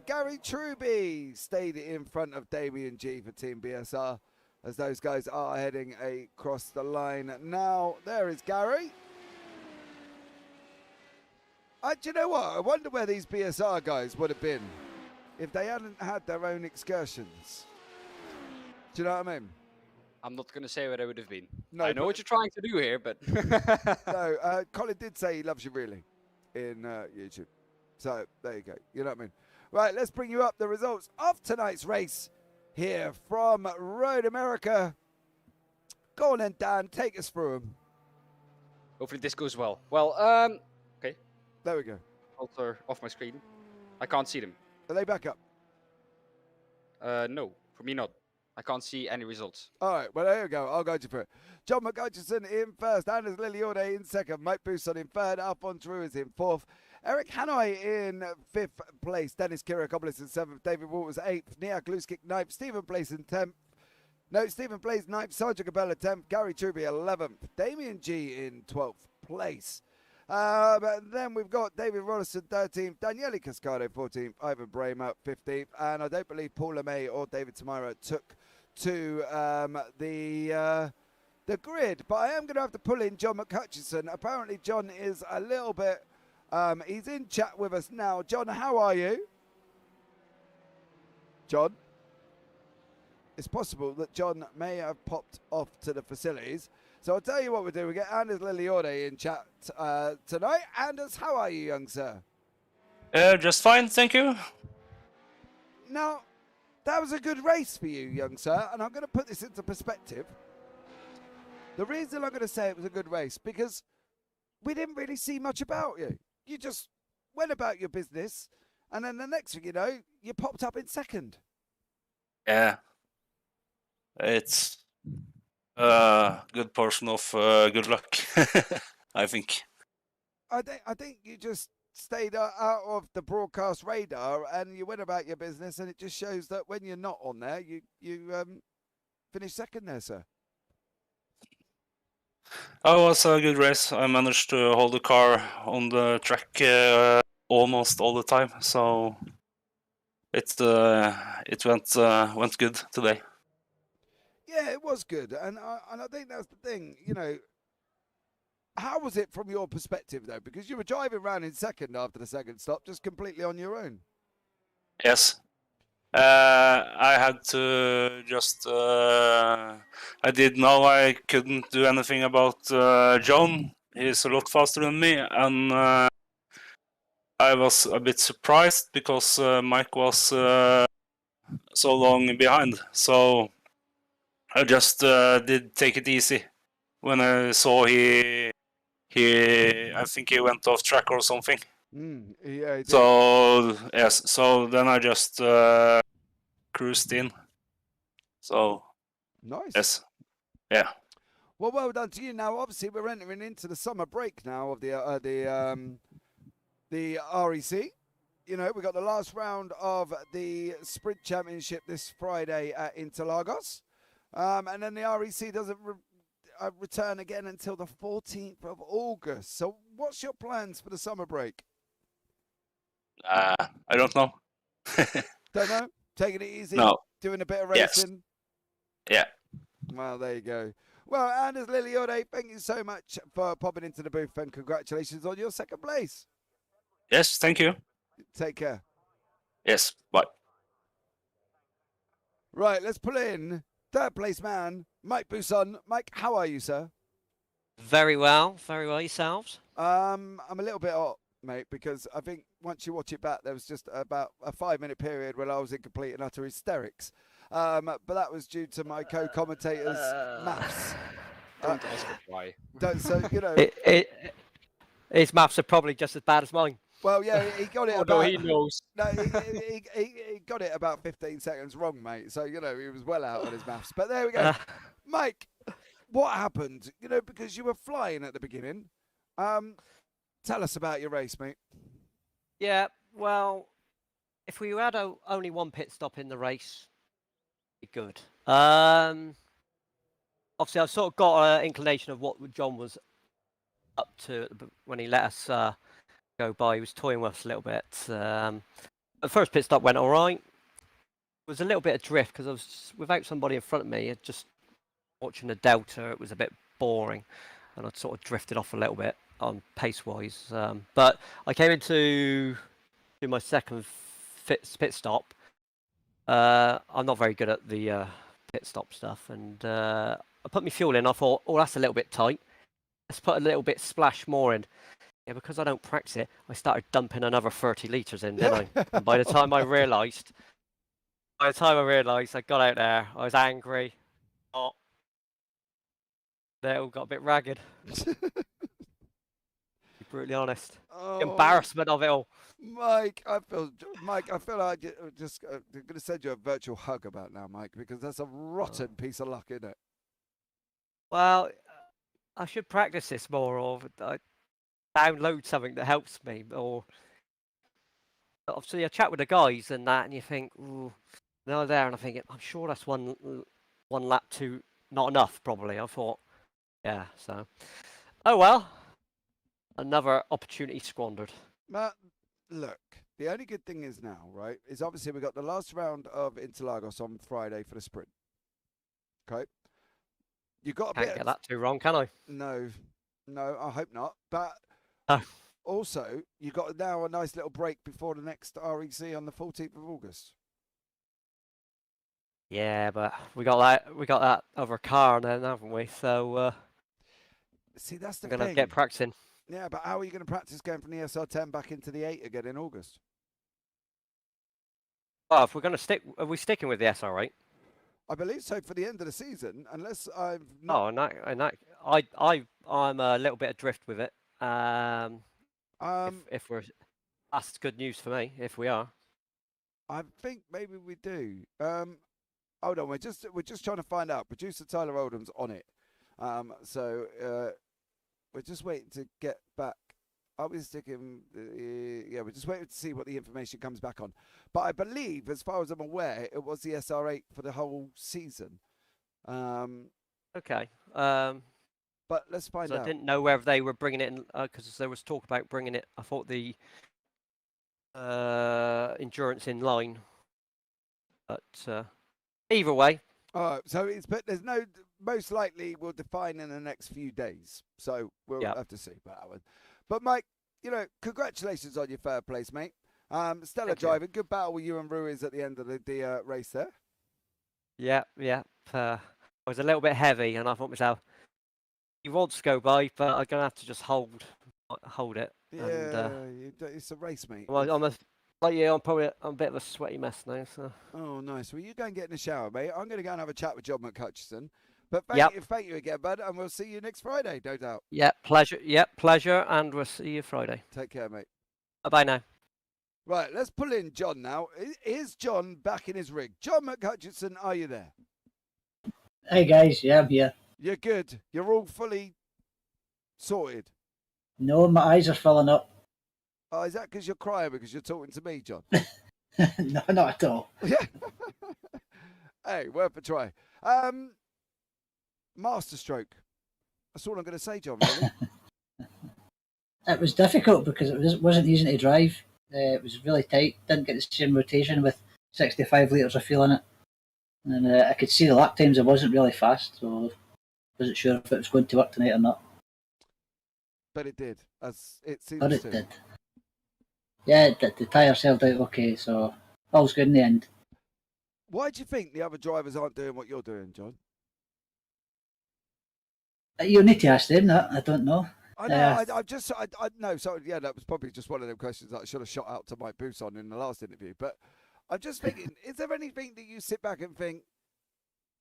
Gary Truby stayed in front of Damien G for Team BSR as those guys are heading across the line. Now, there is Gary. Do you know what? I wonder where these BSR guys would have been if they hadn't had their own excursions. Do you know what I mean? I'm not going to say where they would have been. No, I know what you're trying to do here, but... No, Colin did say he loves you really in YouTube. So, there you go. You know what I mean? Right, let's bring you up the results of tonight's race here from Road America. Go on then, Dan. Take us through them. Hopefully this goes well. Well, okay. There we go. Alter off my screen. I can't see them. Are they back up? No, for me not. I can't see any results. All right, well, there you go. I'll guide you through it. John McHutchison in first. Anders Liliorde in second. Mike Bousson in third. Alphonse Ruiz in fourth. Eric Hanoi in fifth place. Dennis Kyrgiakopoulos in seventh. David Walters eighth. Nia Gluskick ninth. Stephen Place in 10th. No, Stephen Place ninth. Sergio Capella 10th. Gary Truby 11th. Damien G in 12th place. But then we've got David Rollison 13th, Daniele Cascado 14th, Ivan Bramer 15th, and I don't believe Paul LeMay or David Tamira took to the grid. But I am going to have to pull in John McHutchison. Apparently John is a little bit, he's in chat with us now. John, how are you? John? It's possible that John may have popped off to the facilities. So I'll tell you what we'll do. We'll get Anders Liliorde in chat tonight. Anders, how are you, young sir? Just fine, thank you. Now, that was a good race for you, young sir, and I'm going to put this into perspective. The reason I'm going to say it was a good race, because we didn't really see much about you. You just went about your business, and then the next thing you know, you popped up in second. Yeah. It's a good portion of good luck, I think. I think you just stayed out of the broadcast radar, and you went about your business, and it just shows that when you're not on there, you finished second there, sir. Oh, it was a good race. I managed to hold the car on the track almost all the time, so it went good today. Yeah, it was good, and I think that's the thing. You know, how was it from your perspective though? Because you were driving around in second after the second stop, just completely on your own. Yes. I had to just. I did know I couldn't do anything about John. He's a lot faster than me, and I was a bit surprised because Mike was so long behind. So I just did take it easy when I saw I think he went off track or something. Yeah, he did. So yes, so then I just cruised in. So nice. yes, yeah. Well done to you. Now, obviously, we're entering into the summer break now of the REC. You know, we got the last round of the Sprint Championship this Friday at Interlagos, and then the REC doesn't return again until the 14th of August. So, what's your plans for the summer break? I don't know. Don't know. Taking it easy. No. Doing a bit of racing. Yes. Yeah. Well, there you go. Well, Anders Liliode, thank you so much for popping into the booth, and congratulations on your second place. Yes, thank you. Take care. Yes, bye. Right, let's pull in third place man, Mike Buson. Mike, how are you, sir? Very well yourselves. I'm a little bit hot, mate, because I think once you watch it back, there was just about a 5-minute period where I was in complete and utter hysterics. But that was due to my co-commentator's maths. Don't ask why. So, you know, His maths are probably just as bad as mine. Well, yeah, he got it Although about. he knows. No, he got it about 15 seconds wrong, mate. So, you know, he was well out on his maths. But there we go. Mike, what happened? You know, because you were flying at the beginning. Tell us about your race, mate. Yeah, well, if we had only one pit stop in the race, it'd be good. Obviously, I've sort of got an inclination of what John was up to when he let us go by. He was toying with us a little bit. The first pit stop went all right. It was a little bit of drift because I was without somebody in front of me. Just watching the Delta, it was a bit boring, and I'd sort of drifted off a little bit on pace-wise. But I came into do my second pit stop. I'm not very good at the pit stop stuff, and I put my fuel in. I thought, oh, that's a little bit tight. Let's put a little bit splash more in. Yeah, because I don't practice it, I started dumping another 30 litres in, didn't I? And by the time I realised, I got out there, I was angry. Oh, they all got a bit ragged. To be brutally honest. Oh, The embarrassment of it all. Mike, I feel like I'm just going to send you a virtual hug about now, Mike, because that's a rotten piece of luck, isn't it? Well, I should practice this more, or download something that helps me, or obviously I chat with the guys and that, and you think, ooh, they're there, and I'm thinking, I'm sure that's one lap too not enough, probably. I thought, yeah, so oh well, another opportunity squandered. Matt, look, the only good thing is now, right, is obviously we got the last round of Interlagos on Friday for the sprint. Okay, you got a Can't bit. get that too wrong, can I? No, I hope not. But Oh. Also, you got now a nice little break before the next REC on the 14th of August. Yeah, but we got that other car then, haven't we? So see, that's the I'm gonna thing. get practicing. Yeah, but how are you going to practice going from the SR10 back into the 8 again in August? Well, if we're gonna stick, are we sticking with the SR8? I believe so for the end of the season, unless I've not. Oh, I'm a little bit adrift with it. If we're, that's good news for me. If we are, I think maybe we do. Hold on, we're just trying to find out. Producer Tyler Oldham's on it, so we're just waiting to get back I'll be sticking. Yeah, we're just waiting to see what the information comes back on. But I believe, as far as I'm aware, it was the SR8 for the whole season. Okay. But let's find out. I didn't know whether they were bringing it in because there was talk about bringing it. I thought the endurance in line, but either way. So but there's no. Most likely, we'll define in the next few days. So we'll have to see about that one. But Mike, congratulations on your third place, mate. Stellar driving, good battle with you and Ruiz at the end of the race there. Yeah. I was a little bit heavy, and I thought myself, you want to go by, but I'm gonna have to just hold it. Yeah, and, it's a race, mate. Well, I'm a bit of a sweaty mess now. So. Oh, nice. Well, you go and get in the shower, mate. I'm going to go and have a chat with John McHutchison. But thank you again, bud, and we'll see you next Friday, no doubt. Yeah, pleasure. Yeah, pleasure, and we'll see you Friday. Take care, mate. Bye now. Right, let's pull in John now. Is John back in his rig? John McHutchison, are you there? Hey guys, yeah, I'm here. You're good. You're all fully sorted. No, my eyes are filling up. Oh, is that because you're crying because you're talking to me, John? No, not at all. Yeah. Hey, worth a try. Masterstroke. That's all I'm going to say, John, really. It was difficult because it wasn't easy to drive. It was really tight. Didn't get the same rotation with 65 litres of fuel in it. And I could see the lap times. I wasn't really fast, so I wasn't sure if it was going to work tonight or not. But it did, as it seems But it to. did. Yeah, it did. The tyres held out okay, so all's good in the end. Why do you think the other drivers aren't doing what you're doing, John? You need to ask them that. I don't know. I know. I know. So yeah, that was probably just one of them questions that I should have shot out to Mike Bousson in the last interview. But I'm just thinking, is there anything that you sit back and think,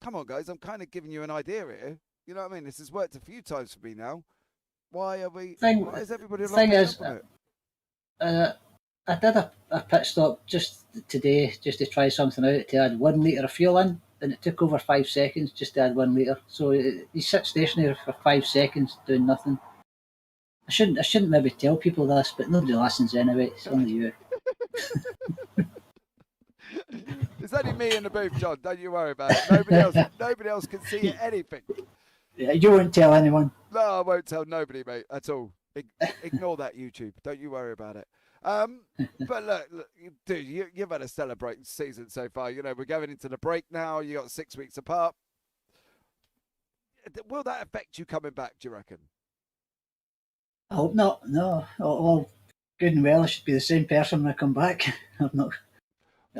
come on, guys, I'm kind of giving you an idea here. You know what I mean? This has worked a few times for me now. Why is everybody thing is, on it? I did a pit stop just today, just to try something out, to add 1 litre of fuel in, and it took over 5 seconds just to add 1 litre. So you sit stationary for 5 seconds doing nothing. I shouldn't maybe tell people this, but nobody listens anyway. It's only you. It's only me in the booth, John. Don't you worry about it. Nobody else can see anything. Yeah, you won't tell anyone. No, I won't tell nobody, mate, at all. Ignore that, YouTube. Don't you worry about it. But look, dude, you've had a stellar break season so far. You know, we're going into the break now. You got 6 weeks apart. Will that affect you coming back, do you reckon? I hope not. No. All good and well. I should be the same person when I come back. I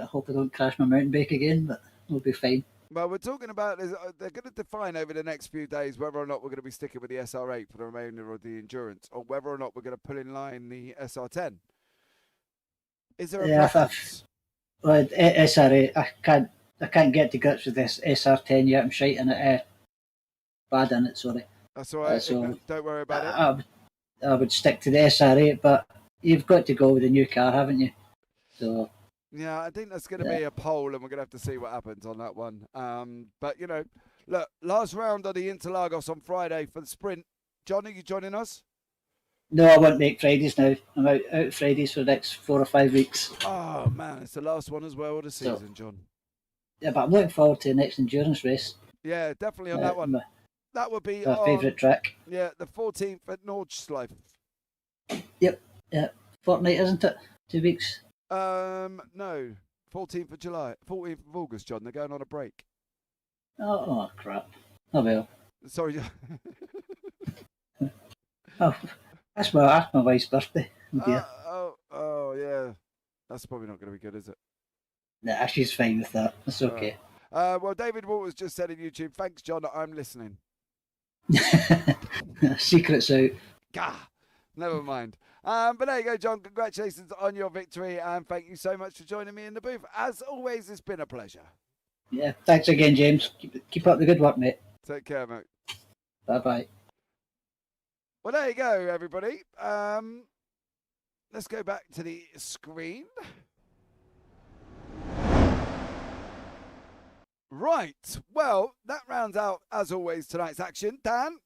hope I don't crash my mountain bike again, but we'll be fine. Well, we're talking about they're going to define over the next few days whether or not we're going to be sticking with the SR8 for the remainder of the endurance, or whether or not we're going to pull in line the SR10. Is there a preference? Well, SR8, I can't get to grips with this SR10 yet. I'm shite in it. Bad in it, sorry. That's all right. So don't worry about it. I would stick to the SR8, but you've got to go with a new car, haven't you? So. Yeah, I think that's going to be a poll, and we're going to have to see what happens on that one. But, you know, look, last round of the Interlagos on Friday for the sprint. John, are you joining us? No, I won't make Fridays now. I'm out Fridays for the next 4 or 5 weeks. Oh, man, it's the last one as well of the season, John. Yeah, but I'm looking forward to the next endurance race. Yeah, definitely on that one. That would be my favourite track. Yeah, the 14th at Nordschleife. Yep, yeah. Fortnight, isn't it? 2 weeks. No, 14th of July, 14th of August, John. They're going on a break. Oh crap. Oh well. Sorry. Oh, that's my wife's birthday. Yeah. That's probably not going to be good, is it? Nah, she's fine with that. That's okay. Well, David Waters just said in YouTube, thanks, John, I'm listening. Secret's out. Gah, never mind. But there you go, John. Congratulations on your victory, and thank you so much for joining me in the booth. As always, it's been a pleasure. Yeah, thanks again, James. Keep up the good work, mate. Take care, mate. Bye-bye. Well, there you go, everybody. Let's go back to the screen. Right. Well, that rounds out, as always, tonight's action. Dan,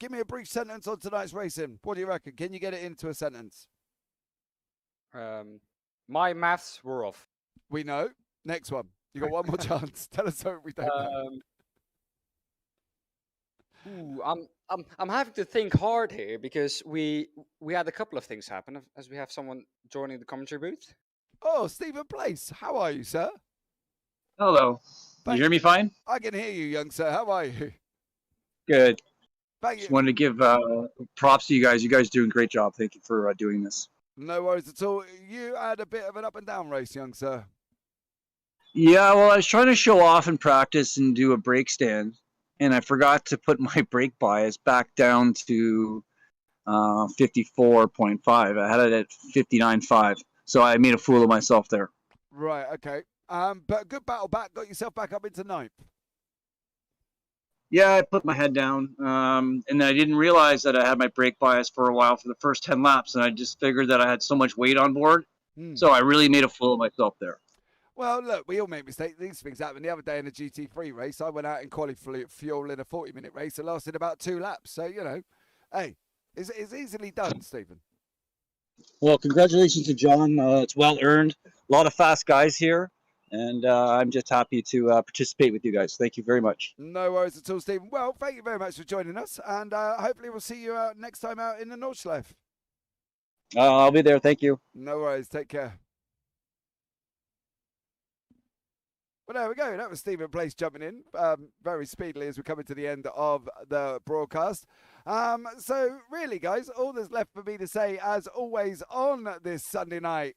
Give me a brief sentence on tonight's racing. What do you reckon? Can you get it into a sentence? My maths were off. We know. Next one. You got one more chance. Tell us something we don't know. I'm having to think hard here because we had a couple of things happen as we have someone joining the commentary booth. Oh, Stephen Place. How are you, sir? Hello. Can you hear me fine? I can hear you, young sir. How are you? Good. Thank you. Just wanted to give props to you guys. You guys are doing a great job. Thank you for doing this. No worries at all. You had a bit of an up and down race, young sir. Yeah, well, I was trying to show off in practice and do a brake stand, and I forgot to put my brake bias back down to 54.5. I had it at 59.5, so I made a fool of myself there. Right, okay. But a good battle back, got yourself back up into ninth. Yeah, I put my head down, and then I didn't realize that I had my brake bias for a while for the first 10 laps, and I just figured that I had so much weight on board, so I really made a fool of myself there. Well, look, we all make mistakes. These things happen. The other day in a GT3 race, I went out in quality fuel in a 40-minute race. It lasted about 2 laps. So, you know, hey, it's easily done, Stephen. Well, congratulations to John. It's well earned. A lot of fast guys here, and I'm just happy to participate with you guys. Thank you very much. No worries at all, Stephen. Well, thank you very much for joining us, and hopefully we'll see you next time out in the Nordschleife. I'll be there. Thank you. No worries. Take care. Well, there we go. That was Stephen Place jumping in very speedily as we're coming to the end of the broadcast. So really, guys, all that's left for me to say, as always on this Sunday night,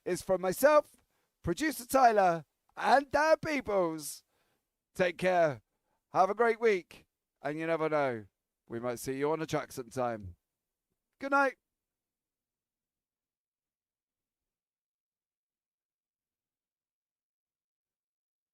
is from myself, producer Tyler, and Daan Pepels. Take care. Have a great week. And you never know, we might see you on the track sometime. Good night.